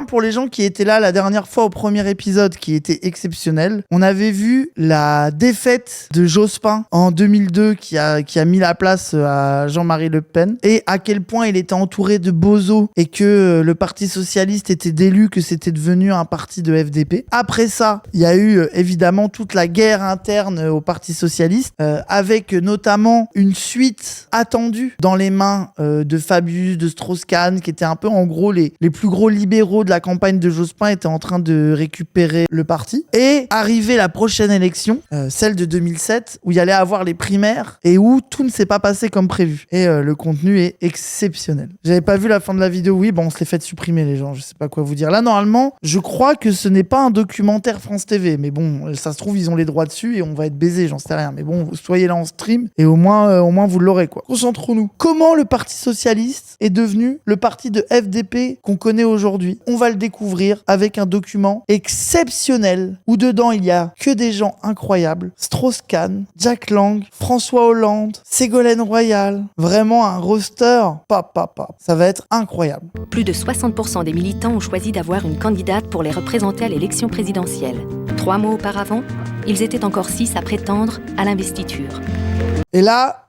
exemple, pour les gens qui étaient là la dernière fois au premier épisode, qui était exceptionnel, on avait vu la défaite de Jospin en 2002 qui a mis la place à Jean-Marie Le Pen, et à quel point il était entouré de bozos et que le Parti Socialiste était d'élu, que c'était devenu un parti de FDP. Après ça, il y a eu évidemment toute la guerre interne au Parti Socialiste, avec notamment une suite attendue dans les mains de Fabius, de Strauss-Kahn, qui étaient un peu en gros les plus gros libéraux de la campagne de Jospin, étaient en train de récupérer le parti. Et arrivée la prochaine élection, celle de 2007, où il y allait avoir les primaires et où tout ne s'est pas passé comme prévu. Et le contenu est exceptionnel. J'avais pas vu la fin de la vidéo, oui, bon, on se les fait supprimer les gens, je sais pas quoi vous dire. Là, normalement, je crois que ce n'est pas un documentaire France TV, mais bon, ça se trouve, ils ont les droits dessus et on va être baisés, j'en sais rien. Mais bon, soyez là en stream et au moins vous l'aurez, quoi. Concentrons-nous. Comment le Parti Socialiste est devenu le parti de FDP qu'on connaît aujourd'hui? On va le découvrir avec un document exceptionnel où dedans il y a que des gens incroyables. Strauss-Kahn, Jack Lang, François Hollande, Ségolène Royal. Vraiment un roster. Ça va être incroyable. Plus de 60% des militants ont choisi d'avoir une candidate pour les représenter à l'élection présidentielle. 3 mois auparavant, ils étaient encore 6 à prétendre à l'investiture. Et là,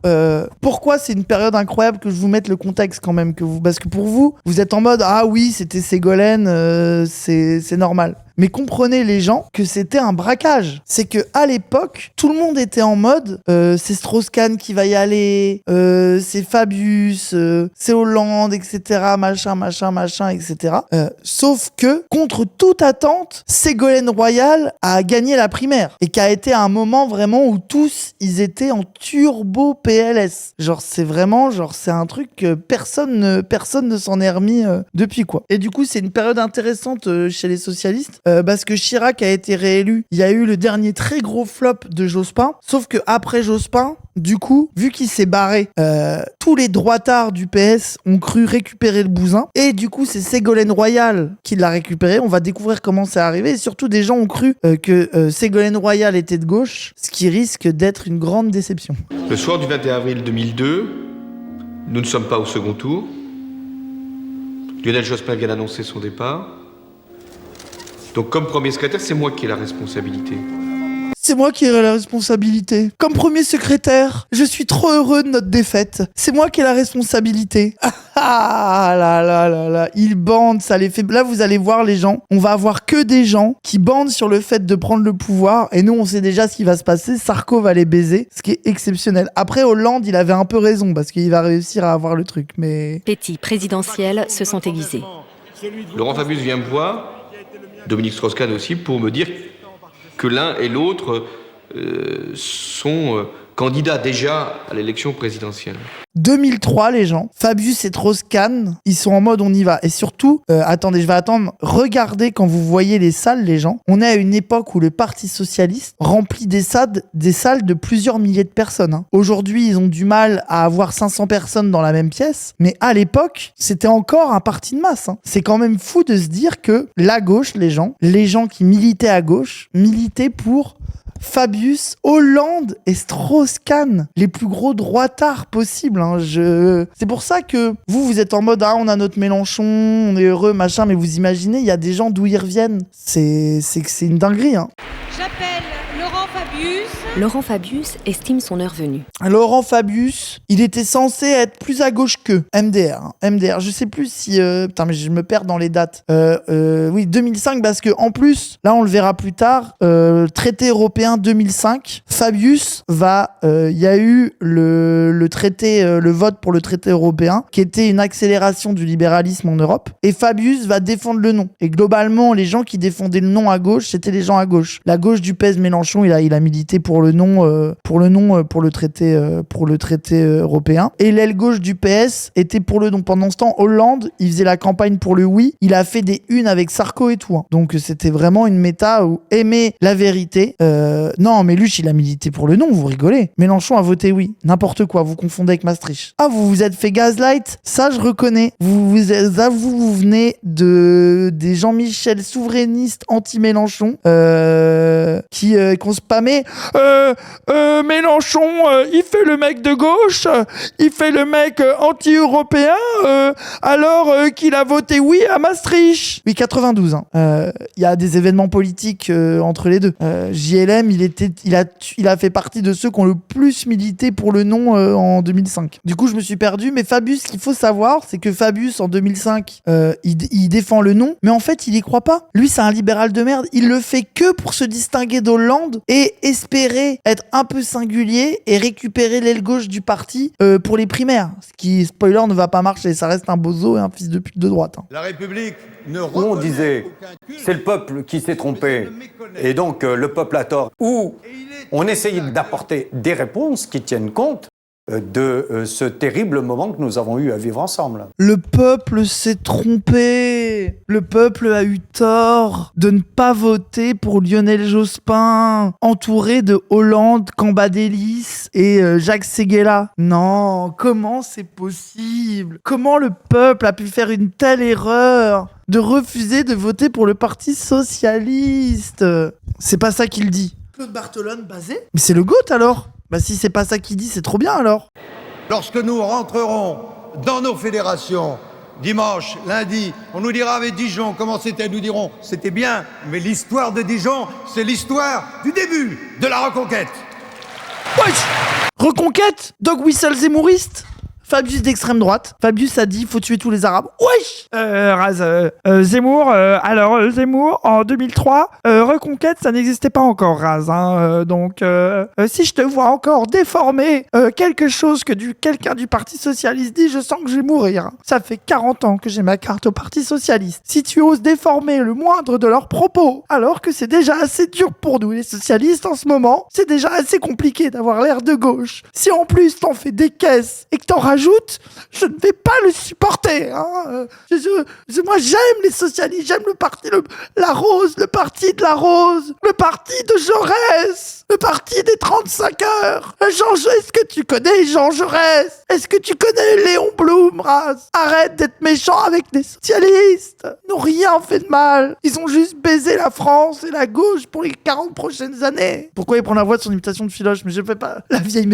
pourquoi c'est une période incroyable que je vous mette le contexte quand même, parce que pour vous, vous êtes en mode ah oui, c'était Ségolène, c'est normal. Mais comprenez les gens que c'était un braquage. C'est que à l'époque, tout le monde était en mode c'est Strauss-Kahn qui va y aller, c'est Fabius, c'est Hollande, etc. Machin, etc. Sauf que, contre toute attente, Ségolène Royal a gagné la primaire. Et qui a été un moment vraiment où tous, ils étaient en turbo PLS. Genre, c'est vraiment, c'est un truc que personne ne s'en est remis depuis, quoi. Et du coup, c'est une période intéressante chez les socialistes. Parce que Chirac a été réélu. Il y a eu le dernier très gros flop de Jospin. Sauf que après Jospin, du coup, vu qu'il s'est barré, tous les droitards du PS ont cru récupérer le bousin. Et du coup, c'est Ségolène Royal qui l'a récupéré. On va découvrir comment c'est arrivé. Et surtout, des gens ont cru que Ségolène Royal était de gauche, ce qui risque d'être une grande déception. Le soir du 21 avril 2002, nous ne sommes pas au second tour. Lionel Jospin vient d'annoncer son départ. Donc, comme premier secrétaire, c'est moi qui ai la responsabilité. C'est moi qui ai la responsabilité. Comme premier secrétaire, je suis trop heureux de notre défaite. C'est moi qui ai la responsabilité. Ah là. Ils bandent, ça les fait... Là, vous allez voir les gens. On va avoir que des gens qui bandent sur le fait de prendre le pouvoir. Et nous, on sait déjà ce qui va se passer. Sarko va les baiser, ce qui est exceptionnel. Après, Hollande, il avait un peu raison parce qu'il va réussir à avoir le truc, mais... Petits présidentiels se sont aiguisés. Laurent Fabius vient me voir, Dominique Strauss-Kahn aussi, pour me dire que l'un et l'autre sont candidats déjà à l'élection présidentielle. 2003, les gens, Fabius et Strauss-Kahn, ils sont en mode on y va. Et surtout, attendez, je vais attendre, regardez quand vous voyez les salles, les gens. On est à une époque où le Parti Socialiste remplit des salles de plusieurs milliers de personnes. Hein. Aujourd'hui, ils ont du mal à avoir 500 personnes dans la même pièce, mais à l'époque, c'était encore un parti de masse. Hein. C'est quand même fou de se dire que la gauche, les gens qui militaient à gauche, militaient pour Fabius, Hollande et Strauss-Kahn, les plus gros droitards possibles. Hein. C'est pour ça que vous êtes en mode on a notre Mélenchon, on est heureux, machin, mais vous imaginez, il y a des gens d'où ils reviennent. C'est une dinguerie. Hein. J'appelle Laurent Fabius. Laurent Fabius estime son heure venue. Laurent Fabius, il était censé être plus à gauche que MDR. Hein. MDR, je sais plus si... Putain, mais je me perds dans les dates. Oui, 2005, parce que en plus, là, on le verra plus tard, traité européen 2005, Fabius va... Il y a eu le traité, le vote pour le traité européen, qui était une accélération du libéralisme en Europe. Et Fabius va défendre le non. Et globalement, les gens qui défendaient le non à gauche, c'était les gens à gauche. La gauche du PS Mélenchon, il a milité pour le non, pour le traité européen. Et l'aile gauche du PS était pour le non. Pendant ce temps, Hollande, il faisait la campagne pour le oui. Il a fait des unes avec Sarko et tout. Hein. Donc c'était vraiment une méta où aimer la vérité. Non, mais Luch, il a milité pour le non. Vous rigolez. Mélenchon a voté oui. N'importe quoi. Vous confondez avec Maastricht. Ah, vous vous êtes fait gaslight. Ça, je reconnais. Vous venez des Jean-Michel souverainistes anti-Mélenchon qui ont spammé Mélenchon, il fait le mec de gauche, il fait le mec anti-européen, alors qu'il a voté oui à Maastricht. Oui, 92. Il y a des événements politiques entre les deux. JLM, il a fait partie de ceux qui ont le plus milité pour le non en 2005. Du coup, je me suis perdu, mais Fabius, ce qu'il faut savoir, c'est que Fabius, en 2005, il défend le non, mais en fait, il y croit pas. Lui, c'est un libéral de merde. Il le fait que pour se distinguer d'Hollande et espérer être un peu singulier et récupérer l'aile gauche du parti pour les primaires. Ce qui, spoiler, ne va pas marcher. Ça reste un bozo et un fils de pute de droite. La République ne Où on disait, c'est le peuple qui s'est trompé, et donc le peuple a tort. Ou on essayait d'apporter des réponses qui tiennent compte de ce terrible moment que nous avons eu à vivre ensemble. Le peuple s'est trompé. Le peuple a eu tort de ne pas voter pour Lionel Jospin, entouré de Hollande, Cambadélis et Jacques Séguéla. Non, comment c'est possible? Comment le peuple a pu faire une telle erreur de refuser de voter pour le Parti Socialiste? C'est pas ça qu'il dit. Claude Barthelone, basé? Mais c'est le GOAT alors? Bah si c'est pas ça qu'il dit, c'est trop bien alors. Lorsque nous rentrerons dans nos fédérations, dimanche, lundi, on nous dira avec Dijon comment c'était, nous dirons c'était bien, mais l'histoire de Dijon, c'est l'histoire du début de la reconquête. Wesh! Reconquête? Dog whistle zémouriste? Fabius d'extrême droite. Fabius a dit faut tuer tous les Arabes. Wesh! Raz, Zemmour, Zemmour, en 2003, Reconquête, ça n'existait pas encore, Raz. Donc, si je te vois encore déformer quelque chose que quelqu'un du Parti Socialiste dit, je sens que je vais mourir. Ça fait 40 ans que j'ai ma carte au Parti Socialiste. Si tu oses déformer le moindre de leurs propos, alors que c'est déjà assez dur pour nous, les socialistes, en ce moment, c'est déjà assez compliqué d'avoir l'air de gauche. Si en plus t'en fais des caisses et que t'en rajoutes, je ne vais pas le supporter. Moi, j'aime les socialistes, j'aime le parti, la Rose, le parti de la Rose, le parti de Jaurès, le parti des 35 heures. Est-ce que tu connais Jean Jaurès? Est-ce que tu connais Léon Blum, Raz? Arrête d'être méchant avec les socialistes. Ils n'ont rien fait de mal. Ils ont juste baisé la France et la gauche pour les 40 prochaines années. Pourquoi il prend la voix de son imitation de Philoche? Mais je fais pas la vieille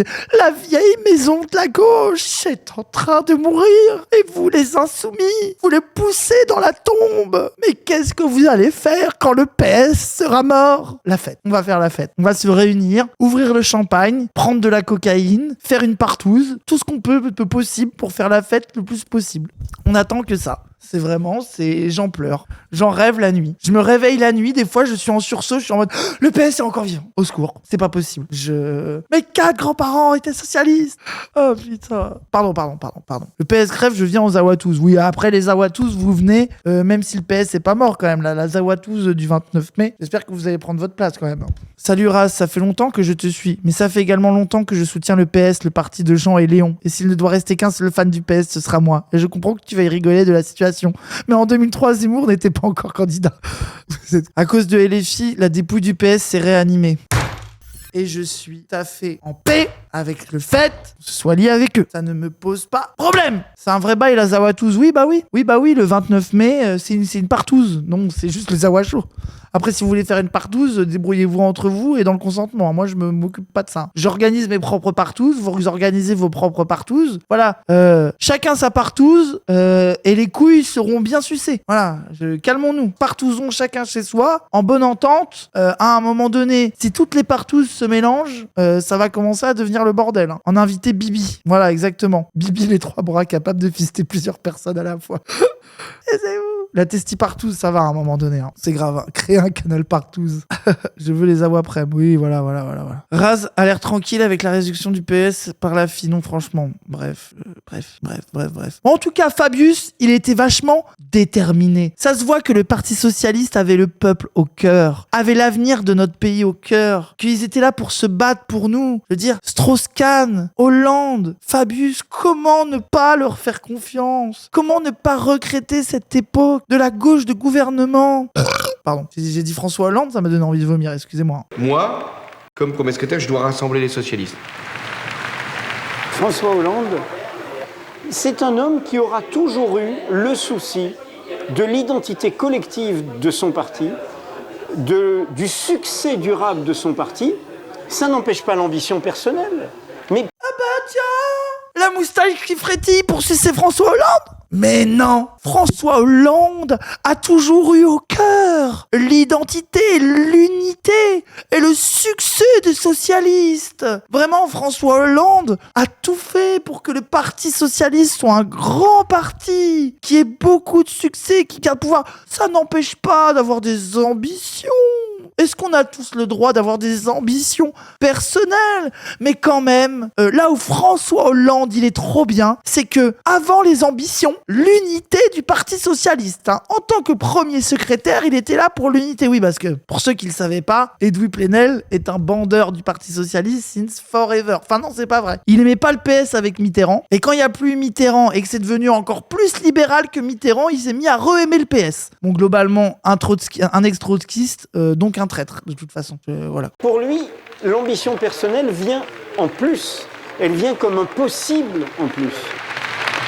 maison de la gauche est en train de mourir et vous les insoumis, vous les poussez dans la tombe. Mais qu'est-ce que vous allez faire quand le PS sera mort? La fête. On va faire la fête. On va se réunir, ouvrir le champagne, prendre de la cocaïne, faire une partouze, tout ce qu'on peut possible pour faire la fête le plus possible. On attend que ça. J'en pleure. J'en rêve la nuit. Je me réveille la nuit, des fois je suis en sursaut, je suis en mode le PS est encore vivant. Au secours, c'est pas possible. Mes 4 grands-parents étaient socialistes. Oh putain. Pardon. Le PS crève, je viens aux Zawatouz. Oui, après les Zawatouz, vous venez, même si le PS est pas mort quand même, la Zawatouz du 29 mai. J'espère que vous allez prendre votre place quand même. Salut Raz, ça fait longtemps que je te suis, mais ça fait également longtemps que je soutiens le PS, le parti de Jean et Léon. Et s'il ne doit rester qu'un seul fan du PS, ce sera moi. Et je comprends que tu vas y rigoler de la situation. Mais en 2003, Zemmour n'était pas encore candidat. À cause de LFI, la dépouille du PS s'est réanimée. Et je suis tout à fait en paix avec le fait que ce soit lié avec eux. Ça ne me pose pas problème. C'est un vrai bail, la Zawatouz. Oui, bah oui, le 29 mai, c'est une partouze. Non, c'est juste le Zawachou. Après, si vous voulez faire une partouze, débrouillez-vous entre vous et dans le consentement. Moi, je m'occupe pas de ça. J'organise mes propres partouzes, vous organisez vos propres partouzes. Voilà. Chacun sa partouze et les couilles seront bien sucées. Voilà. Calmons-nous. Partouzons chacun chez soi, en bonne entente. À un moment donné, si toutes les partouzes se mélangent, ça va commencer à devenir le bordel. En inviter Bibi. Voilà, exactement. Bibi, les 3 bras capables de fister plusieurs personnes à la fois. Et c'est où? La testi-partouze, ça va à un moment donné. C'est grave. Créer un canal partouze. Je veux les avoir après. Oui, voilà. Raz a l'air tranquille avec la réduction du PS par la FI. Non, franchement. Bref. En tout cas, Fabius, il était vachement déterminé. Ça se voit que le Parti Socialiste avait le peuple au cœur, avait l'avenir de notre pays au cœur, qu'ils étaient là pour se battre pour nous. Je veux dire, Strauss-Kahn, Hollande, Fabius, comment ne pas leur faire confiance? Comment ne pas regretter cette époque de la gauche de gouvernement? Pardon, j'ai dit François Hollande, ça m'a donné envie de vomir, excusez-moi. Moi, comme premier secrétaire, je dois rassembler les socialistes. François Hollande, c'est un homme qui aura toujours eu le souci de l'identité collective de son parti, du succès durable de son parti, Ça n'empêche pas l'ambition personnelle. Mais La moustache qui frétille pour sucer François Hollande? Mais non, François Hollande a toujours eu au cœur l'identité, l'unité et le succès des socialistes. Vraiment, François Hollande a tout fait pour que le Parti socialiste soit un grand parti, qui ait beaucoup de succès, qui garde le pouvoir. Ça n'empêche pas d'avoir des ambitions. Est-ce qu'on a tous le droit d'avoir des ambitions personnelles? Mais quand même, là où François Hollande, il est trop bien, c'est que avant les ambitions, l'unité du Parti socialiste. En tant que premier secrétaire, il était là pour l'unité. Oui, parce que pour ceux qui ne le savaient pas, Edoui Plenel est un bandeur du Parti socialiste since forever. Enfin non, c'est pas vrai. Il aimait pas le PS avec Mitterrand. Et quand il n'y a plus Mitterrand et que c'est devenu encore plus libéral que Mitterrand, il s'est mis à re-aimer le PS. Bon, globalement, un ex-trotskiste, donc un traître, de toute façon. Voilà. pour lui, l'ambition personnelle vient en plus. Elle vient comme un possible en plus.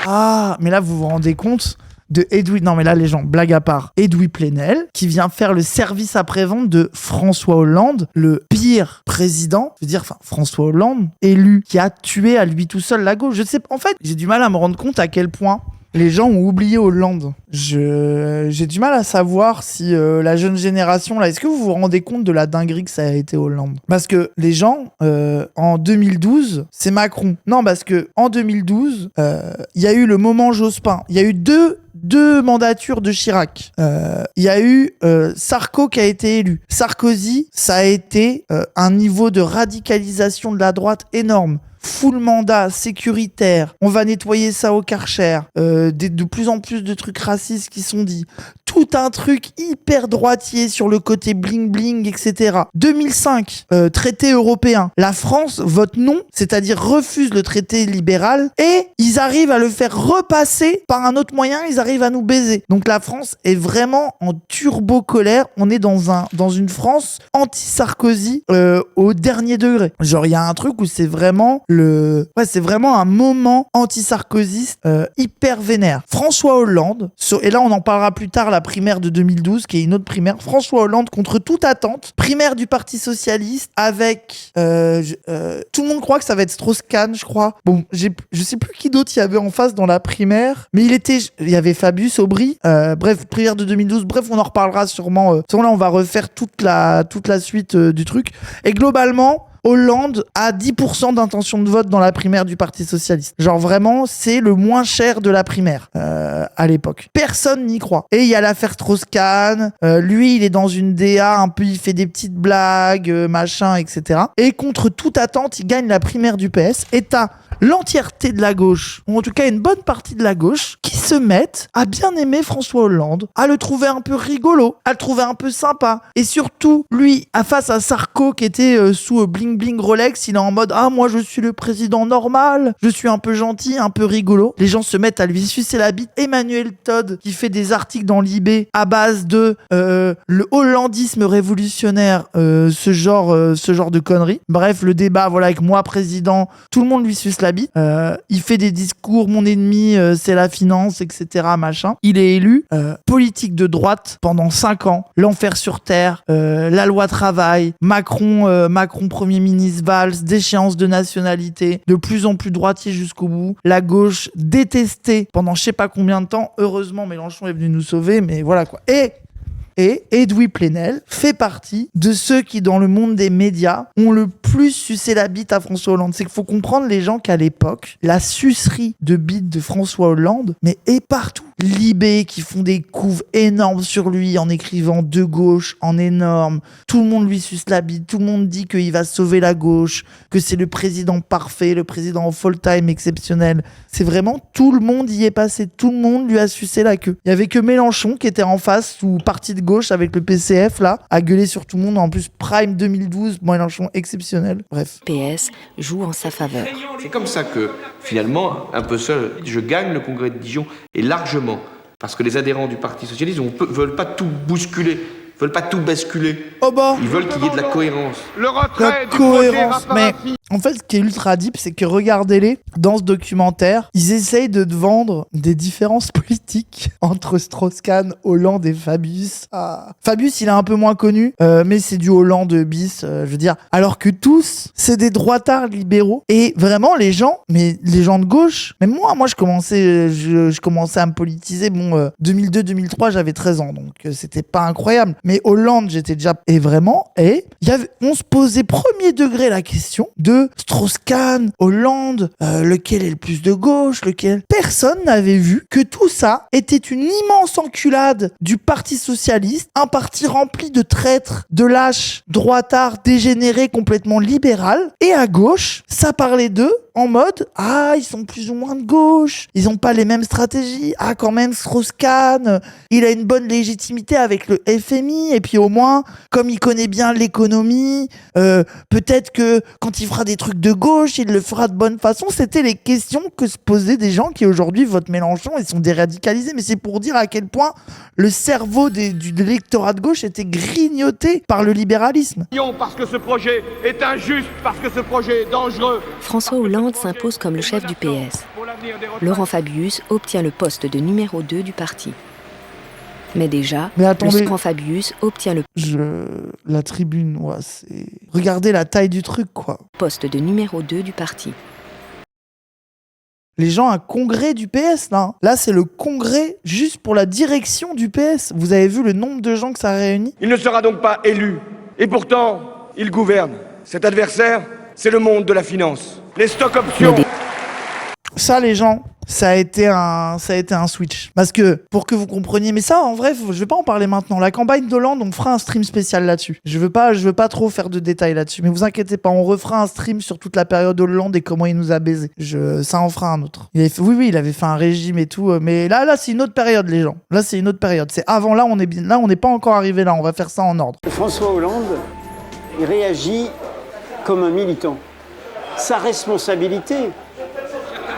Ah, mais là, vous vous rendez compte de Edoui... Non, mais là, les gens, blague à part. Edoui Plenel, qui vient faire le service après-vente de François Hollande, le pire président, je veux dire, François Hollande, élu, qui a tué à lui tout seul la gauche. Je sais, en fait, j'ai du mal à me rendre compte à quel point les gens ont oublié Hollande. J'ai du mal à savoir si la jeune génération, là, est-ce que vous vous rendez compte de la dinguerie que ça a été Hollande? Parce que les gens, en 2012, c'est Macron. Non, parce que en 2012, il y a eu le moment Jospin. Il y a eu deux mandatures de Chirac. Il y a eu Sarko qui a été élu. Sarkozy, ça a été un niveau de radicalisation de la droite énorme. Full mandat, sécuritaire, on va nettoyer ça au Karcher, de plus en plus de trucs racistes qui sont dits, tout un truc hyper droitier sur le côté bling bling, etc. 2005, traité européen, la France vote non, c'est-à-dire refuse le traité libéral, et ils arrivent à le faire repasser par un autre moyen, ils arrivent à nous baiser. Donc la France est vraiment en turbo colère, on est dans une France anti-Sarkozy au dernier degré. Genre il y a un truc où c'est vraiment c'est vraiment un moment anti-sarkozyste hyper vénère. François Hollande, et là on en parlera plus tard, la primaire de 2012, qui est une autre primaire. François Hollande, contre toute attente, primaire du Parti Socialiste, avec... tout le monde croit que ça va être Strauss-Kahn, je crois. Bon, je sais plus qui d'autre il y avait en face dans la primaire, mais il y avait Fabius Aubry. Bref, primaire de 2012. Bref, on en reparlera sûrement. Là, on va refaire toute la suite du truc. Et globalement... Hollande a 10% d'intention de vote dans la primaire du Parti Socialiste. Genre vraiment, c'est le moins cher de la primaire à l'époque. Personne n'y croit. Et il y a l'affaire Strauss-Kahn. Lui, il est dans une DA, un peu, il fait des petites blagues, machin, etc. Et contre toute attente, il gagne la primaire du PS. Et t'as l'entièreté de la gauche, ou en tout cas une bonne partie de la gauche, qui se mettent à bien aimer François Hollande, à le trouver un peu rigolo, à le trouver un peu sympa. Et surtout, lui, face à Sarko, qui était sous bling bling Rolex, il est en mode « Ah, moi, je suis le président normal, je suis un peu gentil, un peu rigolo. » Les gens se mettent à lui sucer la bite. Emmanuel Todd, qui fait des articles dans l'IB à base de le hollandisme révolutionnaire, ce genre de conneries. Bref, le débat, voilà, avec moi, président, tout le monde lui suce la bite. Il fait des discours, mon ennemi, c'est la finance, etc., machin. Il est élu, politique de droite pendant 5 ans, l'enfer sur terre, la loi travail, Macron Premier ministre, Valls, déchéance de nationalité, de plus en plus droitier jusqu'au bout, la gauche détestée pendant je sais pas combien de temps. Heureusement, Mélenchon est venu nous sauver, mais voilà quoi. Et Edoui Plenel fait partie de ceux qui, dans le monde des médias, ont le plus sucé la bite à François Hollande. C'est qu'il faut comprendre, les gens, qu'à l'époque, la sucerie de bite de François Hollande, mais est partout. Libé qui font des couves énormes sur lui en écrivant de gauche en énorme. Tout le monde lui suce la bite. Tout le monde dit qu'il va sauver la gauche, que c'est le président parfait, le président full-time exceptionnel. C'est vraiment tout le monde y est passé. Tout le monde lui a sucé la queue. Il y avait que Mélenchon qui était en face, sous parti de gauche avec le PCF là, à gueuler sur tout le monde. En plus, Prime 2012, Mélenchon exceptionnel. Bref. PS joue en sa faveur. C'est comme ça que, finalement, un peu seul, je gagne le congrès de Dijon, et largement, parce que les adhérents du Parti Socialiste veulent pas tout bousculer, veulent pas tout basculer. Oh bah. Ils veulent qu'il y ait de la cohérence. La cohérence, mais En fait, ce qui est ultra deep, c'est que regardez-les, dans ce documentaire, ils essayent de te vendre des différences politiques entre Strauss-Kahn, Hollande et Fabius. Fabius, il est un peu moins connu, mais c'est du Hollande bis, je veux dire. Alors que tous, c'est des droitards libéraux. Et vraiment, les gens de gauche, même moi je commençais à me politiser. Bon, 2002-2003, j'avais 13 ans, donc c'était pas incroyable. Mais Hollande, j'étais déjà... Et vraiment, on se posait premier degré la question de Strauss-Kahn, Hollande, lequel est le plus de gauche, lequel... Personne n'avait vu que tout ça était une immense enculade du Parti Socialiste, un parti rempli de traîtres, de lâches, droitards, dégénérés, complètement libéral. Et à gauche, ça parlait d'eux en mode « Ah, ils sont plus ou moins de gauche, ils ont pas les mêmes stratégies. Ah, quand même, Strauss-Kahn, il a une bonne légitimité avec le FMI. Et puis au moins, comme il connaît bien l'économie, peut-être que quand il fera des trucs de gauche, il le fera de bonne façon. » C'était les questions que se posaient des gens qui aujourd'hui votent Mélenchon et sont déradicalisés. Mais c'est pour dire à quel point le cerveau de l'électorat de gauche était grignoté par le libéralisme. Parce que ce projet est injuste, parce que ce projet est dangereux. François Hollande s'impose comme le chef du PS. Laurent Fabius obtient le poste de numéro 2 du parti. Mais déjà, Laurent Fabius obtient le la tribune, ouais, c'est... Regardez la taille du truc, quoi. Poste de numéro 2 du parti. Les gens, un congrès du PS, là. Là, c'est le congrès juste pour la direction du PS. Vous avez vu le nombre de gens que ça réunit ? Il ne sera donc pas élu. Et pourtant, il gouverne. Cet adversaire, c'est le monde de la finance. Les stock options. Ça, les gens, ça a été un switch. Parce que, pour que vous compreniez, mais ça, en vrai, je vais pas en parler maintenant. La campagne d'Hollande, on fera un stream spécial là-dessus. Je veux pas trop faire de détails là-dessus. Mais vous inquiétez pas, on refera un stream sur toute la période Hollande et comment il nous a baisés. Ça en fera un autre. Il avait fait un régime et tout. Mais là, c'est une autre période, les gens. Là, c'est une autre période. C'est avant, là, on n'est pas encore arrivé là. On va faire ça en ordre. François Hollande, il réagit comme un militant. Sa responsabilité,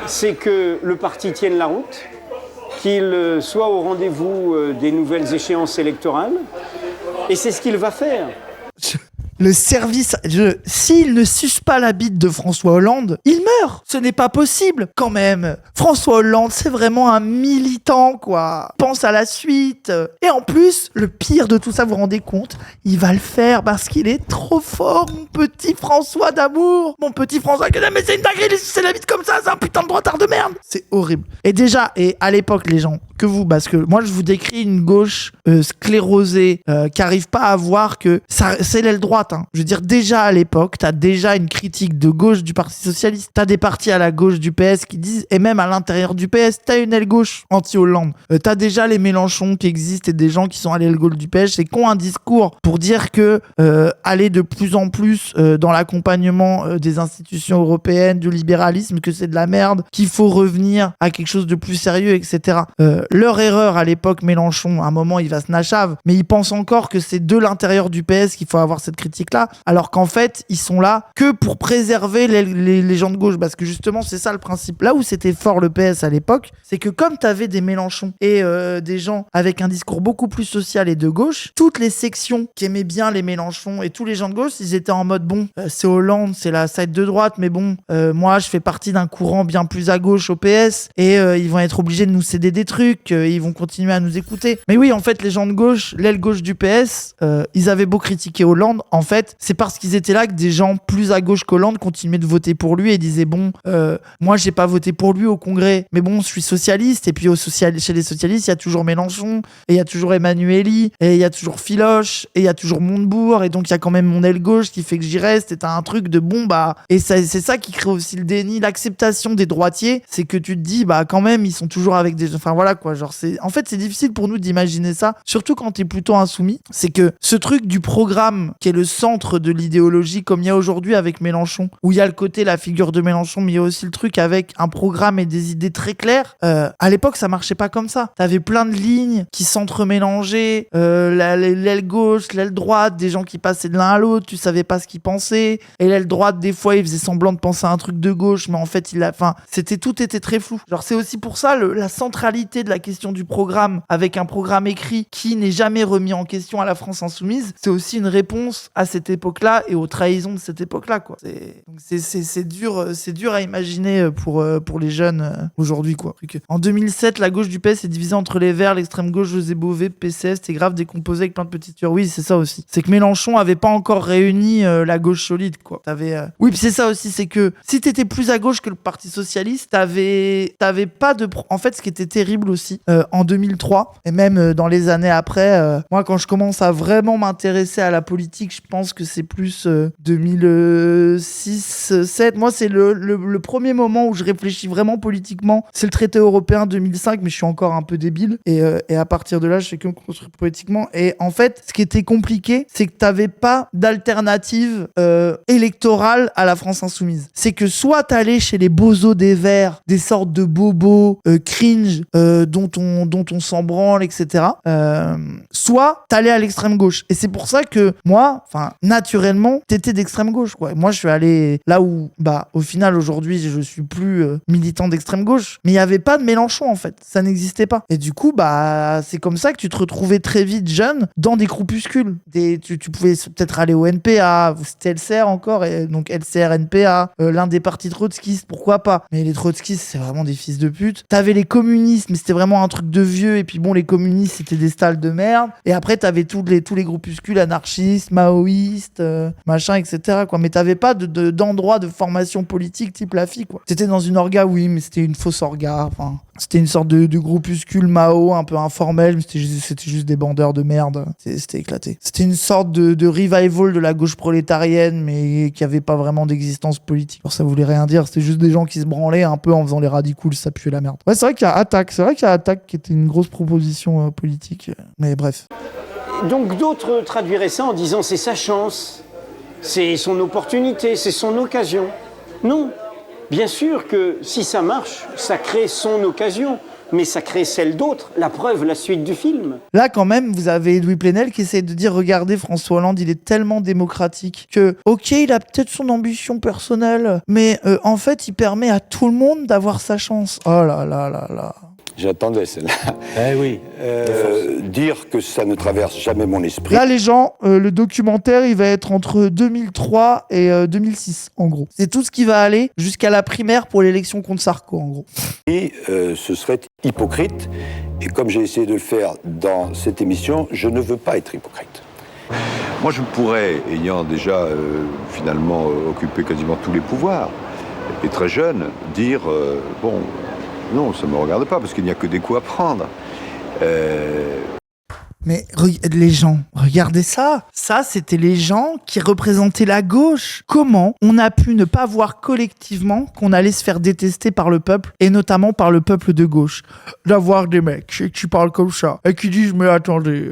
c'est que le parti tienne la route, qu'il soit au rendez-vous des nouvelles échéances électorales, et c'est ce qu'il va faire. Le service, s'il ne suce pas la bite de François Hollande, il meurt. Ce n'est pas possible, quand même. François Hollande, c'est vraiment un militant, quoi. Pense à la suite. Et en plus, le pire de tout ça, vous vous rendez compte, il va le faire parce qu'il est trop fort, mon petit François d'amour. Mon petit François, mais c'est une dinguerie, il suce la bite comme ça, c'est un putain de droitard de merde. C'est horrible. Et déjà, et à l'époque, les gens, parce que moi, je vous décris une gauche sclérosée, qui arrive pas à voir que c'est l'aile droite. Je veux dire, déjà à l'époque, t'as déjà une critique de gauche du Parti Socialiste. T'as des partis à la gauche du PS qui disent, et même à l'intérieur du PS, t'as une aile gauche anti-Hollande. T'as déjà les Mélenchon qui existent et des gens qui sont à l'aile gauche du PS et qui ont un discours pour dire que aller de plus en plus dans l'accompagnement des institutions européennes, du libéralisme, que c'est de la merde, qu'il faut revenir à quelque chose de plus sérieux, etc. Leur erreur à l'époque, Mélenchon, à un moment, il va se nachave, mais il pense encore que c'est de l'intérieur du PS qu'il faut avoir cette critique là, alors qu'en fait ils sont là que pour préserver les gens de gauche, parce que justement c'est ça le principe. Là où c'était fort le PS à l'époque, c'est que comme t'avais des Mélenchon et des gens avec un discours beaucoup plus social et de gauche, toutes les sections qui aimaient bien les Mélenchon et tous les gens de gauche, ils étaient en mode bon, c'est Hollande, c'est la side de droite, mais bon, moi je fais partie d'un courant bien plus à gauche au PS et ils vont être obligés de nous céder des trucs, ils vont continuer à nous écouter. Mais oui, en fait les gens de gauche, l'aile gauche du PS, ils avaient beau critiquer Hollande, en fait, c'est parce qu'ils étaient là que des gens plus à gauche qu'Hollande continuaient de voter pour lui et disaient bon, moi j'ai pas voté pour lui au congrès, mais bon, je suis socialiste, et puis chez les socialistes, il y a toujours Mélenchon, et il y a toujours Emmanueli, et il y a toujours Filoche, et il y a toujours Montebourg, et donc il y a quand même mon aile gauche qui fait que j'y reste, et t'as un truc de bon, bah, et c'est ça qui crée aussi le déni, l'acceptation des droitiers, c'est que tu te dis, bah quand même, ils sont toujours avec des... Enfin voilà quoi, genre en fait c'est difficile pour nous d'imaginer ça, surtout quand t'es plutôt insoumis, c'est que ce truc du programme qui est le centre de l'idéologie comme il y a aujourd'hui avec Mélenchon, où il y a le côté, la figure de Mélenchon, mais il y a aussi le truc avec un programme et des idées très claires. À l'époque, ça marchait pas comme ça. T'avais plein de lignes qui s'entremélangeaient, l'aile gauche, l'aile droite, des gens qui passaient de l'un à l'autre, tu savais pas ce qu'ils pensaient, et l'aile droite, des fois, il faisait semblant de penser à un truc de gauche, mais en fait, tout était très flou. Genre, c'est aussi pour ça, la centralité de la question du programme avec un programme écrit qui n'est jamais remis en question à la France insoumise, c'est aussi une réponse à cette époque-là et aux trahisons de cette époque-là, quoi. C'est dur à imaginer pour les jeunes aujourd'hui, quoi. En 2007, la gauche du PS est divisée entre les Verts, l'extrême gauche, José Bové, PCS, c'était grave décomposé avec plein de petites tueurs. Oui, c'est ça aussi. C'est que Mélenchon avait pas encore réuni la gauche solide, quoi. Oui, puis c'est ça aussi, c'est que si t'étais plus à gauche que le Parti Socialiste, t'avais pas de... En fait, ce qui était terrible aussi, en 2003, et même dans les années après, moi, quand je commence à vraiment m'intéresser à la politique, je pense que c'est plus 2006-7. Moi, c'est le premier moment où je réfléchis vraiment politiquement. C'est le traité européen 2005, mais je suis encore un peu débile. Et à partir de là, je sais que me construire politiquement. Et en fait, ce qui était compliqué, c'est que t'avais pas d'alternative électorale à la France insoumise. C'est que soit t'allais chez les bozos des Verts, des sortes de bobos cringe dont on s'en branle, etc. Soit t'allais à l'extrême gauche. Et c'est pour ça que moi, naturellement, t'étais d'extrême gauche, quoi. Moi, je suis allé là où, au final, aujourd'hui, je suis plus militant d'extrême gauche. Mais il y avait pas de Mélenchon, en fait. Ça n'existait pas. Et du coup, c'est comme ça que tu te retrouvais très vite jeune dans des groupuscules. Tu pouvais peut-être aller au NPA, c'était LCR encore, et donc LCR, NPA, l'un des partis trotskistes, pourquoi pas. Mais les trotskistes, c'est vraiment des fils de pute. T'avais les communistes, mais c'était vraiment un truc de vieux, et puis bon, les communistes, c'était des stalles de merde. Et après, t'avais tous les groupuscules anarchistes, maoïstes, machin, etc., quoi. Mais t'avais pas d'endroit de formation politique type la FI, quoi. T'étais dans une orga, oui, mais c'était une fausse orga, c'était une sorte de groupuscule Mao un peu informel, mais c'était juste des bandeurs de merde. C'était éclaté. C'était une sorte de revival de la gauche prolétarienne, mais qui avait pas vraiment d'existence politique. Alors ça voulait rien dire, c'était juste des gens qui se branlaient un peu en faisant les radicals, ça puait la merde. Ouais, c'est vrai qu'il y a Attaque, qui était une grosse proposition politique, mais bref. Donc d'autres traduiraient ça en disant c'est sa chance, c'est son opportunité, c'est son occasion. Non. Bien sûr que si ça marche, ça crée son occasion, mais ça crée celle d'autres. La preuve, la suite du film. Là, quand même, vous avez Edoui Plenel qui essaie de dire, regardez, François Hollande, il est tellement démocratique que, ok, il a peut-être son ambition personnelle, mais en fait, il permet à tout le monde d'avoir sa chance. Oh là là là là. J'attendais celle-là. Eh oui. Dire que ça ne traverse jamais mon esprit. Là, les gens, le documentaire, il va être entre 2003 et 2006, en gros. C'est tout ce qui va aller jusqu'à la primaire pour l'élection contre Sarko, en gros. Et ce serait hypocrite. Et comme j'ai essayé de le faire dans cette émission, je ne veux pas être hypocrite. Moi, je pourrais, ayant déjà finalement occupé quasiment tous les pouvoirs, et très jeune, dire non, ça ne me regarde pas, parce qu'il n'y a que des coups à prendre. Mais les gens, regardez ça. Ça, c'était les gens qui représentaient la gauche. Comment on a pu ne pas voir collectivement qu'on allait se faire détester par le peuple, et notamment par le peuple de gauche. D'avoir des mecs qui parlent comme ça, et qui disent, mais attendez,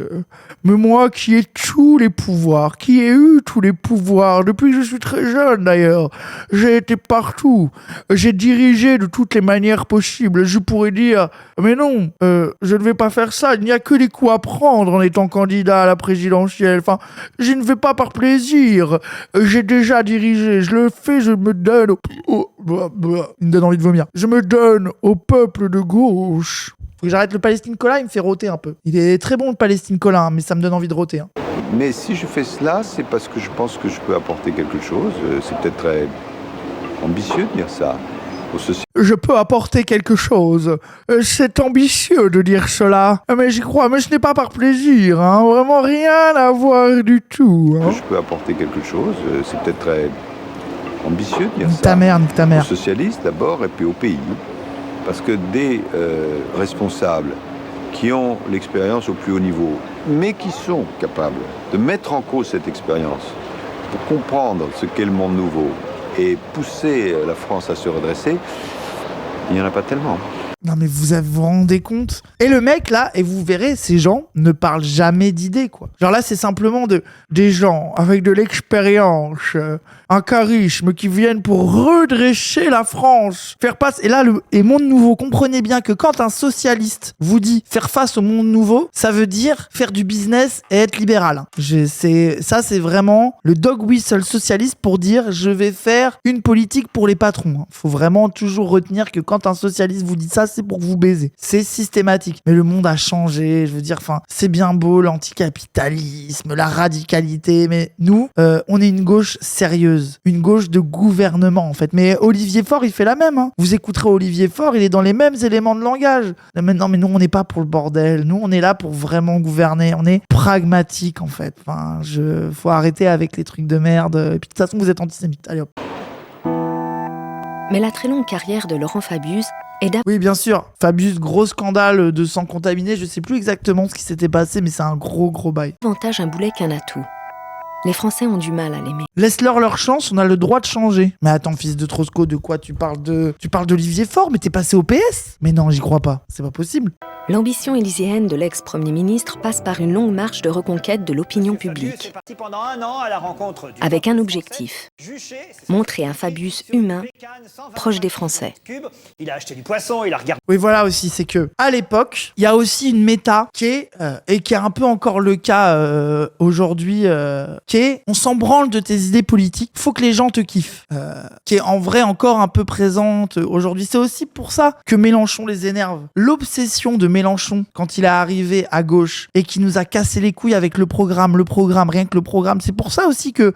mais moi qui ai tous les pouvoirs, qui ai eu tous les pouvoirs, depuis que je suis très jeune d'ailleurs, j'ai été partout, j'ai dirigé de toutes les manières possibles, je pourrais dire, mais non, je ne vais pas faire ça, il n'y a que des coups à prendre en étant candidat à la présidentielle. Enfin, je ne fais pas par plaisir. J'ai déjà dirigé. Je le fais, je me donne il me donne envie de vomir. Je me donne au peuple de gauche. Faut que j'arrête le Palestine Cola, il me fait rôter un peu. Il est très bon le Palestine Cola, hein, mais ça me donne envie de rôter. Hein. Mais si je fais cela, c'est parce que je pense que je peux apporter quelque chose. C'est peut-être très ambitieux de dire ça. Je peux apporter quelque chose. C'est ambitieux de dire cela, mais j'y crois, mais ce n'est pas par plaisir, hein. Vraiment rien à voir du tout. Hein. Je peux apporter quelque chose, c'est peut-être très ambitieux de dire ça. Nique ta mère. Aux socialistes d'abord, et puis au pays. Parce que des responsables qui ont l'expérience au plus haut niveau, mais qui sont capables de mettre en cause cette expérience pour comprendre ce qu'est le monde nouveau, et pousser la France à se redresser, il n'y en a pas tellement. Non mais vous rendez compte? Et le mec là, et vous verrez, ces gens ne parlent jamais d'idées, quoi. Genre là, c'est simplement des gens avec de l'expérience, un charisme, qui viennent pour redresser la France, faire face. Et là, et Monde Nouveau, comprenez bien que quand un socialiste vous dit faire face au monde nouveau, ça veut dire faire du business et être libéral. Ça, c'est vraiment le dog whistle socialiste pour dire je vais faire une politique pour les patrons. Faut vraiment toujours retenir que quand un socialiste vous dit ça, c'est pour vous baiser. C'est systématique. Mais le monde a changé, je veux dire, enfin, c'est bien beau l'anticapitalisme, la radicalité, mais nous, on est une gauche sérieuse, une gauche de gouvernement en fait. Mais Olivier Faure, il fait la même. Hein. Vous écouterez Olivier Faure, il est dans les mêmes éléments de langage. Mais non, mais nous, on n'est pas pour le bordel. Nous, on est là pour vraiment gouverner. On est pragmatique en fait. Enfin, faut arrêter avec les trucs de merde. Et puis de toute façon, vous êtes antisémite. Allez hop. Mais la très longue carrière de Laurent Fabius est Oui, bien sûr. Fabius, gros scandale de sang contaminé. Je sais plus exactement ce qui s'était passé, mais c'est un gros bail. davantage un boulet qu'un atout. Les Français ont du mal à l'aimer. Laisse-leur leur chance, on a le droit de changer. Mais attends, fils de Trosco, de quoi tu parles d'Olivier Faure, mais t'es passé au PS? Mais non, j'y crois pas. C'est pas possible. L'ambition élyséenne de l'ex-premier ministre passe par une longue marche de reconquête de l'opinion publique. Pendant un an à la rencontre du Avec un objectif. Montrer un Fabius humain, proche des Français. Il a acheté du poisson, il a regardé. Oui, voilà aussi, c'est que à l'époque, il y a aussi une méta qui est, et qui est un peu encore le cas aujourd'hui, qui est on s'en branle de tes idées politiques, faut que les gens te kiffent. Qui est en vrai encore un peu présente aujourd'hui. C'est aussi pour ça que Mélenchon les énerve. L'obsession de Mélenchon, quand il est arrivé à gauche et qui nous a cassé les couilles avec le programme, rien que le programme. C'est pour ça aussi que,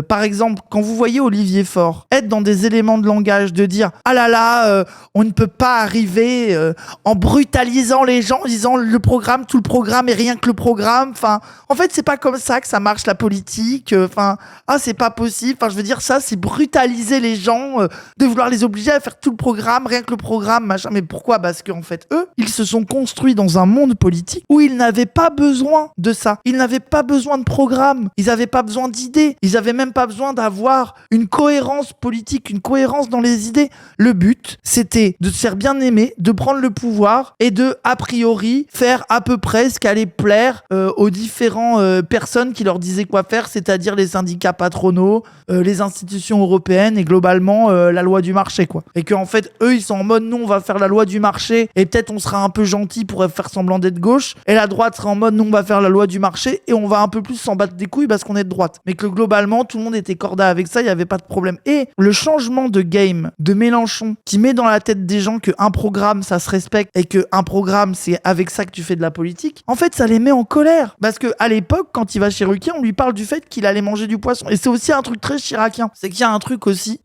par exemple, quand vous voyez Olivier Faure être dans des éléments de langage, de dire « Ah là là, on ne peut pas arriver en brutalisant les gens, en disant le programme, tout le programme et rien que le programme. » Enfin, en fait, c'est pas comme ça que ça marche la politique. Enfin, c'est pas possible. Enfin, je veux dire, ça, c'est brutaliser les gens, de vouloir les obliger à faire tout le programme, rien que le programme, machin. Mais pourquoi ? Parce qu'en fait, eux, ils se sont construits dans un monde politique où ils n'avaient pas besoin de ça. Ils n'avaient pas besoin de programme. Ils n'avaient pas besoin d'idées. Ils n'avaient même pas besoin d'avoir une cohérence politique, une cohérence dans les idées. Le but, c'était de se faire bien aimer, de prendre le pouvoir et de, a priori, faire à peu près ce qu'allait plaire aux différentes personnes qui leur disaient quoi faire, c'est-à-dire les syndicats patronaux, les institutions européennes et globalement la loi du marché, quoi. Et qu'en fait, eux, ils sont en mode, nous, on va faire la loi du marché et peut-être on sera un peu gentil pour faire semblant d'être gauche, et la droite sera en mode, nous, on va faire la loi du marché et on va un peu plus s'en battre des couilles parce qu'on est de droite. Mais que globalement, tout le monde était corda avec ça, il n'y avait pas de problème. Et le changement de game de Mélenchon qui met dans la tête des gens qu'un programme, ça se respecte et qu'un programme, c'est avec ça que tu fais de la politique, en fait, ça les met en colère. Parce que à l'époque, quand il va chez Ruquier, on lui parle du fait qu'il allait manger du poisson. Et c'est aussi un truc très chiracien. C'est qu'il y a un truc aussi,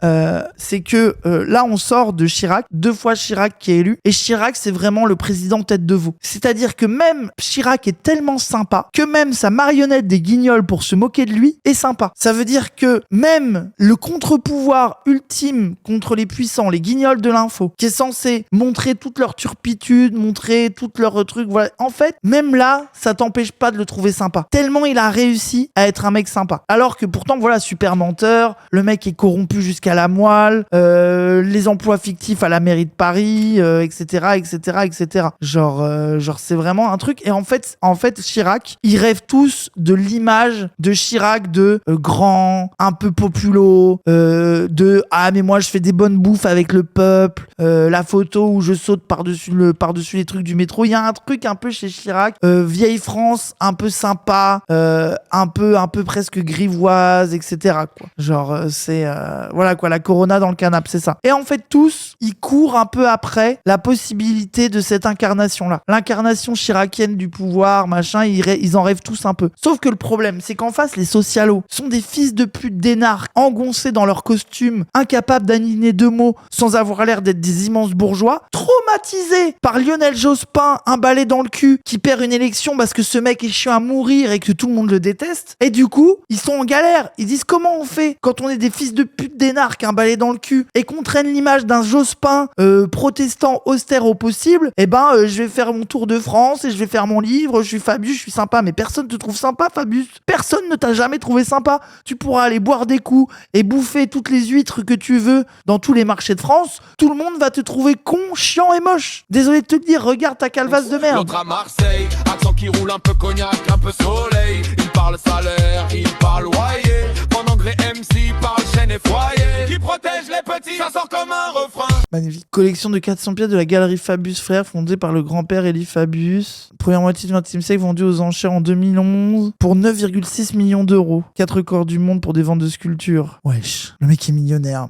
c'est que là, on sort de Chirac, 2 fois Chirac qui est élu, et Chirac, c'est vraiment le président tête de veau. C'est-à-dire que même Chirac est tellement sympa que même sa marionnette des Guignols pour se moquer de lui est sympa. Ça veut dire que même le contre-pouvoir ultime contre les puissants, les Guignols de l'info, qui est censé montrer toute leur turpitude, montrer toutes leurs trucs, voilà. En fait, même là, ça t'empêche pas de le trouver sympa. Tellement il a réussi à être un mec sympa. Alors que pourtant, voilà, super menteur, le mec est corrompu jusqu'à la moelle, les emplois fictifs à la mairie de Paris, etc. Genre, c'est vraiment un truc. Et en fait, Chirac, ils rêvent tous de l'image de Chirac de grand, un peu populo, de mais moi je fais des bonnes bouffes avec le peuple, la photo où je saute par-dessus les trucs du métro. Il y a un truc un peu chez Chirac, vieille France, un peu sympa, un peu presque grivoise, etc. quoi. Genre, c'est voilà quoi, la Corona dans le canapé, c'est ça. Et en fait, tous, ils courent un peu après la possibilité de cette incarnation-là. L'incarnation chiracienne du pouvoir, machin, ils en rêvent tous un peu. Sauf que le problème, c'est qu'en face, les socialos sont des fils de pute d'énarques, engoncés dans leurs costumes, incapables d'aligner 2 mots sans avoir l'air d'être des immenses bourgeois, traumatisés par Lionel Jospin, un balai dans le cul, qui perd une élection parce que ce mec est chiant à mourir et que tout le monde le déteste. Et du coup, ils sont en galère. Ils disent comment on fait quand on est des fils de pute d'énarques, un balai dans le cul, et qu'on traîne l'image d'un Jospin protestant austère au possible. Et je vais faire mon tour de France et je vais faire mon livre, je suis Fabius, je suis sympa. Mais personne te trouve sympa, Fabius. Personne ne t'a jamais trouvé sympa. Tu pourras aller boire des coups et bouffer toutes les huîtres que tu veux dans tous les marchés de France. Tout le monde va te trouver con, chiant et moche. Désolé de te le dire, regarde ta calvasse de merde. L'autre à Marseille, accent qui roule un peu cognac, un peu soleil. Il parle salaire, il parle loyer. Pendant que les MC parlent chaîne et foyer. Qui protège les petits, ça sort comme un refrain. Magnifique. Collection de 400 pièces de la galerie Fabius Frères, fondée par le grand-père Élie Fabius. Première moitié du XXe siècle, vendue aux enchères en 2011 pour 9,6 millions d'euros. 4 records du monde pour des ventes de sculptures. Wesh, le mec est millionnaire.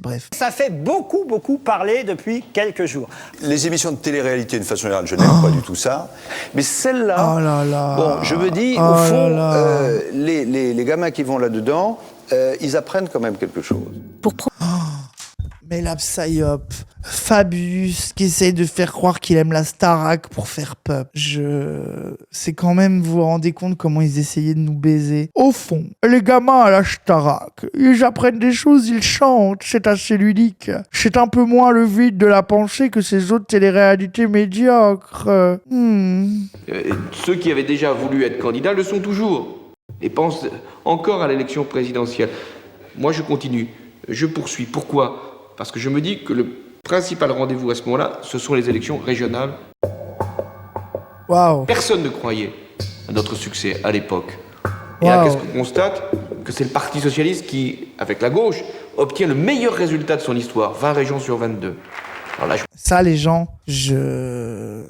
Bref. Ça fait beaucoup parler depuis quelques jours. Les émissions de télé-réalité, de façon générale, je n'aime pas du tout ça. Mais celle-là, Oh là là. bon, je me dis, Oh au fond, là là. les gamins qui vont là-dedans, ils apprennent quand même quelque chose. Mais la psyop, Fabius qui essaye de faire croire qu'il aime la Starac pour faire peuple. C'est quand même, vous vous rendez compte comment ils essayaient de nous baiser. Au fond, les gamins à la Starac, ils apprennent des choses, ils chantent, c'est assez ludique. C'est un peu moins le vide de la pensée que ces autres téléréalités médiocres. Ceux qui avaient déjà voulu être candidats le sont toujours et pensent encore à l'élection présidentielle. Moi, je continue, je poursuis. Pourquoi ? Parce que je me dis que le principal rendez-vous à ce moment-là, ce sont les élections régionales. Waouh. Personne ne croyait à notre succès à l'époque. Et là, qu'est-ce qu'on constate ? Que c'est le Parti socialiste qui, avec la gauche, obtient le meilleur résultat de son histoire, 20 régions sur 22. Alors là, Ça, les gens, 20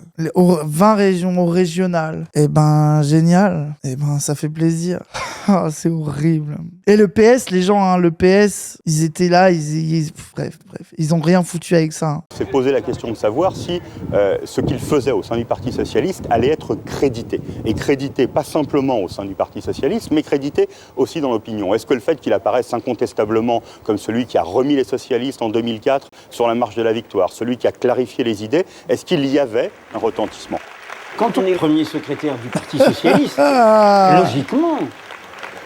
régions au régional. Eh ben, génial. Eh ben, ça fait plaisir. Ah, c'est horrible. Et le PS, les gens, le PS, ils étaient là, bref, ils ont rien foutu avec ça. Hein. C'est poser la question de savoir si ce qu'il faisait au sein du Parti socialiste allait être crédité. Et crédité pas simplement au sein du Parti socialiste, mais crédité aussi dans l'opinion. Est-ce que le fait qu'il apparaisse incontestablement comme celui qui a remis les socialistes en 2004 sur la marche de la victoire, celui qui a clarifié les idées, est-ce qu'il y avait un retentissement ? Quand on est premier secrétaire du Parti socialiste, logiquement,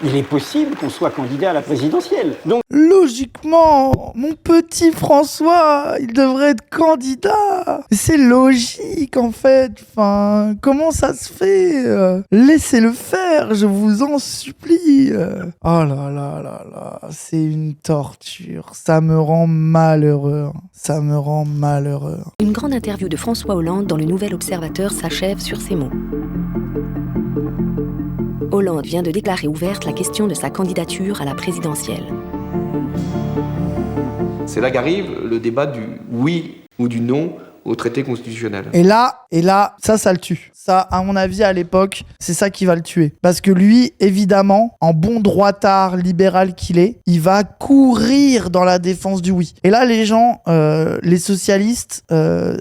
il est possible qu'on soit candidat à la présidentielle. Donc, logiquement, mon petit François, il devrait être candidat. C'est logique, en fait. Enfin, comment ça se fait laissez-le faire, je vous en supplie. Oh là là là là, c'est une torture. Ça me rend malheureux. Ça me rend malheureux. Une grande interview de François Hollande dans le Nouvel Observateur s'achève sur ces mots. Hollande vient de déclarer ouverte la question de sa candidature à la présidentielle. c'est là qu'arrive le débat du oui ou du non au traité constitutionnel. Et là, ça le tue. Ça, à mon avis, à l'époque, c'est ça qui va le tuer. Parce que lui, évidemment, en bon droitard libéral qu'il est, il va courir dans la défense du oui. Et là, les gens, les socialistes,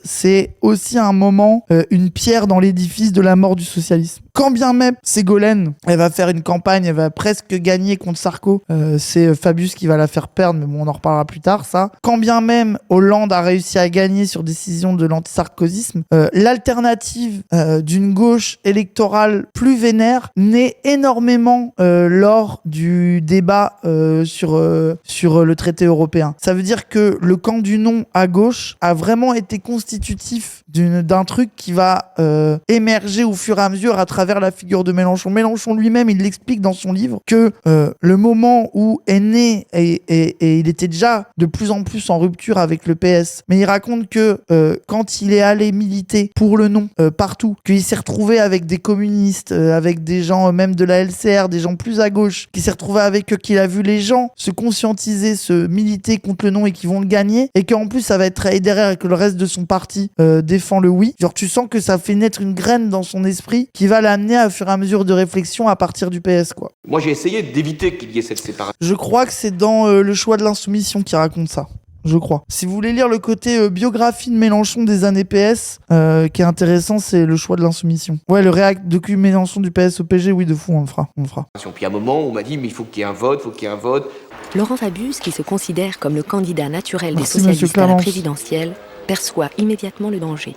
c'est aussi un moment, une pierre dans l'édifice de la mort du socialisme. Quand bien même Ségolène, elle va faire une campagne, elle va presque gagner contre Sarko, c'est Fabius qui va la faire perdre, mais bon, on en reparlera plus tard, ça. Quand bien même Hollande a réussi à gagner sur décision de l'antisarkozisme, l'alternative d'une gauche électorale plus vénère naît énormément lors du débat sur le traité européen. Ça veut dire que le camp du non à gauche a vraiment été constitutif d'un truc qui va émerger au fur et à mesure à travers la figure de Mélenchon. Mélenchon lui-même, il l'explique dans son livre que le moment où est né, et il était déjà de plus en plus en rupture avec le PS, mais il raconte que quand il est allé militer pour le non partout, qu'il s'est retrouvé avec des communistes, avec des gens même de la LCR, des gens plus à gauche, qu'il s'est retrouvé avec eux, qu'il a vu les gens se conscientiser, se militer contre le non et qu'ils vont le gagner, et qu'en plus ça va être très derrière et que le reste de son parti défend le oui. Genre tu sens que ça fait naître une graine dans son esprit qui va l'amener à fur et à mesure de réflexion à partir du PS, quoi. Moi j'ai essayé d'éviter qu'il y ait cette séparation. Je crois que c'est dans Le choix de l'insoumission qui raconte ça. Je crois. Si vous voulez lire le côté biographie de Mélenchon des années PS, qui est intéressant, c'est Le choix de l'insoumission. Ouais, le docu Mélenchon du PS au PG, oui, de fou, on le fera. Puis à un moment, on m'a dit, mais il faut qu'il y ait un vote, Laurent Fabius, qui se considère comme le candidat naturel Merci, des socialistes à la Clémence. présidentielle, perçoit immédiatement le danger.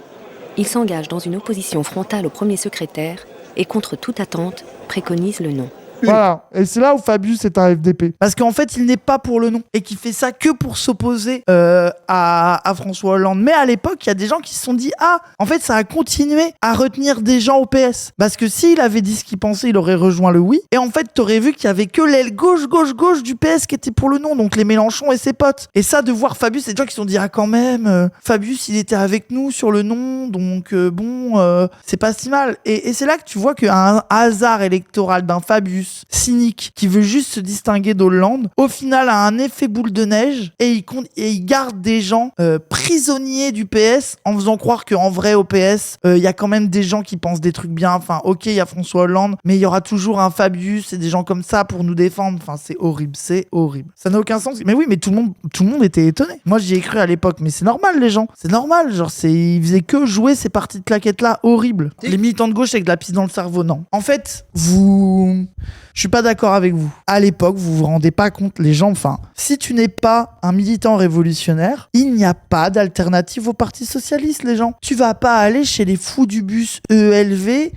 Il s'engage dans une opposition frontale au premier secrétaire et, contre toute attente, préconise le non. Voilà, et c'est là où Fabius est un FDP. Parce qu'en fait, il n'est pas pour le non, et qu'il fait ça que pour s'opposer à François Hollande. Mais à l'époque, il y a des gens qui se sont dit « Ah, en fait, ça a continué à retenir des gens au PS. » Parce que s'il avait dit ce qu'il pensait, il aurait rejoint le oui. Et en fait, t'aurais vu qu'il y avait que l'aile gauche du PS qui était pour le non, donc les Mélenchon et ses potes. Et ça, de voir Fabius, c'est des gens qui se sont dit « Ah, quand même, Fabius, il était avec nous sur le non, donc bon, c'est pas si mal. » Et c'est là que tu vois qu'un hasard électoral d'un Fabius, Fabius, cynique, qui veut juste se distinguer d'Hollande, au final a un effet boule de neige et il garde des gens prisonniers du PS en faisant croire qu'en vrai au PS, il y a quand même des gens qui pensent des trucs bien. Enfin, ok, il y a François Hollande, mais il y aura toujours un Fabius et des gens comme ça pour nous défendre. Enfin, c'est horrible. Ça n'a aucun sens. Mais oui, mais tout le monde était étonné. Moi, j'y ai cru à l'époque, mais c'est normal, les gens. C'est normal. Genre, ils faisaient que jouer ces parties de claquettes-là horribles. Les militants de gauche avec de la pisse dans le cerveau, non. En fait, je suis pas d'accord avec vous. À l'époque, vous vous rendez pas compte, les gens, enfin, si tu n'es pas un militant révolutionnaire, il n'y a pas d'alternative au Parti Socialiste, les gens. Tu vas pas aller chez les fous du bus ELV,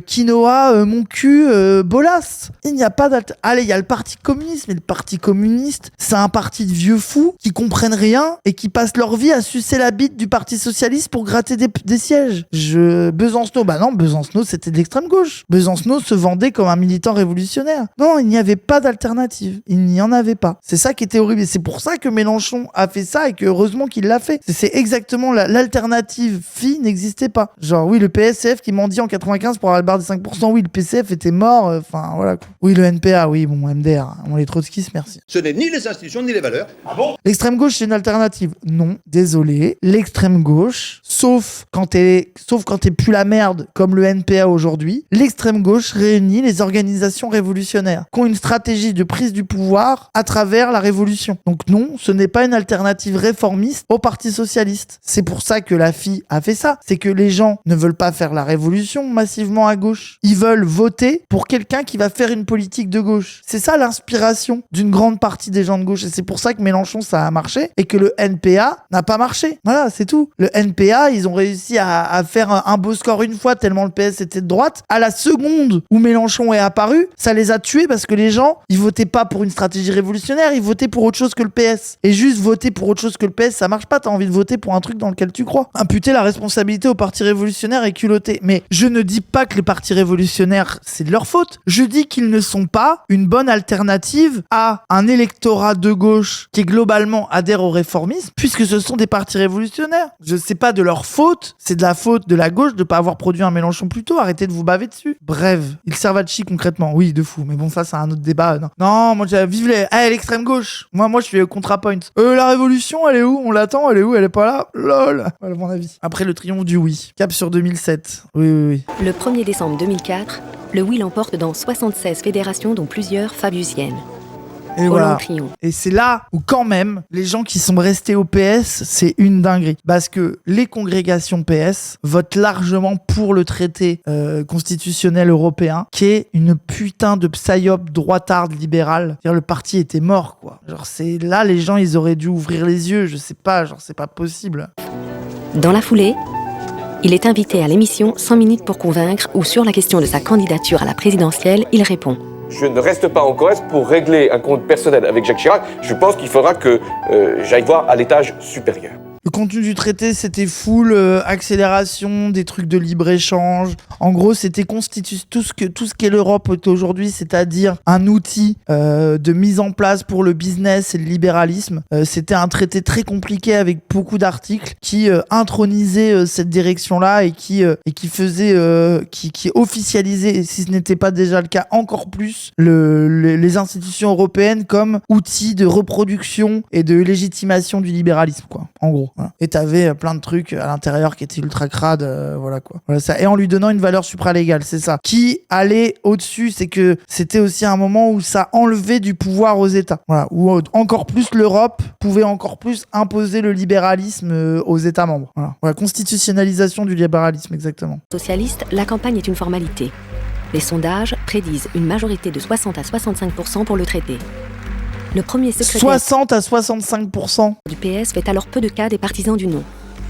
Quinoa, mon cul, Bolas. Il n'y a pas d'alternative. Allez, il y a le Parti communiste, mais le Parti communiste, c'est un parti de vieux fous qui comprennent rien et qui passent leur vie à sucer la bite du Parti Socialiste pour gratter des sièges. Besancenot, bah non, Besancenot, c'était de l'extrême gauche. Besancenot se vendait comme un militant révolutionnaire. Non, il n'y avait pas d'alternative. Il n'y en avait pas. C'est ça qui était horrible. Et c'est pour ça que Mélenchon a fait ça et que heureusement qu'il l'a fait. C'est exactement l'alternative fille n'existait pas. Genre, oui, le PSF qui m'en dit en 95 pour avoir le barre des 5%. Oui, le PCF était mort. Enfin, voilà. Quoi. Oui, le NPA. Oui, bon, MDR. On les trotskistes, merci. Ce n'est ni les institutions ni les valeurs. Ah bon? L'extrême gauche, c'est une alternative. Non, désolé. L'extrême gauche, sauf quand t'es plus la merde comme le NPA aujourd'hui, l'extrême gauche réunit les organisations révolutionnaires qui ont une stratégie de prise du pouvoir à travers la révolution. Donc non, ce n'est pas une alternative réformiste au Parti Socialiste. C'est pour ça que la FI a fait ça. C'est que les gens ne veulent pas faire la révolution massivement à gauche. Ils veulent voter pour quelqu'un qui va faire une politique de gauche. C'est ça l'inspiration d'une grande partie des gens de gauche. Et c'est pour ça que Mélenchon, ça a marché et que le NPA n'a pas marché. Voilà, c'est tout. Le NPA, ils ont réussi à faire un beau score une fois tellement le PS était de droite. À la seconde où Mélenchon est apparu, ça les a tués parce que les gens, ils votaient pas pour une stratégie révolutionnaire, ils votaient pour autre chose que le PS. Et juste voter pour autre chose que le PS, ça marche pas. T'as envie de voter pour un truc dans lequel tu crois. Imputer la responsabilité au parti révolutionnaire est culotté. Mais je ne dis pas que les partis révolutionnaires, c'est de leur faute. Je dis qu'ils ne sont pas une bonne alternative à un électorat de gauche qui globalement adhère au réformisme, puisque ce sont des partis révolutionnaires. Je sais pas de leur faute, c'est de la faute de la gauche de pas avoir produit un Mélenchon plus tôt. Arrêtez de vous baver dessus. Bref, il servent à chi concrètement. Oui, de fou. Mais bon, ça, c'est un autre débat. Non, moi, vive l'extrême gauche. Moi, je suis ContraPoint. La révolution, elle est où? On l'attend, elle est où? Elle est pas là? Lol. Voilà mon avis. Après le triomphe du oui. Cap sur 2007. Oui. Le 1er décembre 2004, le oui l'emporte dans 76 fédérations, dont plusieurs fabusiennes. Et voilà. Et c'est là où quand même les gens qui sont restés au PS, c'est une dinguerie, parce que les congrégations PS votent largement pour le traité constitutionnel européen, qui est une putain de psyop droitarde libérale. C'est-à-dire, le parti était mort, quoi. Genre, c'est là, les gens, ils auraient dû ouvrir les yeux. Je sais pas, genre, c'est pas possible. Dans la foulée, il est invité à l'émission 100 minutes pour convaincre, où sur la question de sa candidature à la présidentielle, il répond: je ne reste pas en Corrèze pour régler un compte personnel avec Jacques Chirac. Je pense qu'il faudra que j'aille voir à l'étage supérieur. Le contenu du traité, c'était full accélération, des trucs de libre-échange. En gros, c'était tout ce qu'est l'Europe aujourd'hui, c'est-à-dire un outil de mise en place pour le business et le libéralisme. C'était un traité très compliqué avec beaucoup d'articles qui intronisait cette direction-là et qui officialisait, si ce n'était pas déjà le cas, encore plus les institutions européennes comme outils de reproduction et de légitimation du libéralisme, quoi. En gros. Voilà. Et t'avais plein de trucs à l'intérieur qui étaient ultra crades, voilà quoi. Voilà ça. Et en lui donnant une valeur supralégale, c'est ça. Qui allait au-dessus, c'est que c'était aussi un moment où ça enlevait du pouvoir aux États. Voilà. Où encore plus l'Europe pouvait encore plus imposer le libéralisme aux États membres. Voilà. Constitutionnalisation du libéralisme, exactement. Socialiste, la campagne est une formalité. Les sondages prédisent une majorité de 60 à 65% pour le traité. Le premier secrétaire 60 à 65% du PS fait alors peu de cas des partisans du non.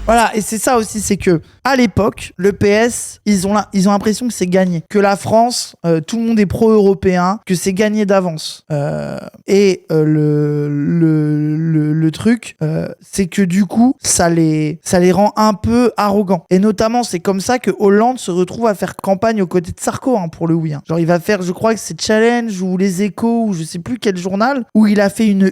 Voilà, et c'est ça aussi, c'est que à l'époque, le PS, ils ont l'impression que c'est gagné, que la France, tout le monde est pro-européen, que c'est gagné d'avance. Le truc, c'est que du coup, ça les rend un peu arrogants. Et notamment, c'est comme ça que Hollande se retrouve à faire campagne aux côtés de Sarko, pour le oui. Genre, il va faire, je crois que c'est Challenge ou Les Échos ou je sais plus quel journal, où il a fait une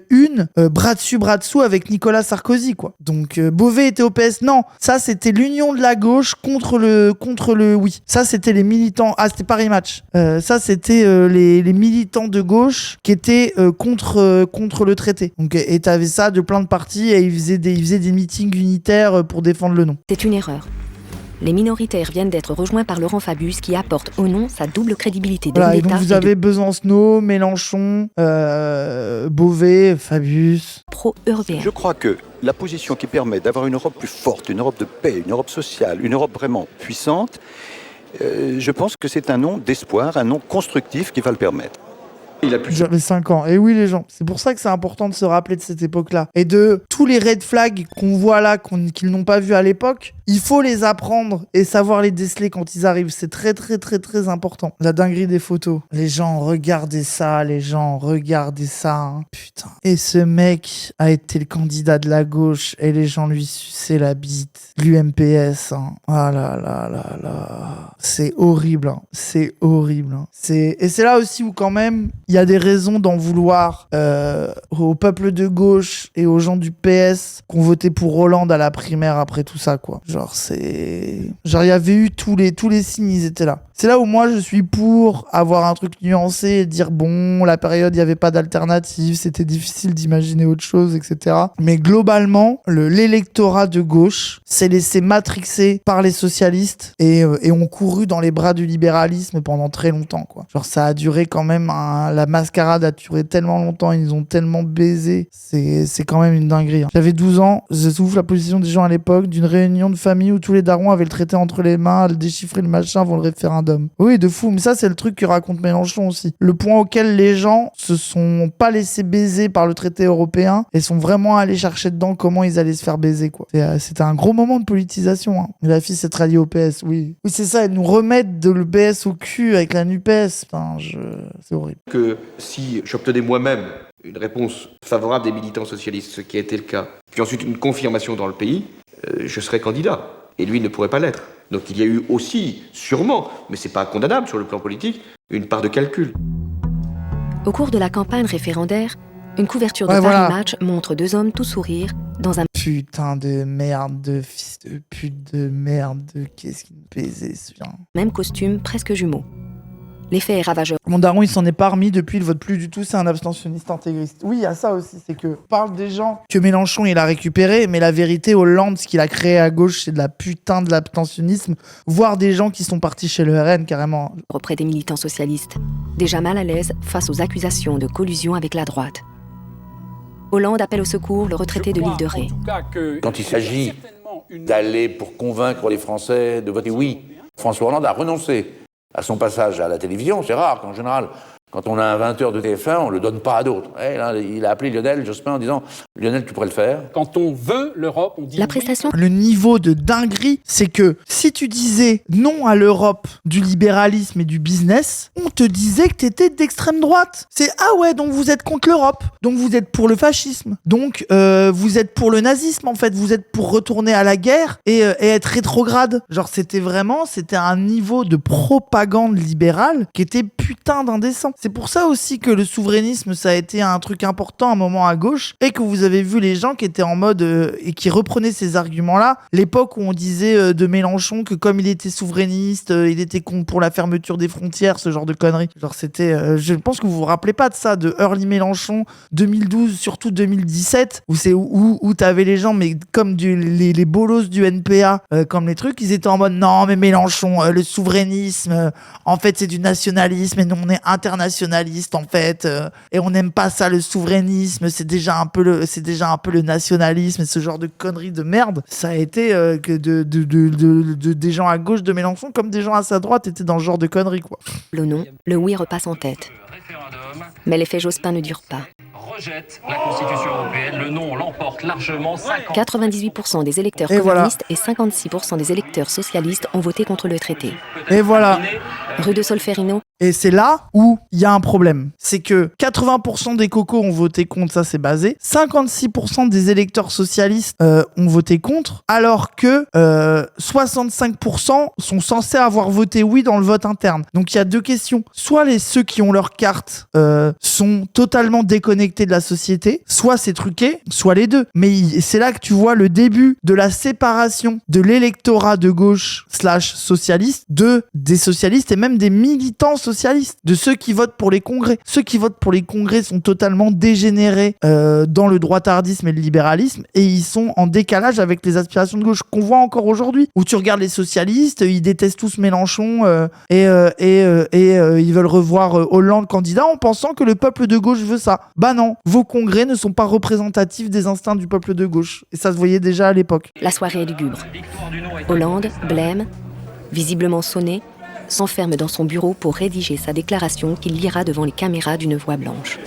bras dessus, bras dessous avec Nicolas Sarkozy, quoi. Donc, Beauvais était au PS, Non, ça c'était l'union de la gauche contre le oui. Ça c'était les militants. Ah, c'était Paris Match. Ça c'était les militants de gauche qui étaient contre le traité. Donc, et t'avais ça de plein de partis et ils faisaient des meetings unitaires pour défendre le non. C'est une erreur. Les minoritaires viennent d'être rejoints par Laurent Fabius qui apporte au non sa double crédibilité de Voilà, et l'État. donc vous avez Besancenot, Mélenchon, Beauvais, Fabius. Pro-européen. Je crois que la position qui permet d'avoir une Europe plus forte, une Europe de paix, une Europe sociale, une Europe vraiment puissante, je pense que c'est un nom d'espoir, un nom constructif qui va le permettre. J'avais 5 ans. Et oui, les gens. C'est pour ça que c'est important de se rappeler de cette époque-là. Et de tous les red flags qu'on voit là, qu'ils n'ont pas vus à l'époque, il faut les apprendre et savoir les déceler quand ils arrivent. C'est très, très, très, très important. La dinguerie des photos. Les gens, regardez ça. Hein. Putain. Et ce mec a été le candidat de la gauche et les gens lui suçaient la bite. L'UMPS. Hein. Ah là là là là. C'est horrible. Hein. C'est horrible. Hein. Et c'est là aussi où quand même... Il y a des raisons d'en vouloir au peuple de gauche et aux gens du PS qui ont voté pour Hollande à la primaire après tout ça, quoi. Genre, il y avait eu tous les signes, ils étaient là. C'est là où moi, je suis pour avoir un truc nuancé et dire, bon, la période, il n'y avait pas d'alternative, c'était difficile d'imaginer autre chose, etc. Mais globalement, l'électorat de gauche s'est laissé matrixer par les socialistes et ont couru dans les bras du libéralisme pendant très longtemps, quoi. Genre, ça a duré quand même la mascarade a duré tellement longtemps, ils ont tellement baisé, c'est quand même une dinguerie. Hein. J'avais 12 ans, je souffle la position des gens à l'époque d'une réunion de famille où tous les darons avaient le traité entre les mains, le déchiffrer le machin avant le référendum. Oui, de fou, mais ça c'est le truc que raconte Mélenchon aussi. Le point auquel les gens se sont pas laissés baiser par le traité européen et sont vraiment allés chercher dedans comment ils allaient se faire baiser, quoi. C'était un gros moment de politisation. Hein. La fille s'est ralliée au PS, oui. Oui, c'est ça, et nous remettre le PS au cul avec la NUPES, enfin, c'est horrible. Que si j'obtenais moi-même une réponse favorable des militants socialistes, ce qui a été le cas, puis ensuite une confirmation dans le pays, je serais candidat. Et lui ne pourrait pas l'être. Donc il y a eu aussi, sûrement, mais c'est pas condamnable sur le plan politique, une part de calcul. Au cours de la campagne référendaire, une couverture de Paris Match montre deux hommes tout sourire dans un... Putain de merde, de fils de pute de merde, qu'est-ce qu'il me baisait, celui-là. Même costume, presque jumeaux. L'effet est ravageur. Mon daron, il s'en est pas remis depuis, il vote plus du tout, c'est un abstentionniste intégriste. Oui, il y a ça aussi, c'est que parle des gens que Mélenchon, il a récupéré, mais la vérité, Hollande, ce qu'il a créé à gauche, c'est de la putain de l'abstentionnisme, voire des gens qui sont partis chez le RN, carrément. Auprès des militants socialistes, déjà mal à l'aise face aux accusations de collusion avec la droite. Hollande appelle au secours le retraité de l'île de Ré. Quand il s'agit d'aller pour convaincre les Français de voter oui, François Hollande a renoncé à son passage à la télévision. C'est rare qu'en général, quand on a un 20h de TF1, on ne le donne pas à d'autres. Et là, il a appelé Lionel Jospin en disant « Lionel, tu pourrais le faire ». Quand on veut l'Europe, on dit la prestation. Le niveau de dinguerie, c'est que si tu disais non à l'Europe du libéralisme et du business, on te disait que t'étais d'extrême droite. C'est « Ah ouais, donc vous êtes contre l'Europe, donc vous êtes pour le fascisme, donc vous êtes pour le nazisme en fait, vous êtes pour retourner à la guerre et être rétrograde ». Genre c'était un niveau de propagande libérale qui était putain d'indécent. C'est pour ça aussi que le souverainisme, ça a été un truc important à un moment à gauche et que vous avez vu les gens qui étaient en mode et qui reprenaient ces arguments-là. L'époque où on disait de Mélenchon que comme il était souverainiste, il était contre pour la fermeture des frontières, ce genre de conneries. Genre c'était, je pense que vous vous rappelez pas de ça, de Early Mélenchon 2012, surtout 2017, où t'avais les gens, mais comme les bolos du NPA, comme les trucs, ils étaient en mode non mais Mélenchon, le souverainisme, en fait c'est du nationalisme et nous on est internationaliste en fait et on n'aime pas ça le souverainisme, c'est déjà un peu le nationalisme et ce genre de conneries de merde. Ça a été que des gens à gauche de Mélenchon comme des gens à sa droite étaient dans ce genre de conneries quoi. Le non, le oui repasse en tête. Mais l'effet Jospin ne dure pas. Rejette la Constitution européenne, le non l'emporte largement. 98% des électeurs communistes et 56% des électeurs socialistes ont voté contre le traité. Et voilà. Rue de Solferino. Et c'est là où il y a un problème. C'est que 80% des cocos ont voté contre, ça c'est basé. 56% des électeurs socialistes ont voté contre, alors que 65% sont censés avoir voté oui dans le vote interne. Donc il y a deux questions. Soit ceux qui ont leur carte sont totalement déconnectés de la société, soit c'est truqué, soit les deux. Mais c'est là que tu vois le début de la séparation de l'électorat de gauche / socialiste des socialistes et même des militants socialistes, de ceux qui votent pour les congrès. Ceux qui votent pour les congrès sont totalement dégénérés dans le droitardisme et le libéralisme, et ils sont en décalage avec les aspirations de gauche qu'on voit encore aujourd'hui, où tu regardes les socialistes, ils détestent tous Mélenchon et ils veulent revoir Hollande candidat en pensant que le peuple de gauche veut ça. Bah non, vos congrès ne sont pas représentatifs des instincts du peuple de gauche, et ça se voyait déjà à l'époque. La soirée est lugubre. Hollande, blême, visiblement sonné, s'enferme dans son bureau pour rédiger sa déclaration qu'il lira devant les caméras d'une voix blanche.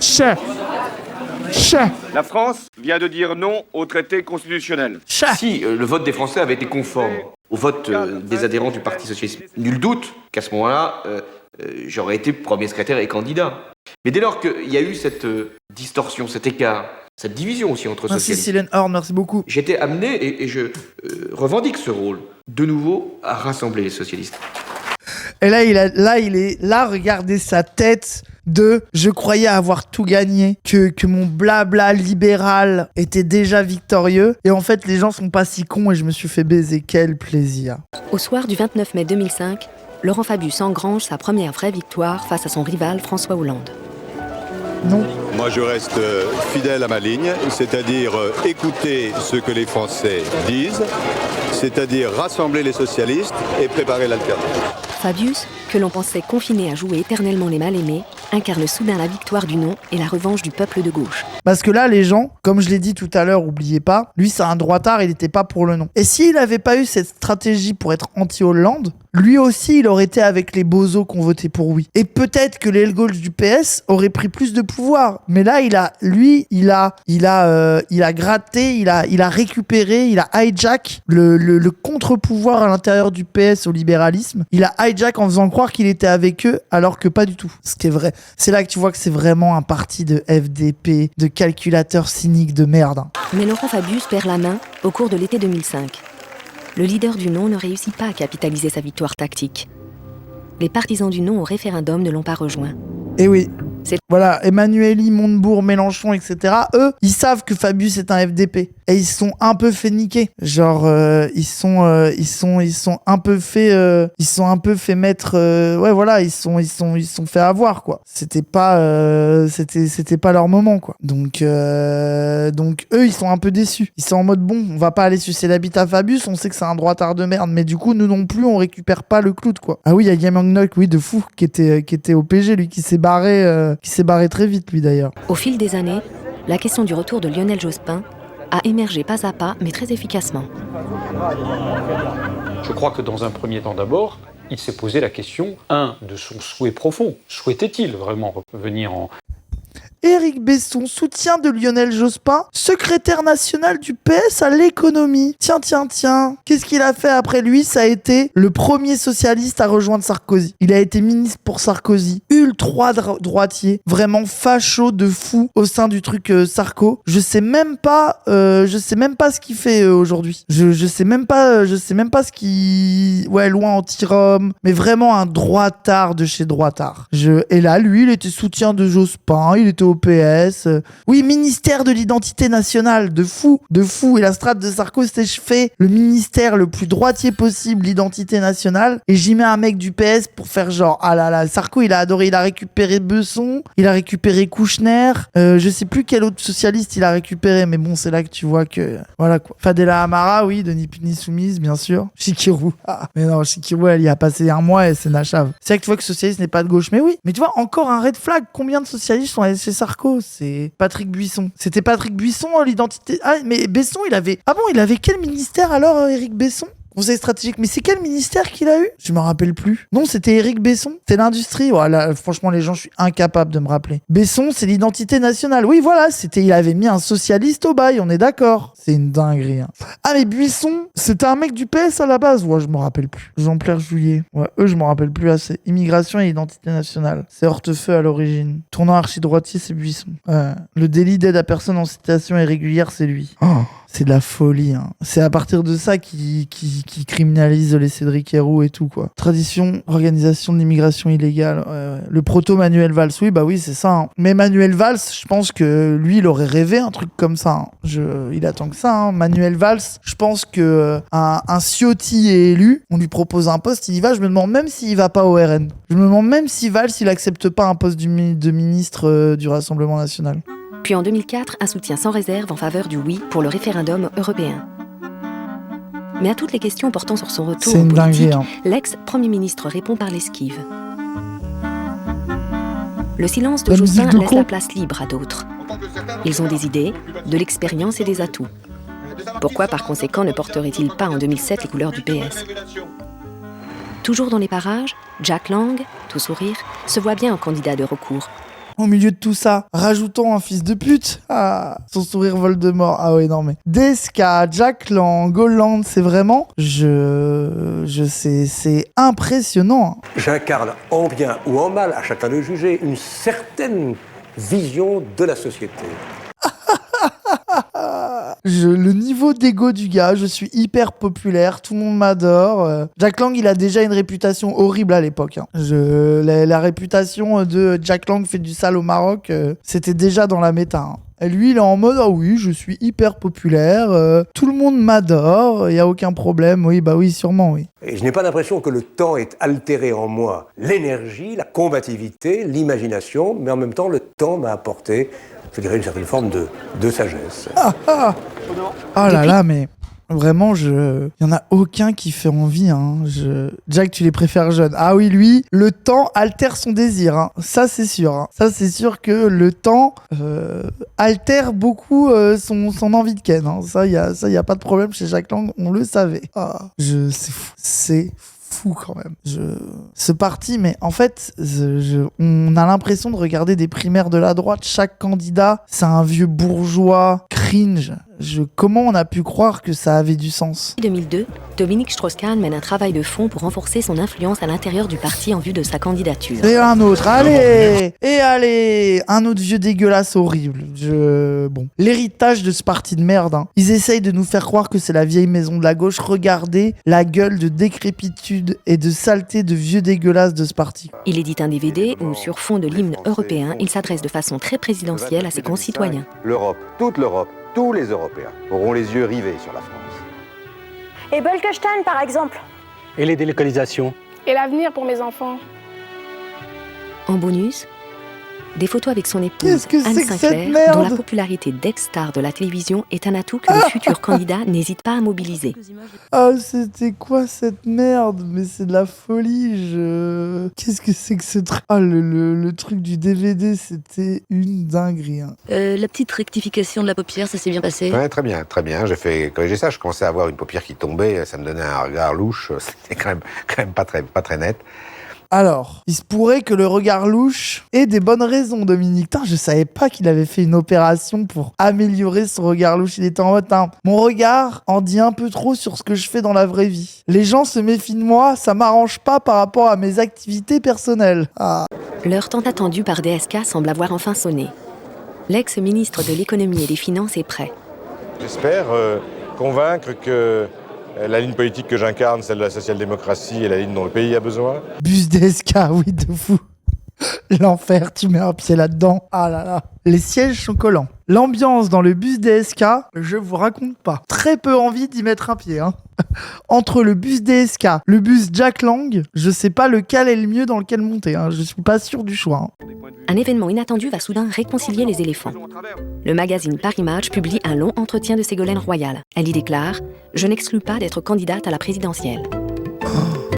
La France vient de dire non au traité constitutionnel. Si le vote des Français avait été conforme au vote des adhérents du Parti socialiste, nul doute qu'à ce moment-là, j'aurais été premier secrétaire et candidat. Mais dès lors qu'il y a eu cette distorsion, cet écart, cette division aussi entre socialistes... Merci Silène Horn, merci beaucoup. J'étais amené, et je revendique ce rôle, de nouveau à rassembler les socialistes. Et là, regardez sa tête de « je croyais avoir tout gagné, que mon blabla libéral était déjà victorieux, et en fait les gens sont pas si cons et je me suis fait baiser, quel plaisir ». Au soir du 29 mai 2005, Laurent Fabius engrange sa première vraie victoire face à son rival François Hollande. Non. Moi, je reste fidèle à ma ligne, c'est-à-dire écouter ce que les Français disent, c'est-à-dire rassembler les socialistes et préparer l'alternative. Fabius, que l'on pensait confiné à jouer éternellement les mal-aimés, incarne soudain la victoire du non et la revanche du peuple de gauche. Parce que là, les gens, comme je l'ai dit tout à l'heure, oubliez pas, lui c'est un droitard, il n'était pas pour le non. Et s'il n'avait pas eu cette stratégie pour être anti-Hollande, lui aussi il aurait été avec les bozos qui ont voté pour oui. Et peut-être que l'aile gauche du PS aurait pris plus de pouvoir. Mais là, il a gratté, il a récupéré, il a hijack le contre-pouvoir à l'intérieur du PS au libéralisme. Il a hijack en faisant croire qu'il était avec eux, alors que pas du tout. Ce qui est vrai. C'est là que tu vois que c'est vraiment un parti de FDP, de calculateurs cyniques de merde. Mais Laurent Fabius perd la main au cours de l'été 2005. Le leader du non ne réussit pas à capitaliser sa victoire tactique. Les partisans du non au référendum ne l'ont pas rejoint. Et oui. Voilà, Emmanueli, Montebourg, Mélenchon, etc. Eux, ils savent que Fabius est un FDP. Et ils sont un peu fait niquer. Genre, ils sont un peu fait mettre. Ouais, voilà, ils sont fait avoir, quoi. C'était pas leur moment, quoi. Donc eux, ils sont un peu déçus. Ils sont en mode bon, on va pas aller sucer la bite à Fabius. On sait que c'est un droitard de merde, mais du coup, nous non plus, on récupère pas le clout, quoi. Ah oui, il y a Game Knock, oui, de fou, qui était au PG, lui, qui s'est barré très vite, lui, d'ailleurs. Au fil des années, la question du retour de Lionel Jospin a émergé pas à pas, mais très efficacement. Je crois que dans un premier temps d'abord, il s'est posé la question, de son souhait profond. Souhaitait-il vraiment revenir en... Éric Besson, soutien de Lionel Jospin, secrétaire national du PS à l'économie. Tiens. Qu'est-ce qu'il a fait après lui? Ça a été le premier socialiste à rejoindre Sarkozy. Il a été ministre pour Sarkozy. Ultra droitier. Vraiment facho de fou au sein du truc Sarko. Je sais même pas ce qu'il fait aujourd'hui. Je sais même pas ce qu'il... Ouais, loin anti-Rome. Mais vraiment un droitard de chez droitard. Et là, lui, il était soutien de Jospin. Il était au PS. Oui, ministère de l'identité nationale, de fou. Et la strate de Sarko, c'était je fais le ministère le plus droitier possible, l'identité nationale, et j'y mets un mec du PS pour faire genre, ah là là, Sarko, il a adoré, il a récupéré Besson, il a récupéré Kouchner, je sais plus quel autre socialiste il a récupéré, mais bon, c'est là que tu vois que, voilà quoi. Fadela Amara, oui, de Ni Puni Soumise, bien sûr. Chikirou. Ah, mais non, Chikirou, elle y a passé un mois et c'est Nachave. C'est là que tu vois que socialiste n'est pas de gauche, mais oui. Mais tu vois, encore un red flag, combien de socialistes sont allés chez Sarko? C'est Patrick Buisson. C'était Patrick Buisson, l'identité. Ah, mais Besson, il avait. Ah bon, il avait quel ministère alors, Éric Besson? Conseil stratégique, mais c'est quel ministère qu'il a eu? Je me rappelle plus. Non, c'était Éric Besson. C'était l'industrie. Voilà, franchement, les gens, je suis incapable de me rappeler. Besson, c'est l'identité nationale. Oui, voilà, il avait mis un socialiste au bail, on est d'accord. C'est une dinguerie. Hein. Ah, mais Buisson, c'était un mec du PS à la base. Ouais, je me rappelle plus. Jean-Pierre Juillet. Ouais, eux, je me rappelle plus assez. Immigration et identité nationale. C'est Hortefeux à l'origine. Tournant archi-droitier, c'est Buisson. Le délit d'aide à personne en situation irrégulière, c'est lui. Oh. C'est de la folie. Hein. C'est à partir de ça qui criminalise les Cédric Herrou et tout, quoi. Tradition, organisation de l'immigration illégale. Le proto-Manuel Valls. Oui, bah oui, c'est ça. Hein. Mais Manuel Valls, je pense que lui, il aurait rêvé un truc comme ça. Hein. Il attend que ça. Hein. Manuel Valls, je pense que un Ciotti est élu, on lui propose un poste, il y va. Je me demande même s'il va pas au RN. Je me demande même si Valls, il accepte pas un poste de ministre du Rassemblement national. Puis en 2004, un soutien sans réserve en faveur du oui pour le référendum européen. Mais à toutes les questions portant sur son retour en politique, l'ex-premier ministre répond par l'esquive. Le silence de Jospin laisse la place libre à d'autres. Ils ont des idées, de l'expérience et des atouts. Pourquoi, par conséquent, ne porterait-il pas en 2007 les couleurs du PS? Toujours dans les parages, Jack Lang, tout sourire, se voit bien en candidat de recours. Au milieu de tout ça, rajoutons un fils de pute. Ah, son sourire Voldemort. Ah ouais, non mais... DSK, Jack Lang, Hollande, c'est vraiment... c'est impressionnant. J'incarne en bien ou en mal, à chacun de juger, une certaine vision de la société. Le niveau d'ego du gars, je suis hyper populaire, tout le monde m'adore. Jack Lang, il a déjà une réputation horrible à l'époque. Hein. La réputation de Jack Lang fait du sale au Maroc, c'était déjà dans la méta. Hein. Et lui, il est en mode, ah oui, je suis hyper populaire, tout le monde m'adore, il n'y a aucun problème, oui, bah oui, sûrement, oui. Et je n'ai pas l'impression que le temps ait altéré en moi l'énergie, la combativité, l'imagination, mais en même temps, le temps m'a apporté, je dirais, une certaine forme de sagesse. Ah là là, mais... Vraiment, il y en a aucun qui fait envie. Hein. Jack, tu les préfères jeunes. Ah oui, lui, le temps altère son désir. Hein. Ça, c'est sûr. Hein. Ça, c'est sûr que le temps altère beaucoup son envie de ken. Hein. Ça, y a pas de problème chez Jack Lang. On le savait. Ah, c'est fou. C'est fou quand même. Ce parti, mais en fait, on a l'impression de regarder des primaires de la droite. Chaque candidat, c'est un vieux bourgeois cringe. Comment on a pu croire que ça avait du sens? En 2002, Dominique Strauss-Kahn mène un travail de fond pour renforcer son influence à l'intérieur du parti en vue de sa candidature. Et un autre, allez! Et allez! Un autre vieux dégueulasse horrible. Bon. L'héritage de ce parti de merde. Hein. Ils essayent de nous faire croire que c'est la vieille maison de la gauche. Regardez la gueule de décrépitude et de saleté de vieux dégueulasse de ce parti. Il édite un DVD où, sur fond de l'hymne européen, il s'adresse de façon très présidentielle à ses concitoyens. L'Europe, toute l'Europe, tous les Européens auront les yeux rivés sur la France. Et Bolkestein, par exemple. Et les délocalisations. Et l'avenir pour mes enfants. En bonus, des photos avec son épouse Qu'est-ce que Anne c'est que Sinclair, cette merde dont la popularité d'ex-star de la télévision est un atout que le futur candidat n'hésite pas à mobiliser. Ah, c'était quoi cette merde? Mais c'est de la folie, Qu'est-ce que c'est que ce truc? Ah, le truc du DVD, c'était une dinguerie. Hein. La petite rectification de la paupière, ça s'est bien passé? Ouais, très bien, très bien. J'ai fait corriger ça. Je commençais à avoir une paupière qui tombait, ça me donnait un regard louche. C'était quand même pas très net. Alors, il se pourrait que le regard louche ait des bonnes raisons, Dominique. Putain, je savais pas qu'il avait fait une opération pour améliorer son regard louche. Il était en mode, mon regard en dit un peu trop sur ce que je fais dans la vraie vie. Les gens se méfient de moi, ça m'arrange pas par rapport à mes activités personnelles. Ah. L'heure tant attendue par DSK semble avoir enfin sonné. L'ex-ministre de l'économie et des finances est prêt. J'espère convaincre que la ligne politique que j'incarne, celle de la social-démocratie, est la ligne dont le pays a besoin. Bus DSK, oui, de fou. L'enfer, tu mets un pied là-dedans. Ah là là. Les sièges sont collants. L'ambiance dans le bus DSK, je vous raconte pas. Très peu envie d'y mettre un pied. Hein. Entre le bus DSK, le bus Jack Lang, je sais pas lequel est le mieux dans lequel monter. Hein. Je suis pas sûr du choix. Hein. Un événement inattendu va soudain réconcilier les éléphants. Le magazine Paris Match publie un long entretien de Ségolène Royal. Elle y déclare « Je n'exclus pas d'être candidate à la présidentielle ».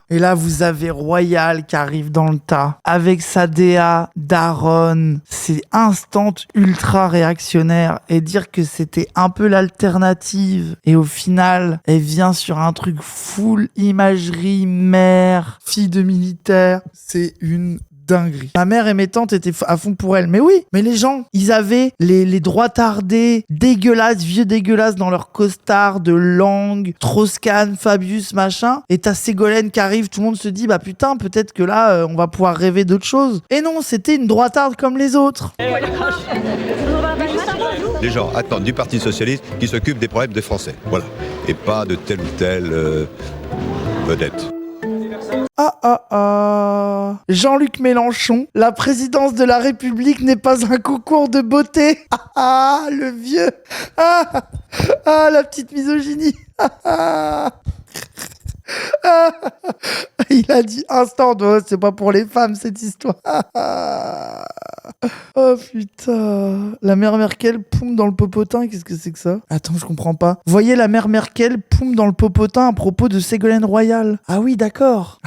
Et là, vous avez Royal qui arrive dans le tas avec sa DA Daronne. C'est instant ultra réactionnaire et dire que c'était un peu l'alternative. Et au final, elle vient sur un truc full imagerie mère, fille de militaire. C'est une dinguerie. Ma mère et mes tantes étaient à fond pour elle. Mais oui, mais les gens, ils avaient les droits tardés, dégueulasses, vieux dégueulasses dans leur costard de langue, Strauss-Kahn, Fabius, machin. Et t'as Ségolène qui arrive, tout le monde se dit, bah putain, peut-être que là, on va pouvoir rêver d'autre chose. Et non, c'était une droitarde comme les autres. Les gens attendent du Parti Socialiste qui s'occupe des problèmes des Français. Voilà. Et pas de telle ou telle vedette. Jean-Luc Mélenchon, la présidence de la République n'est pas un concours de beauté. Le vieux. La petite misogynie. Il a dit instant, c'est pas pour les femmes cette histoire. Oh putain. La mère Merkel poum dans le popotin, qu'est-ce que c'est que ça? Attends, je comprends pas. Voyez la mère Merkel poum dans le popotin à propos de Ségolène Royal. Ah oui, d'accord.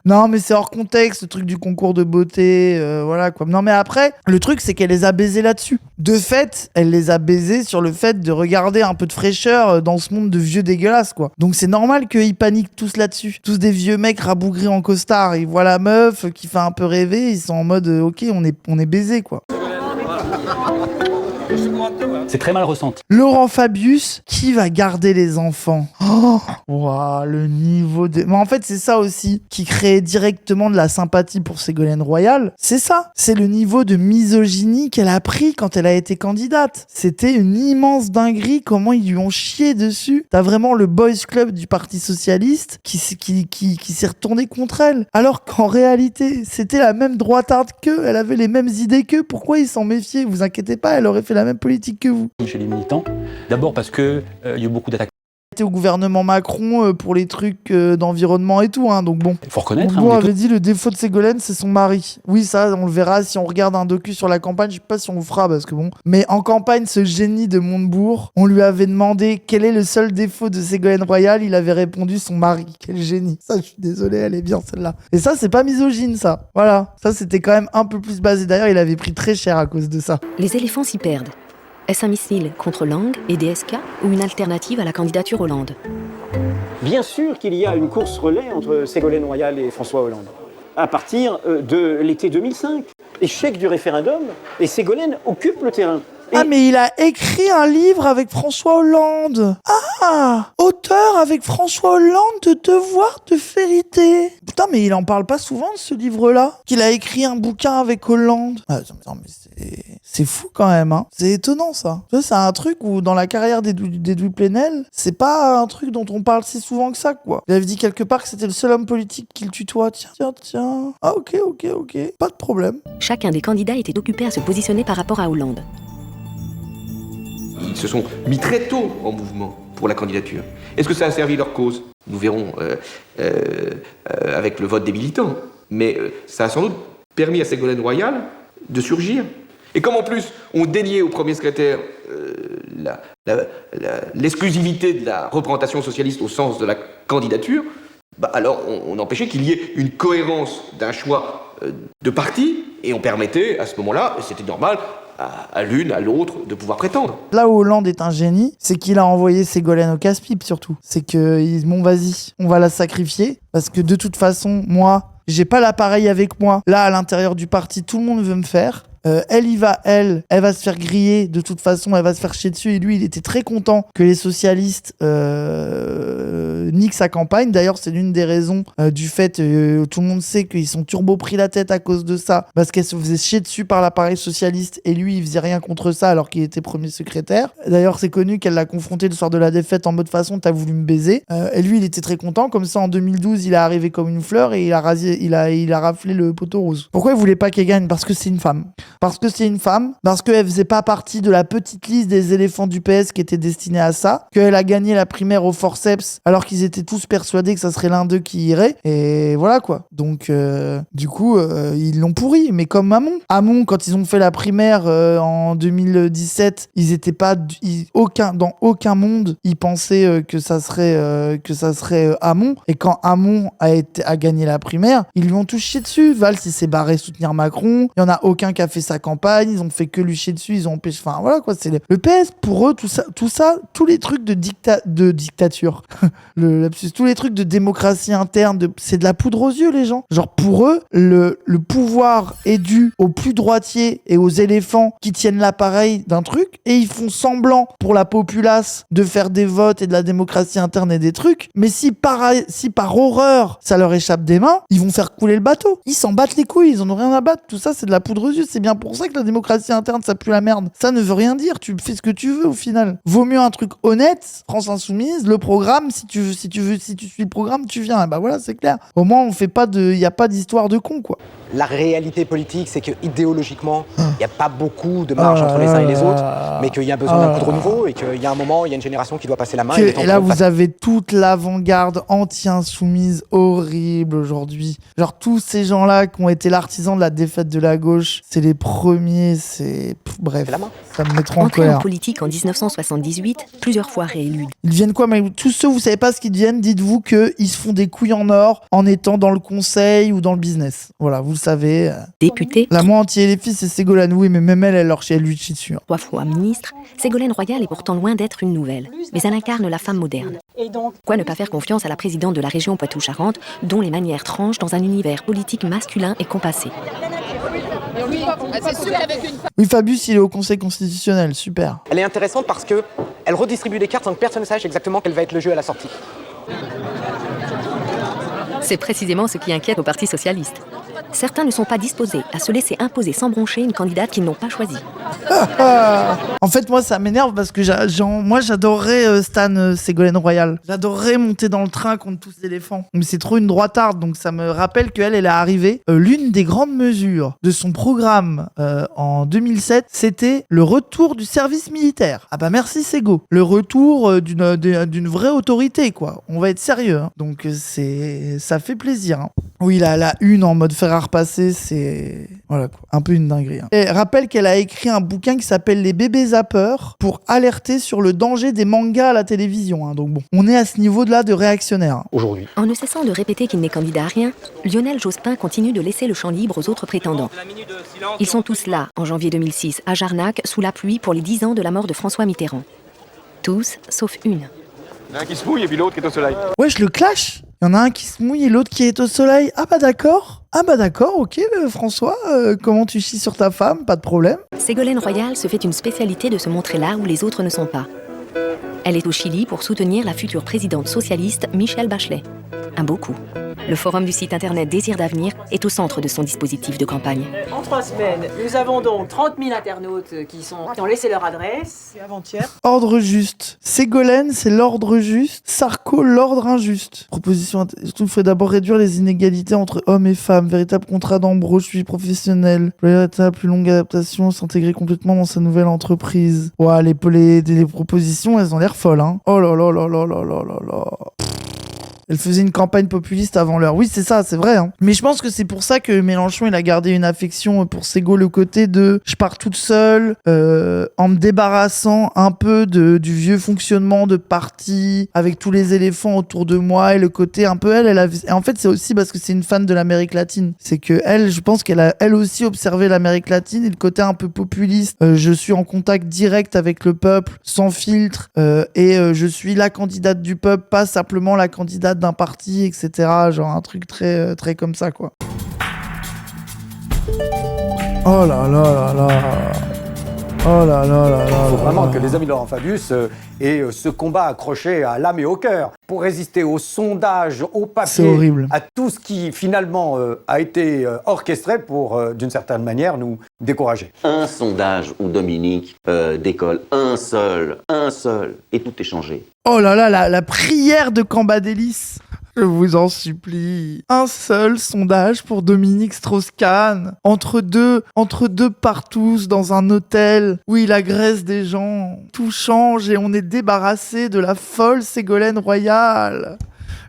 Non, mais c'est hors contexte, le truc du concours de beauté, voilà quoi. Non, mais après, le truc, c'est qu'elle les a baisés là-dessus. De fait, elle les a baisés sur le fait de regarder un peu de fraîcheur dans ce monde de vieux dégueulasses, quoi. Donc c'est normal qu'ils paniquent tous là-dessus. Tous des vieux mecs rabougris en costard. Ils voient la meuf qui fait un peu rêver, ils sont en mode ok, on est baisés, quoi. C'est très mal ressenti. Laurent Fabius, qui va garder les enfants? Wow, le niveau de... Mais en fait, c'est ça aussi qui crée directement de la sympathie pour Ségolène Royal. C'est ça. C'est le niveau de misogynie qu'elle a pris quand elle a été candidate. C'était une immense dinguerie, comment ils lui ont chié dessus. T'as vraiment le boys club du Parti Socialiste qui s'est retourné contre elle. Alors qu'en réalité, c'était la même droitarde qu'eux. Elle avait les mêmes idées qu'eux. Pourquoi ils s'en méfiaient? Vous inquiétez pas, elle aurait fait la même politique que vous. Chez les militants, d'abord parce que il y a eu beaucoup d'attaques. Au gouvernement Macron pour les trucs d'environnement et tout, hein, donc bon. Il faut reconnaître. On avait dit le défaut de Ségolène, c'est son mari. Oui, ça, on le verra si on regarde un docu sur la campagne. Je sais pas si on le fera parce que bon. Mais en campagne, ce génie de Montebourg, on lui avait demandé quel est le seul défaut de Ségolène Royal. Il avait répondu son mari. Quel génie. Ça, je suis désolé, elle est bien celle-là. Et ça, c'est pas misogyne, ça. Voilà. Ça, c'était quand même un peu plus basé. D'ailleurs, il avait pris très cher à cause de ça. Les éléphants s'y perdent. Est-ce un missile contre Lang et DSK ou une alternative à la candidature Hollande? Bien sûr qu'il y a une course relais entre Ségolène Royal et François Hollande. À partir de l'été 2005, échec du référendum, et Ségolène occupe le terrain. Mais il a écrit un livre avec François Hollande. Auteur avec François Hollande de Devoir de vérité. Putain, mais il en parle pas souvent de ce livre-là. Qu'il a écrit un bouquin avec Hollande. Non, mais c'est fou quand même, hein. C'est étonnant, ça. Tu vois, c'est un truc où, dans la carrière d'Edoui Plenel, c'est pas un truc dont on parle si souvent que ça, quoi. Il avait dit quelque part que c'était le seul homme politique qui le tutoie. Tiens. Ah, ok. Pas de problème. Chacun des candidats était occupé à se positionner par rapport à Hollande. Ils se sont mis très tôt en mouvement pour la candidature. Est-ce que ça a servi leur cause? Nous verrons avec le vote des militants. Mais ça a sans doute permis à Ségolène Royal de surgir. Et comme en plus on déniait au premier secrétaire l'exclusivité de la représentation socialiste au sens de la candidature, alors on empêchait qu'il y ait une cohérence d'un choix de parti, et on permettait à ce moment-là, et c'était normal, à l'une, à l'autre, de pouvoir prétendre. Là où Hollande est un génie, c'est qu'il a envoyé Ségolène au casse-pipe surtout. C'est que, bon vas-y, on va la sacrifier, parce que de toute façon, moi, j'ai pas l'appareil avec moi. Là, à l'intérieur du parti, tout le monde veut me faire. Elle va se faire griller, de toute façon, elle va se faire chier dessus, et lui, il était très content que les socialistes niquent sa campagne. D'ailleurs, c'est l'une des raisons du fait, tout le monde sait qu'ils sont turbo pris la tête à cause de ça, parce qu'elle se faisait chier dessus par l'appareil socialiste, et lui, il faisait rien contre ça alors qu'il était premier secrétaire. D'ailleurs, c'est connu qu'elle l'a confronté le soir de la défaite en mode façon, t'as voulu me baiser. Et lui, il était très content, comme ça, en 2012, il est arrivé comme une fleur, et il a raflé le poteau rose. Pourquoi il voulait pas qu'elle gagne? Parce que c'est une femme. parce que c'est une femme, parce qu'elle faisait pas partie de la petite liste des éléphants du PS qui était destinée à ça, qu'elle a gagné la primaire au forceps alors qu'ils étaient tous persuadés que ça serait l'un d'eux qui irait, et voilà quoi. Donc du coup ils l'ont pourri, mais comme Hamon quand ils ont fait la primaire en 2017, ils étaient pas dans aucun monde ils pensaient que ça serait Hamon, et quand Hamon a gagné la primaire, ils lui ont tous chié dessus. Valls il s'est barré soutenir Macron, il y en a aucun qui a fait sa campagne, ils ont fait que lui chier dessus, ils ont empêché, enfin voilà quoi, c'est le PS pour eux, tout ça, tous les trucs de dictature, le lapsus, tous les trucs de démocratie interne, c'est de la poudre aux yeux les gens. Genre pour eux, le pouvoir est dû aux plus droitiers et aux éléphants qui tiennent l'appareil d'un truc, et ils font semblant pour la populace de faire des votes et de la démocratie interne et des trucs, mais si par horreur ça leur échappe des mains, ils vont faire couler le bateau. Ils s'en battent les couilles, ils en ont rien à battre. Tout ça c'est de la poudre aux yeux. C'est bien pour ça que la démocratie interne ça pue la merde. Ça ne veut rien dire, tu fais ce que tu veux au final. Vaut mieux un truc honnête, France Insoumise, le programme, si tu suis le programme, tu viens. Et bah voilà, c'est clair. Au moins on fait pas il y a pas d'histoire de con quoi. La réalité politique, c'est que idéologiquement, il n'y a pas beaucoup de marge entre les uns et les autres, mais qu'il y a besoin d'un coup de renouveau et qu'il y a un moment, il y a une génération qui doit passer la main. Et là, vous avez toute l'avant-garde anti-insoumise horrible aujourd'hui. Genre, tous ces gens-là qui ont été l'artisan de la défaite de la gauche, c'est les premiers, bref, ça me met trop en Entrés colère. en politique en 1978, plusieurs fois réélus. Ils deviennent quoi, mais tous ceux, vous savez pas ce qu'ils deviennent, dites-vous qu'ils se font des couilles en or en étant dans le conseil ou dans le business. Voilà, vous le savez. Député. La moins anti-élépiste, c'est Ségolène, oui, mais même elle lui chie dessus. 3 fois ministre, Ségolène Royal est pourtant loin d'être une nouvelle. Mais elle incarne la femme moderne. Pourquoi ne pas faire confiance à la présidente de la région Poitou-Charentes, dont les manières tranchent dans un univers politique masculin et compassé. Oui, Fabius, il est au Conseil constitutionnel, super. Elle est intéressante parce qu'elle redistribue les cartes sans que personne ne sache exactement quel va être le jeu à la sortie. C'est précisément ce qui inquiète au Parti socialiste. Certains ne sont pas disposés à se laisser imposer sans broncher une candidate qu'ils n'ont pas choisie. En fait, moi, ça m'énerve parce que moi, j'adorerais Stan Ségolène Royal. J'adorerais monter dans le train contre tous les éléphants. Mais c'est trop une droitarde, donc ça me rappelle qu'elle est arrivée. L'une des grandes mesures de son programme en 2007, c'était le retour du service militaire. Ah bah merci Ségo. Le retour d'une vraie autorité, quoi. On va être sérieux. Hein. Donc ça fait plaisir. Hein. Oui, la une en mode fer à repasser, c'est voilà quoi, un peu une dinguerie. Hein. Et rappelle qu'elle a écrit un bouquin qui s'appelle Les bébés zappeurs pour alerter sur le danger des mangas à la télévision. Hein. Donc bon, on est à ce niveau de là de réactionnaire. Hein. Aujourd'hui. En ne cessant de répéter qu'il n'est candidat à rien, Lionel Jospin continue de laisser le champ libre aux autres prétendants. Ils sont tous là, en janvier 2006, à Jarnac, sous la pluie pour les 10 ans de la mort de François Mitterrand. Tous, sauf une. Il y en a un qui se mouille et puis l'autre qui est au soleil. Wesh, le clash. Il y en a un qui se mouille et l'autre qui est au soleil. Ah bah d'accord, ok François, comment tu chies sur ta femme, pas de problème. Ségolène Royal se fait une spécialité de se montrer là où les autres ne sont pas. Elle est au Chili pour soutenir la future présidente socialiste Michelle Bachelet. Un beau coup. Le forum du site internet Désir d'avenir est au centre de son dispositif de campagne. En 3 semaines, nous avons donc 30 000 internautes qui ont laissé leur adresse. C'est avant-hier. Ordre juste. Ségolène, c'est l'ordre juste. Sarko, l'ordre injuste. Proposition surtout, il faudrait d'abord réduire les inégalités entre hommes et femmes. Véritable contrat d'embauche, suivi professionnel. Véritable plus longue adaptation, s'intégrer complètement dans sa nouvelle entreprise. Ouais, les propositions, elles ont l'air folles, hein. Oh là là là là là là là là. Elle faisait une campagne populiste avant l'heure. Oui, c'est ça, c'est vrai. Hein. Mais je pense que c'est pour ça que Mélenchon, il a gardé une affection pour Ségo, le côté de « je pars toute seule en me débarrassant un peu du vieux fonctionnement de parti, avec tous les éléphants autour de moi » et le côté un peu et en fait, c'est aussi parce que c'est une fan de l'Amérique latine. C'est que elle, je pense qu'elle a elle aussi observé l'Amérique latine et le côté un peu populiste. Je suis en contact direct avec le peuple, sans filtre, et je suis la candidate du peuple, pas simplement la candidate d'un parti, etc. Genre un truc très, très comme ça, quoi. Oh là là là là. Oh là là là là. Il faut vraiment que les amis de Laurent Fabius aient ce combat accroché à l'âme et au cœur pour résister aux sondages, au papier, à tout ce qui finalement a été orchestré pour, d'une certaine manière, nous décourager. Un sondage où Dominique décolle, un seul, et tout est changé. Oh là là, la prière de Cambadélis. Je vous en supplie. Un seul sondage pour Dominique Strauss-Kahn. Entre deux partous dans un hôtel où il agresse des gens. Tout change et on est débarrassé de la folle Ségolène Royal.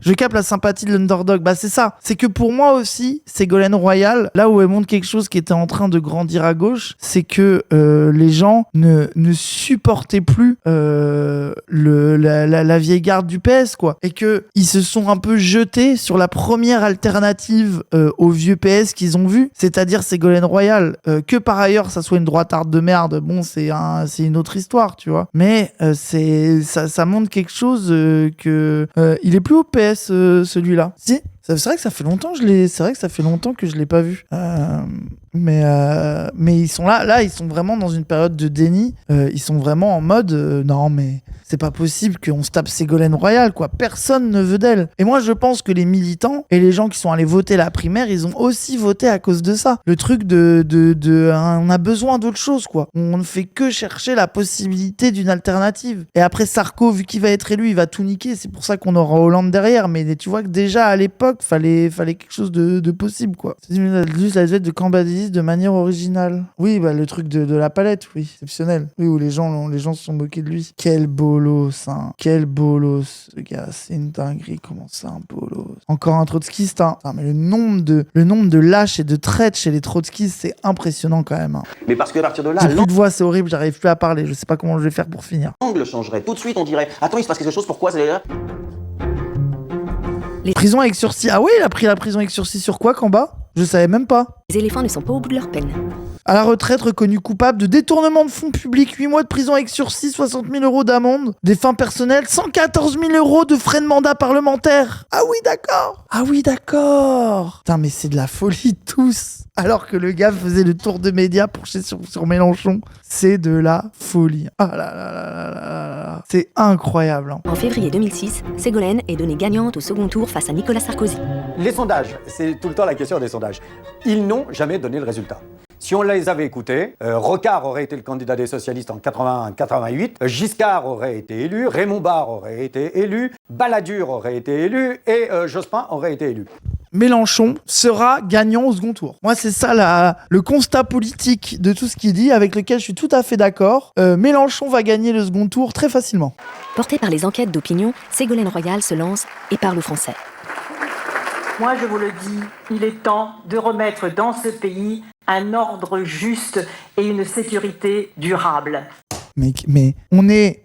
Je capte la sympathie de l'underdog. Bah c'est ça. C'est que pour moi aussi, Ségolène Royal, là où elle montre quelque chose qui était en train de grandir à gauche, c'est que les gens ne supportaient plus la vieille garde du PS, quoi. Et que ils se sont un peu jetés sur la première alternative au vieux PS qu'ils ont vu, c'est-à-dire Ségolène Royal. Que par ailleurs, ça soit une droitarde de merde, bon, c'est une autre histoire, tu vois. Mais ça montre quelque chose que il est plus au PS. Celui-là. Si, c'est vrai que ça fait longtemps que je l'ai pas vu. Mais ils sont là, ils sont vraiment dans une période de déni. Ils sont vraiment en mode non mais c'est pas possible qu'on se tape Ségolène Royal, quoi. Personne ne veut d'elle. Et moi je pense que les militants et les gens qui sont allés voter la primaire, ils ont aussi voté à cause de ça. Le truc on a besoin d'autre chose, quoi. On ne fait que chercher la possibilité d'une alternative. Et après Sarko, vu qu'il va être élu, il va tout niquer. C'est pour ça qu'on aura Hollande derrière. Mais tu vois que déjà à l'époque, fallait quelque chose de possible, quoi. C'est juste la de Cambadélis de manière originale. Oui, bah le truc de la palette, oui, exceptionnel. Oui, où les gens se sont moqués de lui. Quel bolos, hein. Quel bolos, ce gars. C'est une dinguerie. Comment ça, un bolos? Encore un trotskiste, hein. Enfin, mais le nombre de lâches et de traites chez les trotskistes, c'est impressionnant quand même, hein. Mais parce que à partir de là, j'ai plus de voix, c'est horrible, j'arrive plus à parler. Je sais pas comment je vais faire pour finir. l'angle changerait. Tout de suite, on dirait attends, il se passe quelque chose, pourquoi c'est là? Prison avec sursis. Ah oui, il a pris la prison avec sursis sur quoi, Kamba? Je savais même pas. Les éléphants ne sont pas au bout de leur peine. À la retraite, reconnu coupable de détournement de fonds publics, 8 mois de prison avec sursis, 60 000 € d'amende, des fins personnelles, 114 000 € de frais de mandat parlementaire. Ah oui, d'accord. Ah oui, d'accord. Putain, mais c'est de la folie tous. Alors que le gars faisait le tour de médias pour chier sur Mélenchon. C'est de la folie. Ah là là là là là là. C'est incroyable, hein. En février 2006, Ségolène est donnée gagnante au second tour face à Nicolas Sarkozy. Les sondages, c'est tout le temps la question des sondages. Ils n'ont jamais donné le résultat. Si on les avait écoutés, Rocard aurait été le candidat des socialistes en 81-88, Giscard aurait été élu, Raymond Barre aurait été élu, Balladur aurait été élu et Jospin aurait été élu. Mélenchon sera gagnant au second tour. Moi, c'est ça le constat politique de tout ce qu'il dit, avec lequel je suis tout à fait d'accord. Mélenchon va gagner le second tour très facilement. Porté par les enquêtes d'opinion, Ségolène Royal se lance et parle aux Français. Moi, je vous le dis, il est temps de remettre dans ce pays un ordre juste et une sécurité durable. Mais on est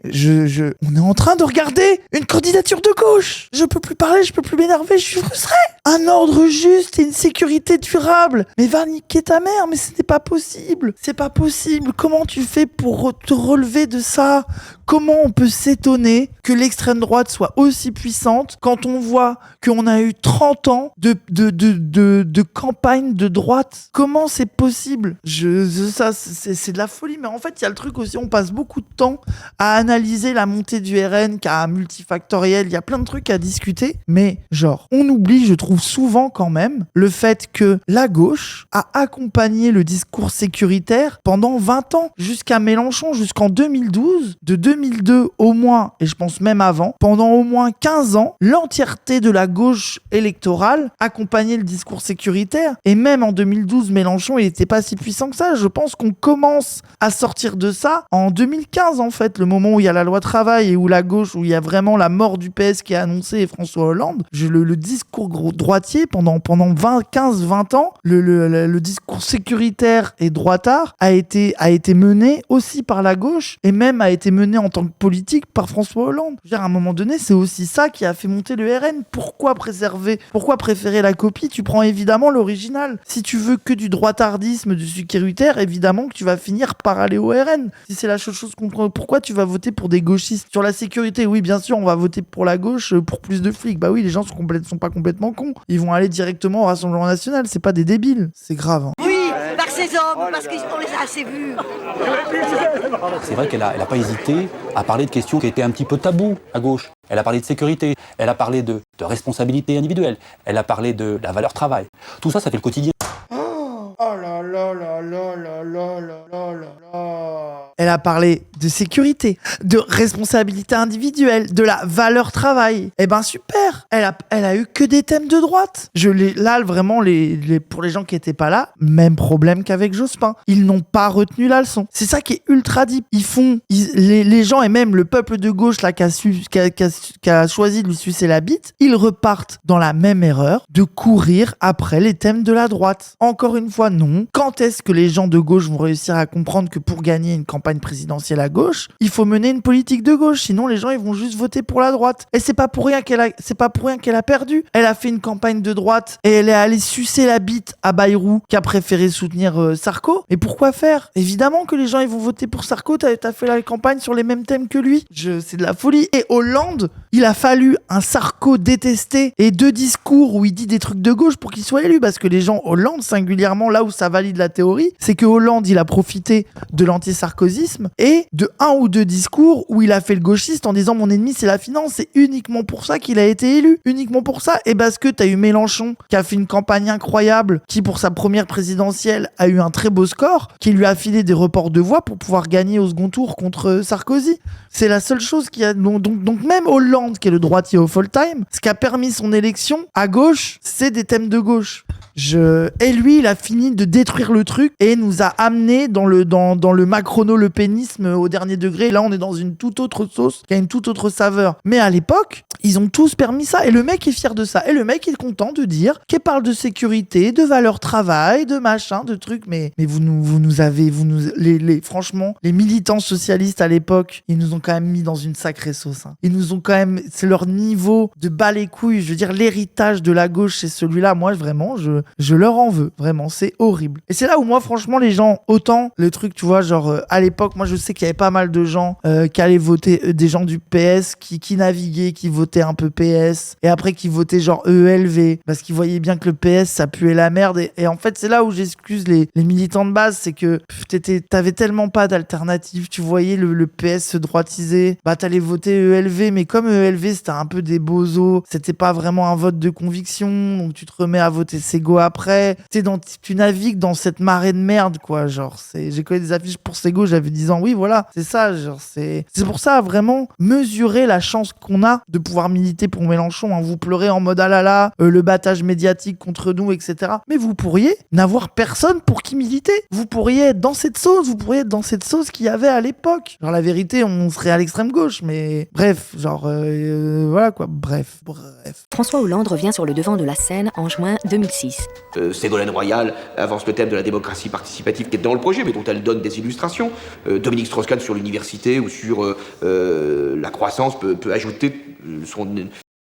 en train de regarder une candidature de gauche. Je peux plus parler, je peux plus m'énerver, je suis frustré. Un ordre juste et une sécurité durable. Mais va niquer ta mère, mais ce n'est pas possible. C'est pas possible. Comment tu fais pour te relever de ça? Comment on peut s'étonner que l'extrême droite soit aussi puissante quand on voit qu'on a eu 30 ans de campagne de droite? Comment c'est possible? Ça, c'est de la folie. Mais en fait, il y a le truc aussi, on passe beaucoup de temps à analyser la montée du RN, qu'à multifactoriel, il y a plein de trucs à discuter. Mais genre, on oublie, je trouve souvent quand même, le fait que la gauche a accompagné le discours sécuritaire pendant 20 ans, jusqu'à Mélenchon, jusqu'en 2012, de 2002 au moins, et je pense même avant, pendant au moins 15 ans, l'entièreté de la gauche électorale accompagnait le discours sécuritaire. Et même en 2012, Mélenchon, il n'était pas si puissant que ça. Je pense qu'on commence à sortir de ça en 2015, en fait, le moment où il y a la loi travail et où la gauche, où il y a vraiment la mort du PS qui est annoncée et François Hollande. Le discours droitier pendant 15-20 ans, le discours sécuritaire et droitard a été mené aussi par la gauche et même a été mené en tant que politique par François Hollande. Je veux dire, à un moment donné, c'est aussi ça qui a fait monter le RN. Pourquoi préférer la copie? Tu prends évidemment l'original. Si tu veux que du droitardisme, du sécuritaire, évidemment que tu vas finir par aller au RN. Si c'est la chose contre, pourquoi tu vas voter pour des gauchistes? Sur la sécurité, oui, bien sûr, on va voter pour la gauche pour plus de flics. Bah oui, les gens sont pas complètement cons. Ils vont aller directement au Rassemblement National. C'est pas des débiles. C'est grave, hein. Oui, par ces hommes, parce qu'on les a assez vus. C'est vrai qu'elle a pas hésité à parler de questions qui étaient un petit peu tabous à gauche. Elle a parlé de sécurité, elle a parlé de responsabilité individuelle, elle a parlé de la valeur travail. Tout ça, ça fait le quotidien. Oh là là là là là là là là là. Elle a parlé de sécurité, de responsabilité individuelle, de la valeur travail. Eh ben super, elle a eu que des thèmes de droite. Là vraiment pour les gens qui étaient pas là, même problème qu'avec Jospin. Ils n'ont pas retenu la leçon. C'est ça qui est ultra deep. Les gens et même le peuple de gauche là qui a choisi de lui sucer la bite, ils repartent dans la même erreur de courir après les thèmes de la droite. Encore une fois, non. Quand est-ce que les gens de gauche vont réussir à comprendre que pour gagner une campagne présidentielle à gauche, il faut mener une politique de gauche, sinon les gens ils vont juste voter pour la droite. Et c'est pas pour rien qu'elle a perdu. Elle a fait une campagne de droite et elle est allée sucer la bite à Bayrou qui a préféré soutenir Sarko. Et pourquoi faire? Évidemment que les gens ils vont voter pour Sarko, t'as fait la campagne sur les mêmes thèmes que lui. C'est de la folie. Et Hollande, il a fallu un Sarko détesté et 2 discours où il dit des trucs de gauche pour qu'il soit élu, parce que les gens Hollande singulièrement, là où ça valide la théorie, c'est que Hollande il a profité de l'anti-sarkozysme et de 1 ou 2 discours où il a fait le gauchiste en disant mon ennemi c'est la finance. C'est uniquement pour ça qu'il a été élu, uniquement pour ça. Et parce que t'as eu Mélenchon qui a fait une campagne incroyable, qui pour sa première présidentielle a eu un très beau score, qui lui a filé des reports de voix pour pouvoir gagner au second tour contre Sarkozy. C'est la seule chose qui a donc même Hollande qui est le droitier au full time, ce qui a permis son élection à gauche, c'est des thèmes de gauche. Et lui, il a fini de détruire le truc et nous a amené dans le macrono-le pénisme au dernier degré. Là, on est dans une toute autre sauce qui a une toute autre saveur. Mais à l'époque, ils ont tous permis ça. Et le mec est fier de ça. Et le mec est content de dire qu'il parle de sécurité, de valeur travail, de machin, de trucs. Mais franchement, les militants socialistes à l'époque, ils nous ont quand même mis dans une sacrée sauce. Hein. Ils nous ont quand même, c'est leur niveau de bas les couilles. Je veux dire, l'héritage de la gauche, c'est celui-là. Moi, vraiment, je leur en veux, vraiment, c'est horrible. Et c'est là où moi, franchement, les gens, autant le truc, tu vois, genre, à l'époque, moi, je sais qu'il y avait pas mal de gens qui allaient voter, des gens du PS qui naviguaient, qui votaient un peu PS, et après qui votaient genre EELV, parce qu'ils voyaient bien que le PS, ça puait la merde. Et en fait, c'est là où j'excuse les militants de base, c'est que t'avais tellement pas d'alternative, tu voyais le PS se droitiser, bah t'allais voter EELV, mais comme EELV, c'était un peu des bozos, c'était pas vraiment un vote de conviction, donc tu te remets à voter Sego après, tu navigues dans cette marée de merde, quoi. Genre, j'ai collé des affiches pour Sego, j'avais 10 ans, oui, voilà, c'est ça, genre, c'est pour ça, vraiment, mesurer la chance qu'on a de pouvoir militer pour Mélenchon, hein. Vous pleurez en mode ah là là, le battage médiatique contre nous, etc. Mais vous pourriez n'avoir personne pour qui militer. Vous pourriez être dans cette sauce qu'il y avait à l'époque. Genre, la vérité, on serait à l'extrême gauche, mais bref, genre, voilà, quoi, bref. François Hollande revient sur le devant de la scène en juin 2006. Ségolène Royal avance le thème de la démocratie participative qui est dans le projet, mais dont elle donne des illustrations. Dominique Strauss-Kahn sur l'université ou sur la croissance peut ajouter son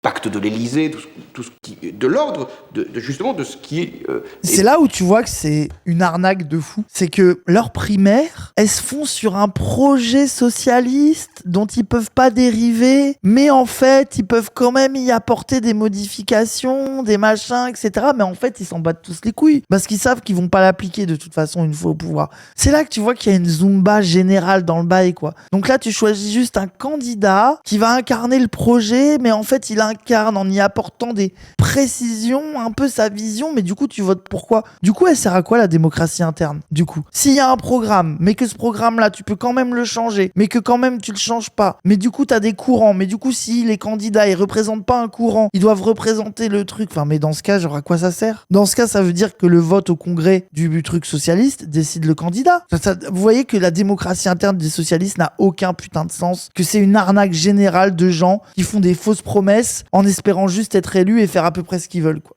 pacte de l'Élysée, tout ce qui de l'ordre justement de ce qui est... C'est là où tu vois que c'est une arnaque de fou. C'est que leurs primaires, elles se font sur un projet socialiste dont ils peuvent pas dériver, mais en fait, ils peuvent quand même y apporter des modifications, des machins, etc. Mais en fait, ils s'en battent tous les couilles, parce qu'ils savent qu'ils vont pas l'appliquer de toute façon une fois au pouvoir. C'est là que tu vois qu'il y a une zumba générale dans le bail, quoi. Donc là, tu choisis juste un candidat qui va incarner le projet, mais en fait, il incarne en y apportant des précisions, un peu sa vision, mais du coup, tu votes pourquoi? Du coup, elle sert à quoi la démocratie interne? Du coup, s'il y a un programme, mais que ce programme-là, tu peux quand même le changer, mais que quand même tu le changes pas, mais du coup, t'as des courants, mais du coup, si les candidats, ils représentent pas un courant, ils doivent représenter le truc, enfin, mais dans ce cas, genre, à quoi ça sert? Dans ce cas, ça veut dire que le vote au congrès du truc socialiste décide le candidat. Vous voyez que la démocratie interne des socialistes n'a aucun putain de sens, que c'est une arnaque générale de gens qui font des fausses promesses en espérant juste être élus et faire à peu près ce qu'ils veulent, quoi.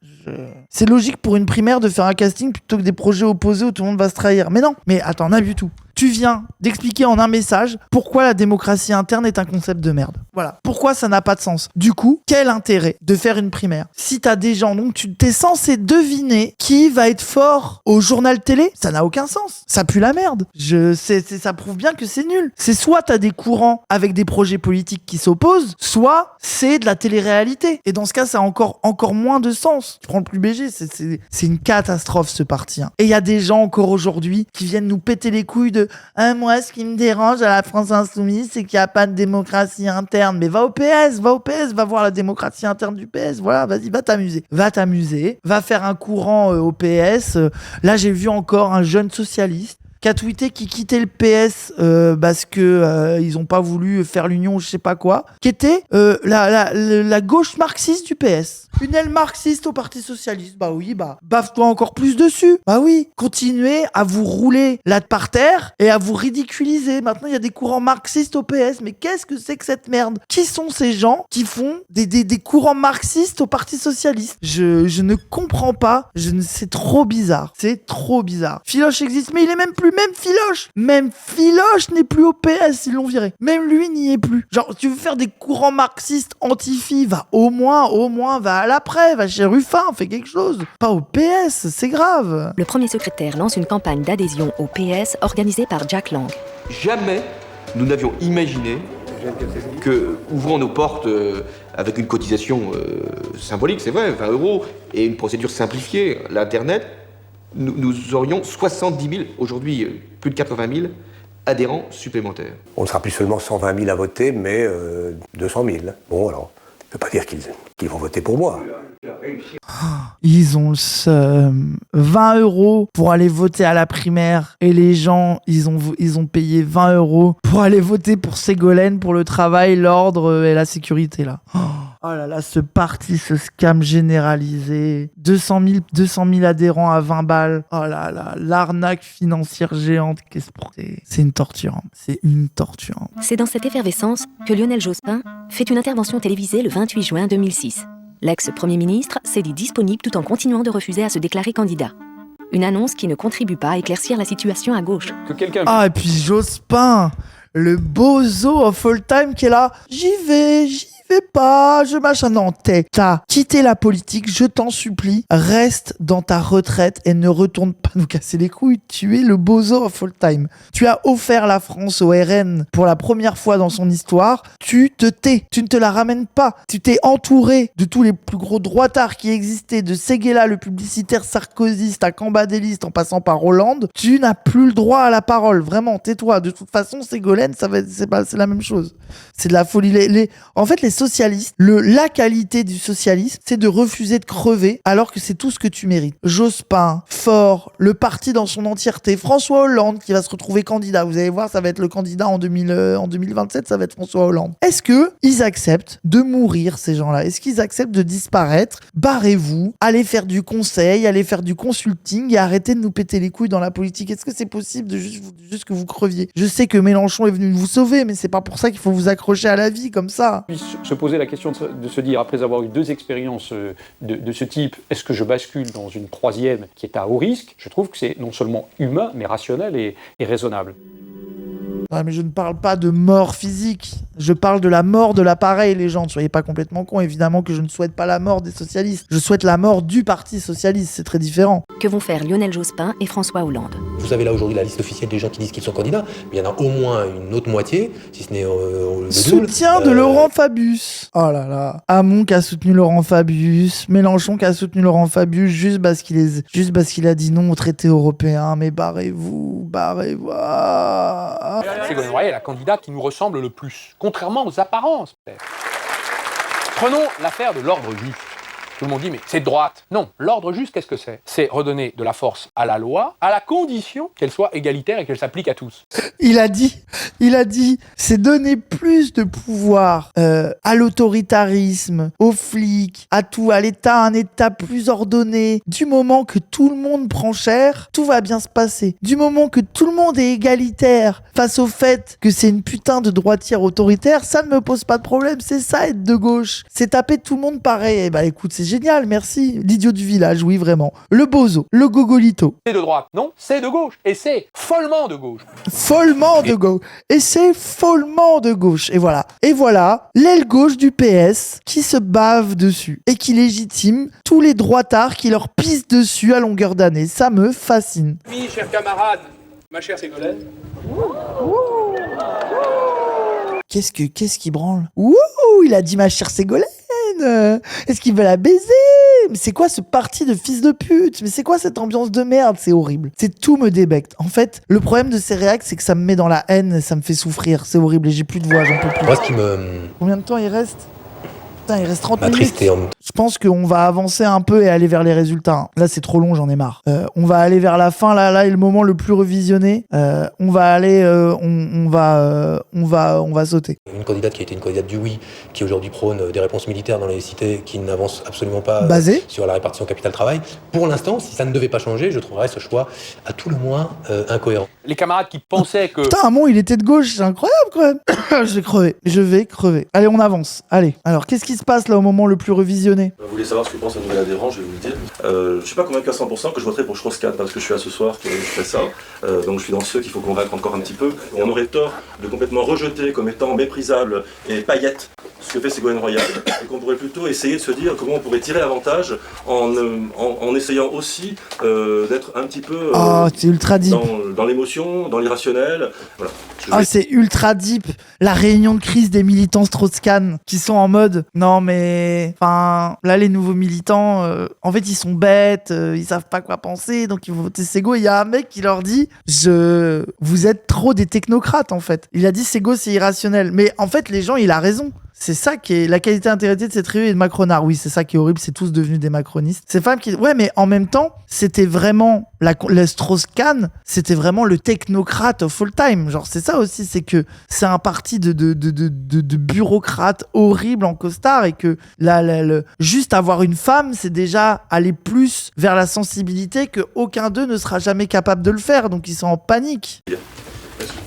C'est logique pour une primaire de faire un casting plutôt que des projets opposés où tout le monde va se trahir. Mais non, mais attends, on a vu tout. Tu viens d'expliquer en un message pourquoi la démocratie interne est un concept de merde. Voilà. Pourquoi ça n'a pas de sens. Du coup, quel intérêt de faire une primaire? Si t'as des gens, donc tu t'es censé deviner qui va être fort au journal télé, ça n'a aucun sens. Ça pue la merde. Ça prouve bien que c'est nul. C'est soit t'as des courants avec des projets politiques qui s'opposent, soit c'est de la télé-réalité. Et dans ce cas, ça a encore moins de sens. Tu prends le plus BG, c'est une catastrophe ce parti. Hein. Et il y a des gens encore aujourd'hui qui viennent nous péter les couilles de moi, ce qui me dérange à la France Insoumise, c'est qu'il n'y a pas de démocratie interne. Mais va au PS, va voir la démocratie interne du PS. Voilà, vas-y, va t'amuser, va faire un courant au PS. Là, j'ai vu encore un jeune socialiste qui a tweeté qu'il quittait le PS parce que ils ont pas voulu faire l'union ou je sais pas quoi, qui était la gauche marxiste du PS. Une aile marxiste au Parti Socialiste. Bah oui, bave-toi encore plus dessus. Bah oui, continuez à vous rouler là par terre et à vous ridiculiser. Maintenant, il y a des courants marxistes au PS. Mais qu'est-ce que c'est que cette merde? Qui sont ces gens qui font des courants marxistes au Parti Socialiste? Je ne comprends pas. C'est trop bizarre. C'est trop bizarre. Filoche existe, mais il est même plus. Même Filoche n'est plus au PS. Ils l'ont viré. Même lui n'y est plus. Genre, tu veux faire des courants marxistes anti-filles, va au moins, va à l'après, va chez Ruffin, fais quelque chose. Pas au PS, c'est grave. Le premier secrétaire lance une campagne d'adhésion au PS organisée par Jack Lang. Jamais nous n'avions imaginé que, ouvrant nos portes avec une cotisation symbolique, c'est vrai, 20 € et une procédure simplifiée, l'Internet, nous aurions 70 000, aujourd'hui plus de 80 000 adhérents supplémentaires. On ne sera plus seulement 120 000 à voter, mais 200 000. Bon, alors, ça ne veut pas dire qu'ils vont voter pour moi. Ils ont le seum. 20 € pour aller voter à la primaire et les gens, ils ont payé 20 € pour aller voter pour Ségolène, pour le travail, l'ordre et la sécurité là. Oh là là, ce parti, ce scam généralisé. 200 000 adhérents à 20 balles. Oh là là, l'arnaque financière géante. C'est une torture. C'est une torture. C'est dans cette effervescence que Lionel Jospin fait une intervention télévisée le 28 juin 2006. L'ex-premier ministre s'est dit disponible tout en continuant de refuser à se déclarer candidat. Une annonce qui ne contribue pas à éclaircir la situation à gauche. Ah, et puis Jospin, le bozo of all time qui est là. J'y vais pas, non, t'as quitté la politique, je t'en supplie, reste dans ta retraite et ne retourne pas nous casser les couilles, tu es le bozo of all time. Tu as offert la France au RN pour la première fois dans son histoire, tu te tais, tu ne te la ramènes pas, tu t'es entouré de tous les plus gros droitards qui existaient, de Séguéla, le publicitaire sarkozyste, à Cambadéliste en passant par Hollande, tu n'as plus le droit à la parole, vraiment, tais-toi, de toute façon, Ségolène, c'est la même chose. C'est de la folie. En fait, les socialistes, la qualité du socialiste, c'est de refuser de crever alors que c'est tout ce que tu mérites. Jospin, Faure, le parti dans son entièreté, François Hollande qui va se retrouver candidat. Vous allez voir, ça va être le candidat en 2027, ça va être François Hollande. Est-ce que ils acceptent de mourir, ces gens-là? Est-ce qu'ils acceptent de disparaître? Barrez-vous, allez faire du conseil, allez faire du consulting et arrêtez de nous péter les couilles dans la politique. Est-ce que c'est possible de juste que vous creviez? Je sais que Mélenchon est venu vous sauver, mais c'est pas pour ça qu'il faut vous accrocher à la vie comme ça. Se poser la question de se dire, après avoir eu 2 expériences de ce type, est-ce que je bascule dans une troisième qui est à haut risque? Je trouve que c'est non seulement humain, mais rationnel et raisonnable. Ouais, mais je ne parle pas de mort physique. Je parle de la mort de l'appareil, les gens. Ne soyez pas complètement cons. Évidemment que je ne souhaite pas la mort des socialistes. Je souhaite la mort du Parti socialiste. C'est très différent. Que vont faire Lionel Jospin et François Hollande? Vous avez là aujourd'hui la liste officielle des gens qui disent qu'ils sont candidats. Mais il y en a au moins une autre moitié, si ce n'est le soutien de Laurent Fabius. Oh là là. Hamon qui a soutenu Laurent Fabius. Mélenchon qui a soutenu Laurent Fabius juste parce qu'il a dit non au traité européen. Mais barrez-vous. Ségolène Royal est la candidate qui nous ressemble le plus, contrairement aux apparences. Prenons l'affaire de l'ordre juste. Tout le monde dit, mais c'est de droite. Non, l'ordre juste, qu'est-ce que c'est? C'est redonner de la force à la loi, à la condition qu'elle soit égalitaire et qu'elle s'applique à tous. Il a dit, c'est donner plus de pouvoir à l'autoritarisme, aux flics, à tout, à l'État, un État plus ordonné. Du moment que tout le monde prend cher, tout va bien se passer. Du moment que tout le monde est égalitaire face au fait que c'est une putain de droitière autoritaire, ça ne me pose pas de problème. C'est ça, être de gauche. C'est taper tout le monde pareil. Eh ben, écoute, c'est génial, merci. L'idiot du village, oui, vraiment. Le bozo, le gogolito. C'est de droite. Non, c'est de gauche. Et c'est follement de gauche. Follement de gauche. Et c'est follement de gauche. Et voilà, l'aile gauche du PS qui se bave dessus et qui légitime tous les droitards qui leur pissent dessus à longueur d'année. Ça me fascine. Oui, chers camarades, ma chère Ségolène. Qu'est-ce qui branle? Ouh, il a dit ma chère Ségolène. Est-ce qu'il veut la baiser? Mais c'est quoi ce parti de fils de pute? Mais c'est quoi cette ambiance de merde? C'est horrible. Tout me débecte. En fait, le problème de ces réacts, c'est que ça me met dans la haine et ça me fait souffrir. C'est horrible et j'ai plus de voix, j'en peux plus. Moi, ce qui me... Combien de temps il reste? Putain, il reste 30 minutes. Je pense qu'on va avancer un peu et aller vers les résultats. Là, c'est trop long, j'en ai marre. On va aller vers la fin. Là est le moment le plus revisionné. On va aller, on va sauter. Une candidate qui a été une candidate du oui, qui aujourd'hui prône des réponses militaires dans les cités, qui n'avance absolument pas sur la répartition capital-travail. Pour l'instant, si ça ne devait pas changer, je trouverais ce choix à tout le moins incohérent. Les camarades qui pensaient que... Putain, Hamon, il était de gauche, c'est incroyable quand même. Je vais crever. Allez, on avance. Allez. Alors, qu'est-ce qui se passe là au moment le plus revisionné? Vous voulez savoir ce que pense un nouvel adhérent, je vais vous le dire. Je suis pas convaincu à 100% que je voterai pour Strauss-Kahn parce que je suis là ce soir qui fait ça. Donc je suis dans ceux qu'il faut convaincre encore un petit peu. Et on aurait tort de complètement rejeter comme étant méprisable et paillette ce que fait Ségolène Royal. Et qu'on pourrait plutôt essayer de se dire comment on pourrait tirer avantage en essayant aussi d'être un petit peu c'est ultra deep. Dans l'émotion, dans l'irrationnel. Voilà. C'est ultra deep. La réunion de crise des militants Strauss-Kahn qui sont en mode non mais enfin là les nouveaux militants en fait ils sont bêtes, ils savent pas quoi penser donc ils vont voter Ségo. Il y a un mec qui leur dit vous êtes trop des technocrates en fait. Il a dit Ségo c'est irrationnel mais en fait les gens il a raison. C'est ça qui est la qualité intégrité de cette réunion et de Macronard. Oui, c'est ça qui est horrible, c'est tous devenus des macronistes. Ces femmes qui... Ouais, mais en même temps, c'était vraiment... La Strauss-Kahn, c'était vraiment le technocrate of all time. Genre, c'est ça aussi, c'est que c'est un parti de bureaucrates horribles en costard et que juste avoir une femme, c'est déjà aller plus vers la sensibilité que aucun d'eux ne sera jamais capable de le faire. Donc, ils sont en panique.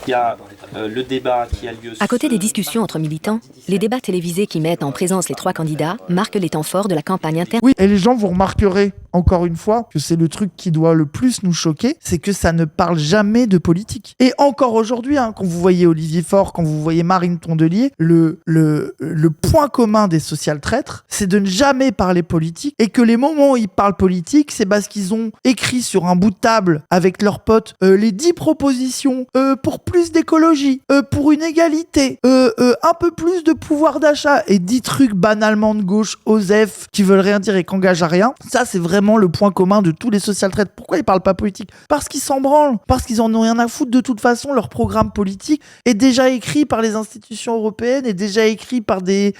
Il y a le débat qui a lieu... À côté des discussions entre militants, les débats télévisés qui mettent en présence les trois candidats marquent les temps forts de la campagne interne. Oui, et les gens, vous remarquerez, encore une fois, que c'est le truc qui doit le plus nous choquer, c'est que ça ne parle jamais de politique. Et encore aujourd'hui, quand vous voyez Olivier Faure, quand vous voyez Marine Tondelier, le point commun des social-traîtres, c'est de ne jamais parler politique, et que les moments où ils parlent politique, c'est parce qu'ils ont écrit sur un bout de table avec leurs potes les 10 propositions pour plus d'écologie, pour une égalité, un peu plus de pouvoir d'achat, et 10 trucs banalement de gauche, OSEF, qui veulent rien dire et qui engagent à rien. Ça, c'est vraiment le point commun de tous les social-traîtres. Pourquoi ils parlent pas politique? Parce qu'ils s'en branlent, parce qu'ils en ont rien à foutre. De toute façon, leur programme politique est déjà écrit par les institutions européennes, est déjà écrit par des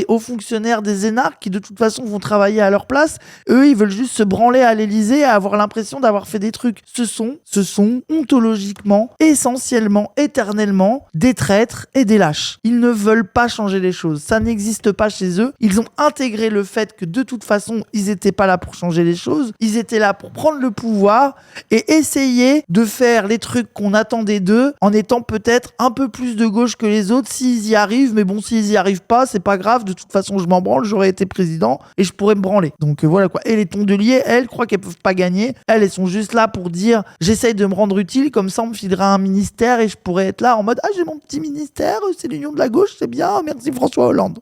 hauts fonctionnaires des énarques qui de toute façon vont travailler à leur place. Eux, ils veulent juste se branler à l'Élysée et avoir l'impression d'avoir fait des trucs. Ce sont ontologiquement, essentiellement, éternellement, des traîtres et des lâches. Ils ne veulent pas changer les choses. Ça n'existe pas chez eux. Ils ont intégré le fait que de toute façon, ils étaient pas là pour changer les choses. Ils étaient là pour prendre le pouvoir et essayer de faire les trucs qu'on attendait d'eux en étant peut-être un peu plus de gauche que les autres s'ils y arrivent. Mais bon, s'ils y arrivent pas, c'est pas grave. De toute façon, je m'en branle. J'aurais été président et je pourrais me branler. Donc voilà quoi. Et les Tondelier, elles croient qu'elles peuvent pas gagner. Elles sont juste là pour dire j'essaye de me rendre utile. Comme ça, on me filera un ministère et je pourrais être là en mode j'ai mon petit ministère. C'est l'union de la gauche. C'est bien. Merci François Hollande.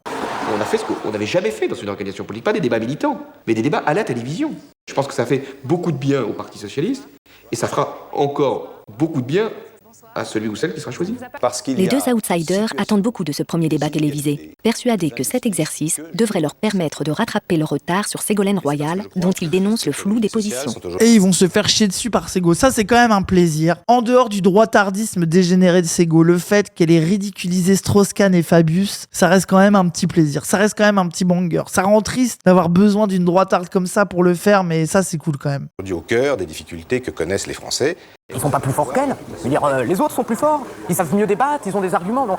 On a fait ce qu'on n'avait jamais fait dans une organisation politique, pas des débats militants, mais des débats à la télévision. Je pense que ça fait beaucoup de bien au Parti Socialiste, et ça fera encore beaucoup de bien à celui ou celle qui sera choisi. Les deux outsiders attendent beaucoup de ce premier débat télévisé, persuadés que cet exercice devrait leur permettre de rattraper le retard sur Ségolène Royal, dont ils dénoncent le flou des positions. Et ils vont se faire chier dessus par Ségo. Ça, c'est quand même un plaisir. En dehors du droitardisme dégénéré de Ségo, le fait qu'elle ait ridiculisé Strauss-Kahn et Fabius, ça reste quand même un petit plaisir. Ça reste quand même un petit banger. Ça rend triste d'avoir besoin d'une droitarde comme ça pour le faire, mais ça, c'est cool quand même. Au cœur des difficultés que connaissent les Français. Ils sont pas plus forts qu'elle. Je veux dire, les autres sont plus forts. Ils savent mieux débattre, ils ont des arguments. Non,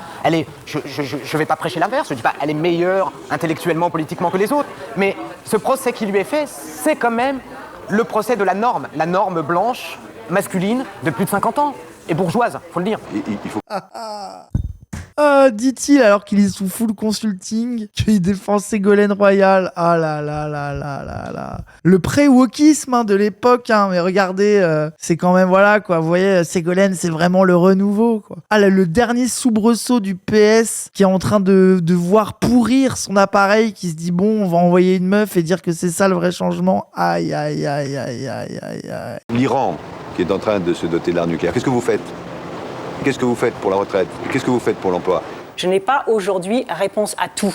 je vais pas prêcher l'inverse. Je dis pas, elle est meilleure intellectuellement, politiquement que les autres. Mais ce procès qui lui est fait, c'est quand même le procès de la norme blanche, masculine, de plus de 50 ans. Et bourgeoise, faut le dire. Il faut... dit-il alors qu'il est sous full consulting, qu'il défend Ségolène Royal. Ah là là là là là là. Le pré-wokisme de l'époque, mais regardez, c'est quand même voilà quoi. Vous voyez, Ségolène, c'est vraiment le renouveau quoi. Ah là, le dernier soubresaut du PS qui est en train de voir pourrir son appareil, qui se dit bon, on va envoyer une meuf et dire que c'est ça le vrai changement. Aïe aïe aïe aïe aïe aïe aïe. L'Iran qui est en train de se doter de l'arme nucléaire, qu'est-ce que vous faites ? Qu'est-ce que vous faites pour la retraite? Qu'est-ce que vous faites pour l'emploi? Je n'ai pas aujourd'hui réponse à tout.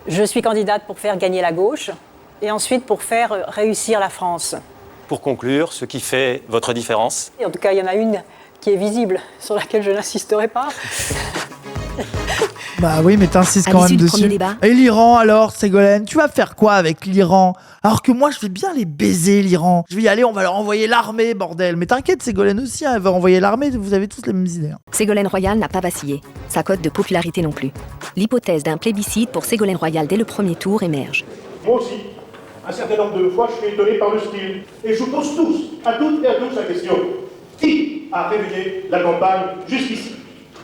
Je suis candidate pour faire gagner la gauche et ensuite pour faire réussir la France. Pour conclure, ce qui fait votre différence? Et en tout cas, il y en a une qui est visible, sur laquelle je n'insisterai pas. Bah oui, mais t'insistes À quand l'issue même du premier dessus. débat. Et l'Iran alors, Ségolène, tu vas faire quoi avec l'Iran? Alors que moi, je vais bien les baiser, l'Iran. Je vais y aller, on va leur envoyer l'armée, bordel. Mais t'inquiète, Ségolène aussi, hein, elle va envoyer l'armée, vous avez tous les mêmes idées. Hein. Ségolène Royal n'a pas vacillé. Sa cote de popularité non plus. L'hypothèse d'un plébiscite pour Ségolène Royal dès le premier tour émerge. Moi aussi, un certain nombre de fois, je suis étonné par le style. Et je vous pose à toutes et à tous la question. Qui a réveillé la campagne jusqu'ici?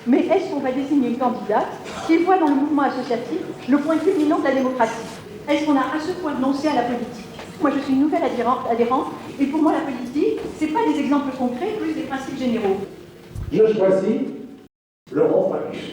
Mais est-ce qu'on va désigner une candidate qui voit dans le mouvement associatif le point culminant de la démocratie? Est-ce qu'on a à ce point renoncé à la politique? Moi, je suis une nouvelle adhérente, et pour moi, la politique, c'est pas des exemples concrets, plus des principes généraux. Je choisis Laurent Fabius.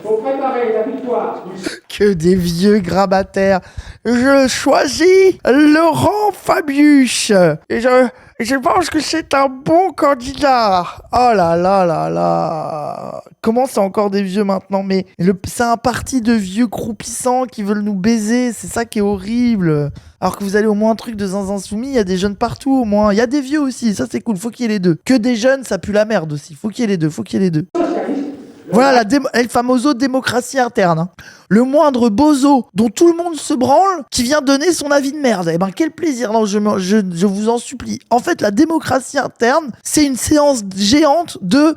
Pour préparer la victoire du... Que des vieux grabataires. Je choisis Laurent Fabius. Et je pense que c'est un bon candidat. Oh là là là là. Comment c'est encore des vieux maintenant? Mais c'est un parti de vieux croupissants qui veulent nous baiser. C'est ça qui est horrible. Alors que vous allez au moins un truc de zinzin soumis, il y a des jeunes partout au moins. Il y a des vieux aussi, ça c'est cool. Faut qu'il y ait les deux. Que des jeunes, ça pue la merde aussi. Faut qu'il y ait les deux, Voilà El famoso démocratie interne. Hein. Le moindre bozo dont tout le monde se branle qui vient donner son avis de merde. Eh ben quel plaisir, non, je vous en supplie. En fait, la démocratie interne, c'est une séance géante de...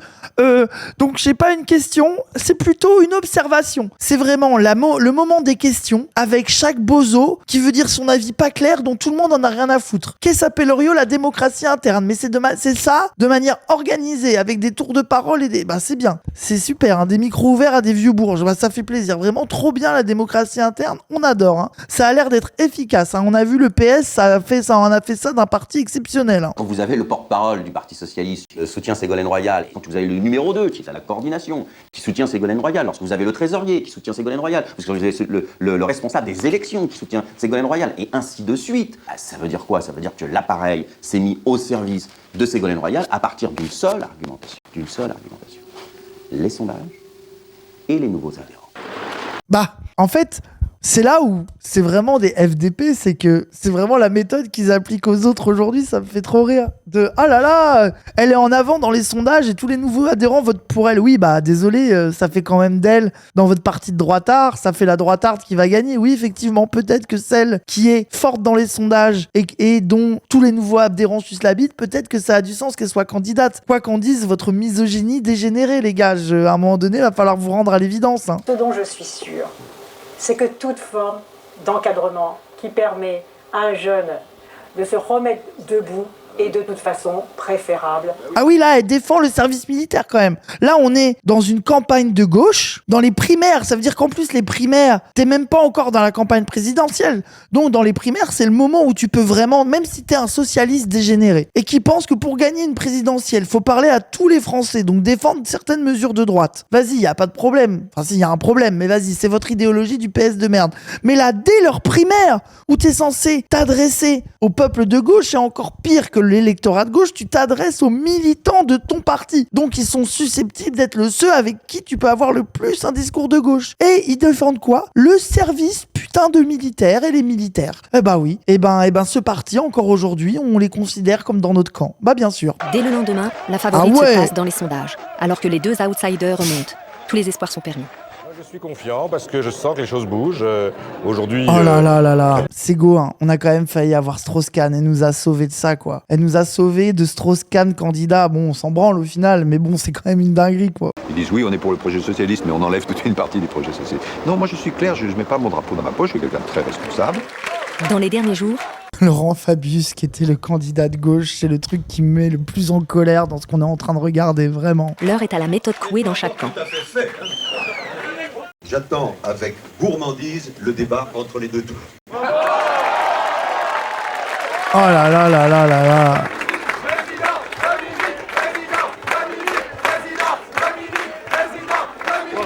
donc j'ai pas une question, c'est plutôt une observation. C'est vraiment le moment des questions avec chaque bozo qui veut dire son avis pas clair dont tout le monde en a rien à foutre. Qu'est-ce s'appellerait la démocratie interne? Mais c'est ça de manière organisée avec des tours de parole et des... Bah c'est bien, c'est super, hein, des micros ouverts à des vieux bourges. Bah, ça fait plaisir, vraiment trop bien la démocratie interne, on adore. Hein. Ça a l'air d'être efficace. Hein. On a vu le PS, on a fait ça d'un parti exceptionnel. Hein. Quand vous avez le porte-parole du Parti Socialiste qui soutient Ségolène Royal, et quand vous avez le numéro 2 qui est à la coordination, qui soutient Ségolène Royal, lorsque vous avez le trésorier qui soutient Ségolène Royal, lorsque vous avez le responsable des élections qui soutient Ségolène Royal, et ainsi de suite, bah, ça veut dire quoi? Ça veut dire que l'appareil s'est mis au service de Ségolène Royal à partir d'une seule argumentation. Les sondages et les nouveaux adhérents. Bah, en fait, c'est là où c'est vraiment des FDP, c'est que c'est vraiment la méthode qu'ils appliquent aux autres aujourd'hui, ça me fait trop rire. Ah là là, elle est en avant dans les sondages et tous les nouveaux adhérents votent pour elle. Oui, bah désolé, ça fait quand même d'elle, dans votre parti de droitard, ça fait la droitarde qui va gagner. Oui, effectivement, peut-être que celle qui est forte dans les sondages et dont tous les nouveaux adhérents sucent la bite, peut-être que ça a du sens qu'elle soit candidate. Quoi qu'en dise votre misogynie dégénérée, les gars, à un moment donné, il va falloir vous rendre à l'évidence. Hein. Ce dont je suis sûre, c'est que toute forme d'encadrement qui permet à un jeune de se remettre debout est de toute façon préférable. Ah oui, là, elle défend le service militaire quand même. Là, on est dans une campagne de gauche, dans les primaires. Ça veut dire qu'en plus, les primaires, t'es même pas encore dans la campagne présidentielle. Donc, dans les primaires, c'est le moment où tu peux vraiment, même si t'es un socialiste dégénéré, et qui pense que pour gagner une présidentielle, faut parler à tous les Français, donc défendre certaines mesures de droite. Vas-y, y a pas de problème. Enfin, si, y a un problème, mais vas-y, c'est votre idéologie du PS de merde. Mais là, dès leur primaire, où t'es censé t'adresser au peuple de gauche, et encore pire que l'électorat de gauche, tu t'adresses aux militants de ton parti. Donc ils sont susceptibles d'être ceux avec qui tu peux avoir le plus un discours de gauche. Et ils défendent quoi? Le service putain de militaire et les militaires. Eh bah oui. Eh ben ce parti, encore aujourd'hui, on les considère comme dans notre camp. Bah bien sûr. Dès le lendemain, la favorite se place dans les sondages, alors que les deux outsiders remontent. Tous les espoirs sont permis. Je suis confiant parce que je sens que les choses bougent. Aujourd'hui... Oh là là là là. Ségo, hein, on a quand même failli avoir Strauss-Kahn. Elle nous a sauvés de ça, quoi. Elle nous a sauvés de Strauss-Kahn candidat. Bon, on s'en branle au final, mais bon, c'est quand même une dinguerie, quoi. Ils disent oui, on est pour le projet socialiste, mais on enlève toute une partie des projets socialistes. Non, moi je suis clair, je ne mets pas mon drapeau dans ma poche, je suis quelqu'un de très responsable. Dans les derniers jours... Laurent Fabius, qui était le candidat de gauche, c'est le truc qui me met le plus en colère dans ce qu'on est en train de regarder, vraiment. L'heure est à la méthode Coué dans chaque camp. J'attends avec gourmandise le débat entre les deux tours. Oh là là là là là là.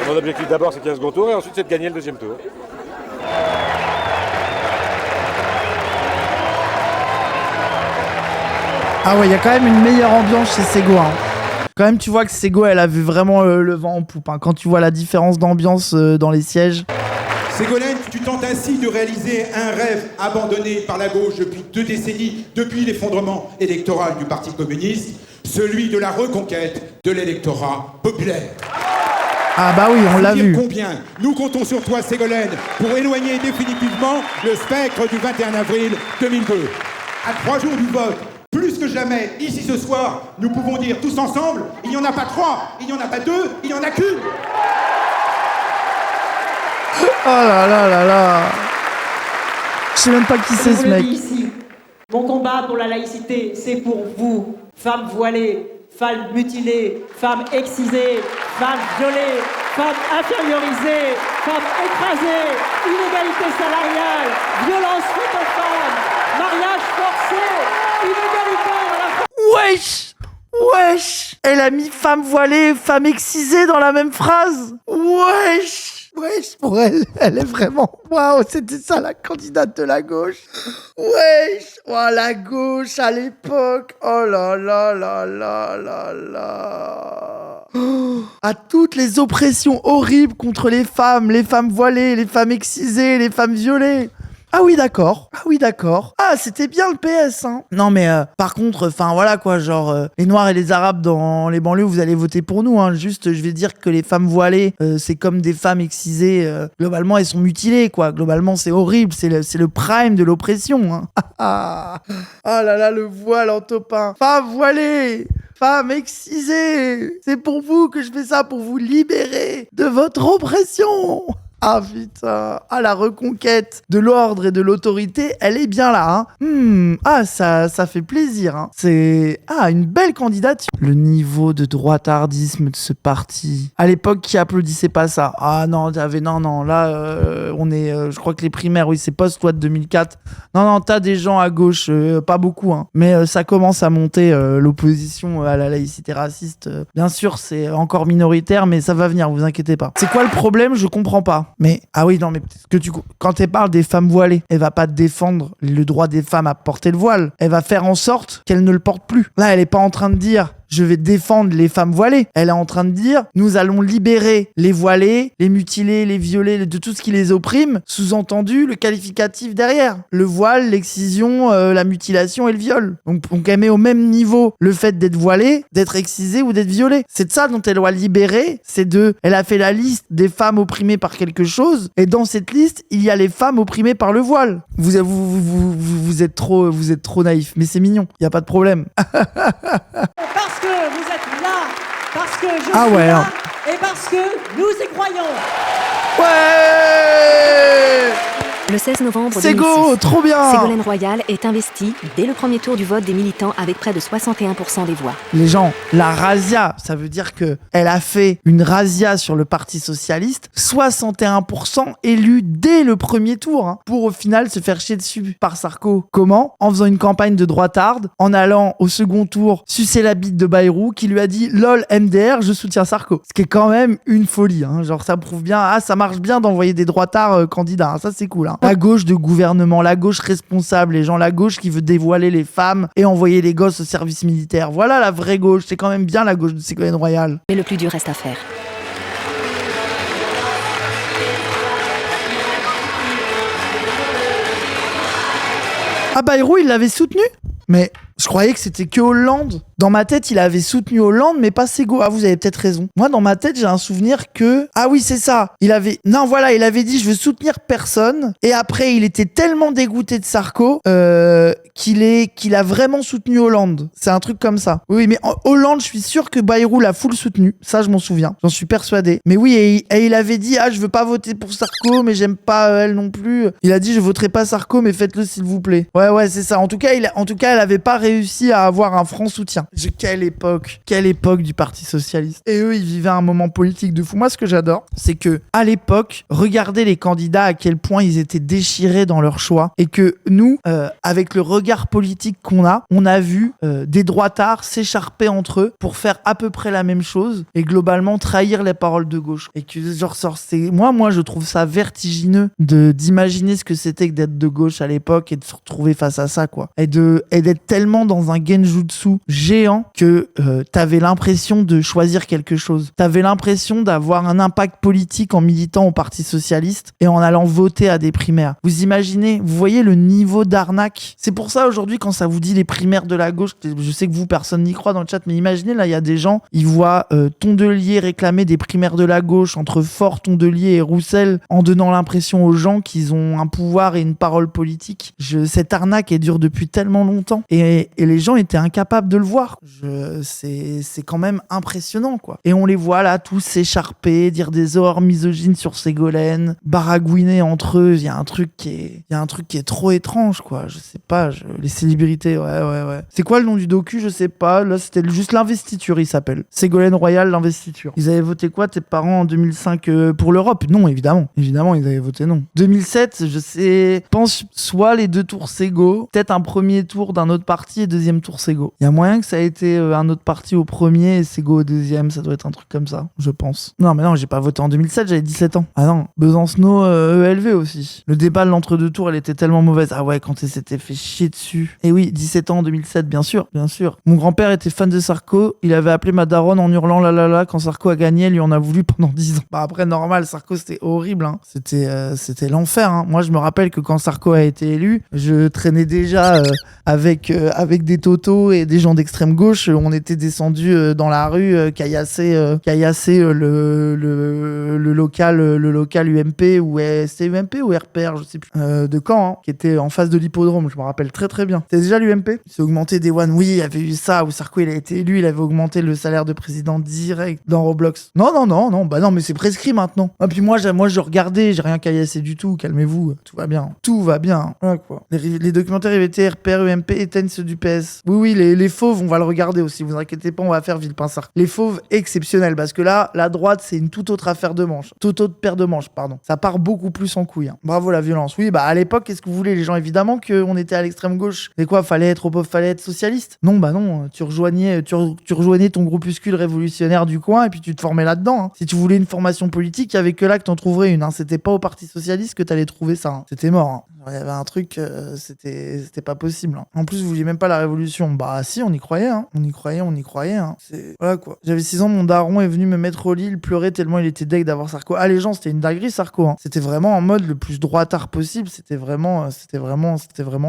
Mon objectif d'abord c'est qu'il y ait un second tour et ensuite c'est de gagner le deuxième tour. Ah ouais, il y a quand même une meilleure ambiance chez Ségo. Hein. Quand même, tu vois que Ségo, elle a vu vraiment le vent en poupe. Hein. Quand tu vois la différence d'ambiance dans les sièges. Ségolène, tu tentes ainsi de réaliser un rêve abandonné par la gauche depuis 2 décennies, depuis l'effondrement électoral du Parti communiste, celui de la reconquête de l'électorat populaire. Ah ouais, il y a quand même une meilleure ambiance chez Ségo. Hein. Quand tu vois que Ségo, elle a vu vraiment le vent en poupe. Hein. Quand tu vois la différence d'ambiance dans les sièges. Ségolène, tu tentes ainsi de réaliser un rêve abandonné par la gauche depuis 2 décennies, depuis l'effondrement électoral du Parti communiste, celui de la reconquête de l'électorat populaire. Ah bah oui, on l'a vu. Combien nous comptons sur toi, Ségolène, pour éloigner définitivement le spectre du 21 avril 2002. À 3 jours du vote, plus que jamais, ici ce soir, nous pouvons dire tous ensemble, il n'y en a pas 3, il n'y en a pas 2, il n'y en a qu'une. Oh là là là là. Je sais même pas qui c'est ce mec. Ici, mon combat pour la laïcité, c'est pour vous, femmes voilées, femmes mutilées, femmes excisées, femmes violées, femmes infériorisées, femmes écrasées, inégalité salariale, violence faite aux femmes, mariage forcé, inégalité dans la... Wesh! Wesh! Elle a mis femme voilée, femme excisée dans la même phrase. Wesh! Wesh, pour elle, elle est vraiment... Waouh, c'était ça la candidate de la gauche. Wesh! Oh, la gauche à l'époque. Oh là là là là là là. Oh, à toutes les oppressions horribles contre les femmes voilées, les femmes excisées, les femmes violées. Ah oui, d'accord. Ah oui, d'accord. Ah, c'était bien le PS, hein. Non, mais par contre, enfin voilà quoi, genre les Noirs et les Arabes dans les banlieues, vous allez voter pour nous, hein. Juste, je vais dire que les femmes voilées, c'est comme des femmes excisées. Globalement, elles sont mutilées, quoi. Globalement, c'est horrible. C'est le prime de l'oppression, hein. Ah là là, le voile en topin. Femmes voilées, femmes excisées. C'est pour vous que je fais ça, pour vous libérer de votre oppression. Ah putain, ah la reconquête de l'ordre et de l'autorité, elle est bien là, hein. Ah ça fait plaisir, hein. C'est une belle candidature. Le niveau de droitardisme de ce parti. À l'époque, qui applaudissait pas ça. Ah non, non, là on est, je crois que les primaires, oui, c'est post-loi de 2004. Non, t'as des gens à gauche, pas beaucoup, hein. Mais ça commence à monter l'opposition à la laïcité raciste. Bien sûr, c'est encore minoritaire, mais ça va venir, vous inquiétez pas. C'est quoi le problème? Je comprends pas. Mais, ah oui, non, mais quand elle parle des femmes voilées, elle va pas défendre le droit des femmes à porter le voile. Elle va faire en sorte qu'elles ne le portent plus. Là, elle est pas en train de dire je vais défendre les femmes voilées. Elle est en train de dire nous allons libérer les voilées, les mutilés, les violés, de tout ce qui les opprime. Sous-entendu, le qualificatif derrière. Le voile, l'excision, la mutilation et le viol. Donc elle met au même niveau le fait d'être voilée, d'être excisée ou d'être violée. C'est de ça dont elle doit libérer. Elle a fait la liste des femmes opprimées par quelque chose. Et dans cette liste, il y a les femmes opprimées par le voile. Vous êtes trop naïf. Mais c'est mignon. Il y a pas de problème. Parce que vous êtes là, parce que je suis là, et parce que nous y croyons. Ouais! Le 16 novembre C'est 2006, go, trop bien. Ségolène Royal est investie dès le premier tour du vote des militants avec près de 61% des voix. Les gens, la razzia, ça veut dire que elle a fait une razzia sur le Parti Socialiste, 61% élus dès le premier tour, hein, pour au final se faire chier dessus par Sarko. Comment? En faisant une campagne de droitarde, en allant au second tour sucer la bite de Bayrou qui lui a dit lol MDR, je soutiens Sarko. Ce qui est quand même une folie, hein. Genre ça prouve bien, ça marche bien d'envoyer des droitards candidats, hein. Ça c'est cool, hein. La gauche de gouvernement, la gauche responsable, les gens, la gauche qui veut dévoiler les femmes et envoyer les gosses au service militaire. Voilà la vraie gauche, c'est quand même bien la gauche de Ségolène Royal. Mais le plus dur reste à faire. Ah, Bayrou, il l'avait soutenu? Mais je croyais que c'était que Hollande. Dans ma tête, il avait soutenu Hollande, mais pas Ségo. Ah, vous avez peut-être raison. Moi, dans ma tête, j'ai un souvenir que... Ah oui, c'est ça. Il avait dit, je veux soutenir personne. Et après, il était tellement dégoûté de Sarko qu'il a vraiment soutenu Hollande. C'est un truc comme ça. Oui, mais Hollande, je suis sûr que Bayrou l'a full soutenu. Ça, je m'en souviens. J'en suis persuadé. Mais oui, et il avait dit, je veux pas voter pour Sarko, mais j'aime pas elle non plus. Il a dit, je voterai pas Sarko, mais faites-le s'il vous plaît. Ouais, c'est ça. En tout cas, elle avait pas réussi à avoir un franc soutien. Quelle époque du Parti Socialiste. Et eux, ils vivaient un moment politique de fou. Moi, ce que j'adore, c'est que à l'époque, regardez les candidats à quel point ils étaient déchirés dans leur choix. Et que nous, avec le regard politique qu'on a, on a vu des droitards s'écharper entre eux pour faire à peu près la même chose et globalement trahir les paroles de gauche. Et que genre, moi, je trouve ça vertigineux d'imaginer ce que c'était que d'être de gauche à l'époque et de se retrouver face à ça, quoi. Et d'être tellement tellement dans un genjutsu géant que t'avais l'impression de choisir quelque chose. T'avais l'impression d'avoir un impact politique en militant au Parti Socialiste et en allant voter à des primaires. Vous imaginez, vous voyez le niveau d'arnaque. C'est pour ça aujourd'hui quand ça vous dit les primaires de la gauche, je sais que vous, personne n'y croit dans le chat, mais imaginez là, il y a des gens, ils voient Tondelier réclamer des primaires de la gauche entre Faure, Tondelier et Roussel en donnant l'impression aux gens qu'ils ont un pouvoir et une parole politique. Cette arnaque, elle dure depuis tellement longtemps et les gens étaient incapables de le voir. C'est quand même impressionnant, quoi. Et on les voit là, tous s'écharper, dire des horreurs misogynes sur Ségolène, baragouiner entre eux. Il y a un truc qui est trop étrange, quoi. Je sais pas, les célébrités, ouais. C'est quoi le nom du docu? Je sais pas. Là, c'était juste l'investiture, il s'appelle. Ségolène Royal, l'investiture. Ils avaient voté quoi, tes parents, en 2005 pour l'Europe? Non, évidemment. Évidemment, ils avaient voté non. 2007, je pense soit les 2 tours Ségo, peut-être un premier tour d'un autre parti et deuxième tour Ségo. Il y a moyen que ça ait été un autre parti au premier et Ségo au deuxième, ça doit être un truc comme ça, je pense. Non, mais non, j'ai pas voté en 2007, j'avais 17 ans. Ah non, Besancenot, ELV aussi. Le débat de l'entre-deux tours, elle était tellement mauvaise. Ah ouais, quand il s'était fait chier dessus. Et oui, 17 ans en 2007, bien sûr. Mon grand-père était fan de Sarko, il avait appelé ma daronne en hurlant la la la quand Sarko a gagné, elle lui en a voulu pendant 10 ans. Bah après, normal, Sarko c'était horrible, hein. C'était l'enfer, hein. Moi je me rappelle que quand Sarko a été élu, je traînais déjà avec des totos et des gens d'extrême gauche, on était descendus dans la rue caillasser le local UMP ou c'était UMP ou RPR, je sais plus, de Caen, hein, qui était en face de l'hippodrome, je me rappelle très très bien. C'était déjà l'UMP. Il s'est augmenté des one, oui, il y avait eu ça où Sarko il a été élu, il avait augmenté le salaire de président direct dans Roblox. Non, bah non, mais c'est prescrit maintenant. Et puis moi je regardais, j'ai rien caillassé du tout, calmez-vous, tout va bien. Voilà quoi. Les documentaires IVT, RPR, UMP éteignent ceux du PS. Oui, les fauves, on va le regarder aussi, vous inquiétez pas, on va faire Villepin-Sarko. Les fauves exceptionnels, parce que là, la droite, c'est une toute autre affaire de manche. Toute autre paire de manches, pardon. Ça part beaucoup plus en couille, hein. Bravo la violence. Oui, bah à l'époque, qu'est-ce que vous voulez, les gens? Évidemment qu'on était à l'extrême gauche. Et quoi, fallait être socialiste? Non, bah non, tu rejoignais ton groupuscule révolutionnaire du coin et puis tu te formais là-dedans, hein. Si tu voulais une formation politique, il y avait que là que t'en trouverais une, hein. C'était pas au Parti Socialiste que t'allais trouver ça, hein. C'était mort, hein. Il y avait un truc, c'était pas possible, hein. En plus, vous vouliez même pas la révolution. Bah si, on y croyait, hein. On y croyait, hein. Voilà quoi. J'avais 6 ans, mon daron est venu me mettre au lit, il pleurait tellement il était deg d'avoir Sarko. Ah les gens, c'était une dinguerie Sarko, hein. C'était vraiment en mode le plus droitard possible. C'était vraiment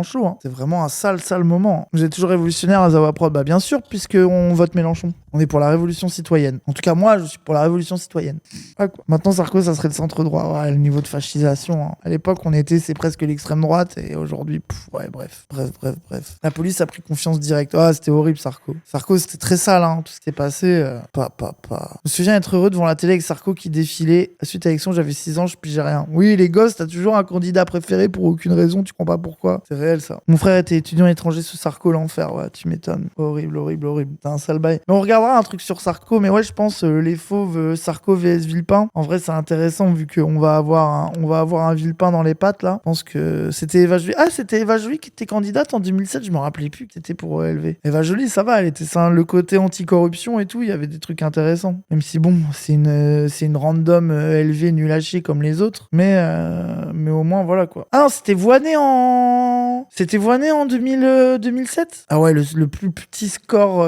chaud, hein. C'était vraiment un sale moment. Vous êtes toujours révolutionnaire à Zawaprod? Bah bien sûr, puisqu'on vote Mélenchon. On est pour la révolution citoyenne. En tout cas, moi, je suis pour la révolution citoyenne. Ah, quoi. Maintenant, Sarko, ça serait le centre droit. Ouais, le niveau de fascisation, hein. À l'époque, c'est presque l'extrême droite. Et aujourd'hui, bref. La police a pris confiance directe. Ah, c'était horrible, Sarko. Sarko, c'était très sale, hein. Tout ce qui est passé. Je me souviens être heureux devant la télé avec Sarko qui défilait. Suite à l'élection, j'avais 6 ans, je pigeais rien. Oui, les gosses, t'as toujours un candidat préféré pour aucune raison. Tu comprends pas pourquoi. C'est réel, ça. Mon frère était étudiant étranger sous Sarko, l'enfer. Ouais, tu m'étonnes. Horrible. T'as un sale bail. Mais on regardera un truc sur Sarko, mais ouais, je pense les fauves Sarko vs Villepin. En vrai, c'est intéressant vu qu'on va avoir un Villepin dans les pattes là. Je pense que c'était Eva Joly. Ah, c'était Eva Joly qui était candidate en 2007. Je me rappelais plus que c'était pour ELV. Eva Joly, ça va, elle était ça, le côté anticorruption et tout. Il y avait des trucs intéressants. Même si bon, c'est une random ELV nulle à chier comme les autres, mais au moins voilà quoi. Ah non, c'était Voynet en 2007. Ah ouais, le plus petit score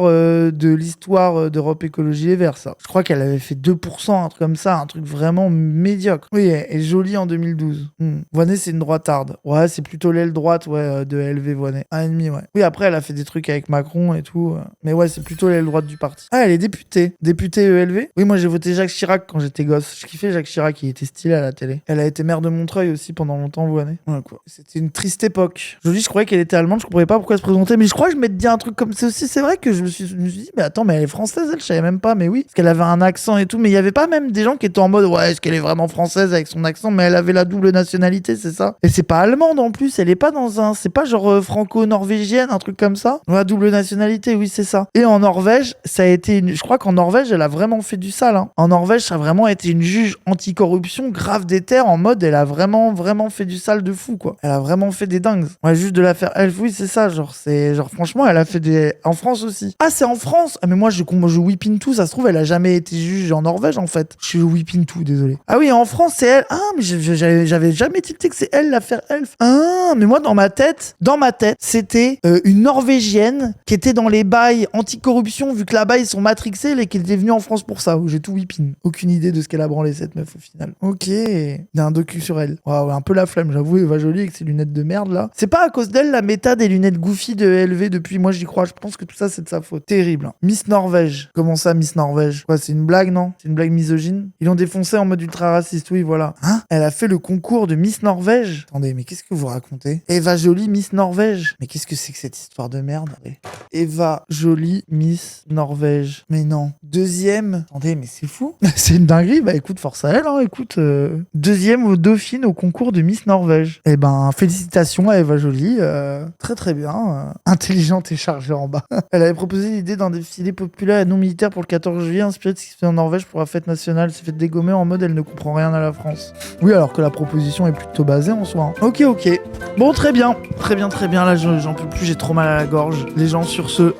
de l'histoire d'Europe Écologie Les Verts, ça. Je crois qu'elle avait fait 2%, un truc comme ça, un truc vraiment médiocre. Oui, elle est jolie en 2012. Voynet, c'est une droitarde. Ouais, c'est plutôt l'aile droite, ouais, de LV Voynet. 1,5, ouais. Oui, après, elle a fait des trucs avec Macron et tout. Mais ouais, c'est plutôt l'aile droite du parti. Ah, elle est députée. Députée ELV. Oui, moi, j'ai voté Jacques Chirac quand j'étais gosse. Je kiffais Jacques Chirac, il était stylé à la télé. Elle a été maire de Montreuil aussi pendant longtemps, Voynet. Ouais, quoi. C'était une triste époque. Jolie, je croyais qu'elle était allemande, je comprenais pas pourquoi elle se présentait, mais je crois que je m'étais dit un truc comme ça aussi. C'est vrai que je me suis dit, mais attends, mais elle est française, elle, je savais même pas, mais oui. Parce qu'elle avait un accent et tout, mais il y avait pas même des gens qui étaient en mode, ouais, est-ce qu'elle est vraiment française avec son accent, mais elle avait la double nationalité, c'est ça. Et c'est pas allemande en plus, elle est pas c'est pas genre franco-norvégienne, un truc comme ça. La double nationalité, oui, c'est ça. Et en Norvège, ça a été je crois qu'en Norvège, elle a vraiment fait du sale, hein. En Norvège, ça a vraiment été une juge anticorruption grave déter, en mode, elle a vraiment fait du sale de fou, quoi. Elle a vraiment fait des dingues. Ouais, juste de l'affaire Elf, oui, c'est ça, genre, franchement, elle a fait en France aussi. Ah, c'est en France? Ah, mais moi, je whippine tout, ça se trouve, elle a jamais été juge en Norvège, en fait. Je whippine tout, désolé. Ah oui, en France, c'est elle. Ah, mais j'avais jamais tilté que c'est elle, l'affaire Elf. Ah, mais moi, dans ma ma tête, c'était une Norvégienne qui était dans les bails anticorruption, vu que là-bas ils sont matrixés et qu'elle était venue en France pour ça. J'ai tout whipping. Aucune idée de ce qu'elle a branlé cette meuf au final. Ok. Il y a un docu sur elle. Waouh, un peu la flemme, j'avoue, Eva Joly avec ses lunettes de merde là. C'est pas à cause d'elle la méta des lunettes goofy de LV depuis moi j'y crois. Je pense que tout ça c'est de sa faute. Terrible. Hein. Miss Norvège. Comment ça Miss Norvège? Quoi, c'est une blague, non? C'est une blague misogyne? Ils l'ont défoncé en mode ultra raciste, oui, voilà. Hein? Elle a fait le concours de Miss Norvège? Attendez, mais qu'est-ce que vous racontez? Eva Joly, Miss Norvège. Mais qu'est-ce que c'est que cette histoire de merde? Eva Joly, Miss Norvège. Mais non. Deuxième. Attendez, mais c'est fou. C'est une dinguerie. Bah écoute, force à elle, hein. Écoute, deuxième au Dauphine au concours de Miss Norvège. Eh ben, félicitations à Eva Joly. Très très bien. Intelligente et chargée en bas. Elle avait proposé l'idée d'un défilé populaire et non militaire pour le 14 juillet, inspiré de ce qui se fait en Norvège pour la fête nationale. C'est fait dégommer en mode elle ne comprend rien à la France. Oui, alors que la proposition est plutôt basée en soi. Hein. Ok. Bon, très bien. Très bien. Là, j'en peux plus, j'ai trop mal à la gorge. Les gens, sur ce,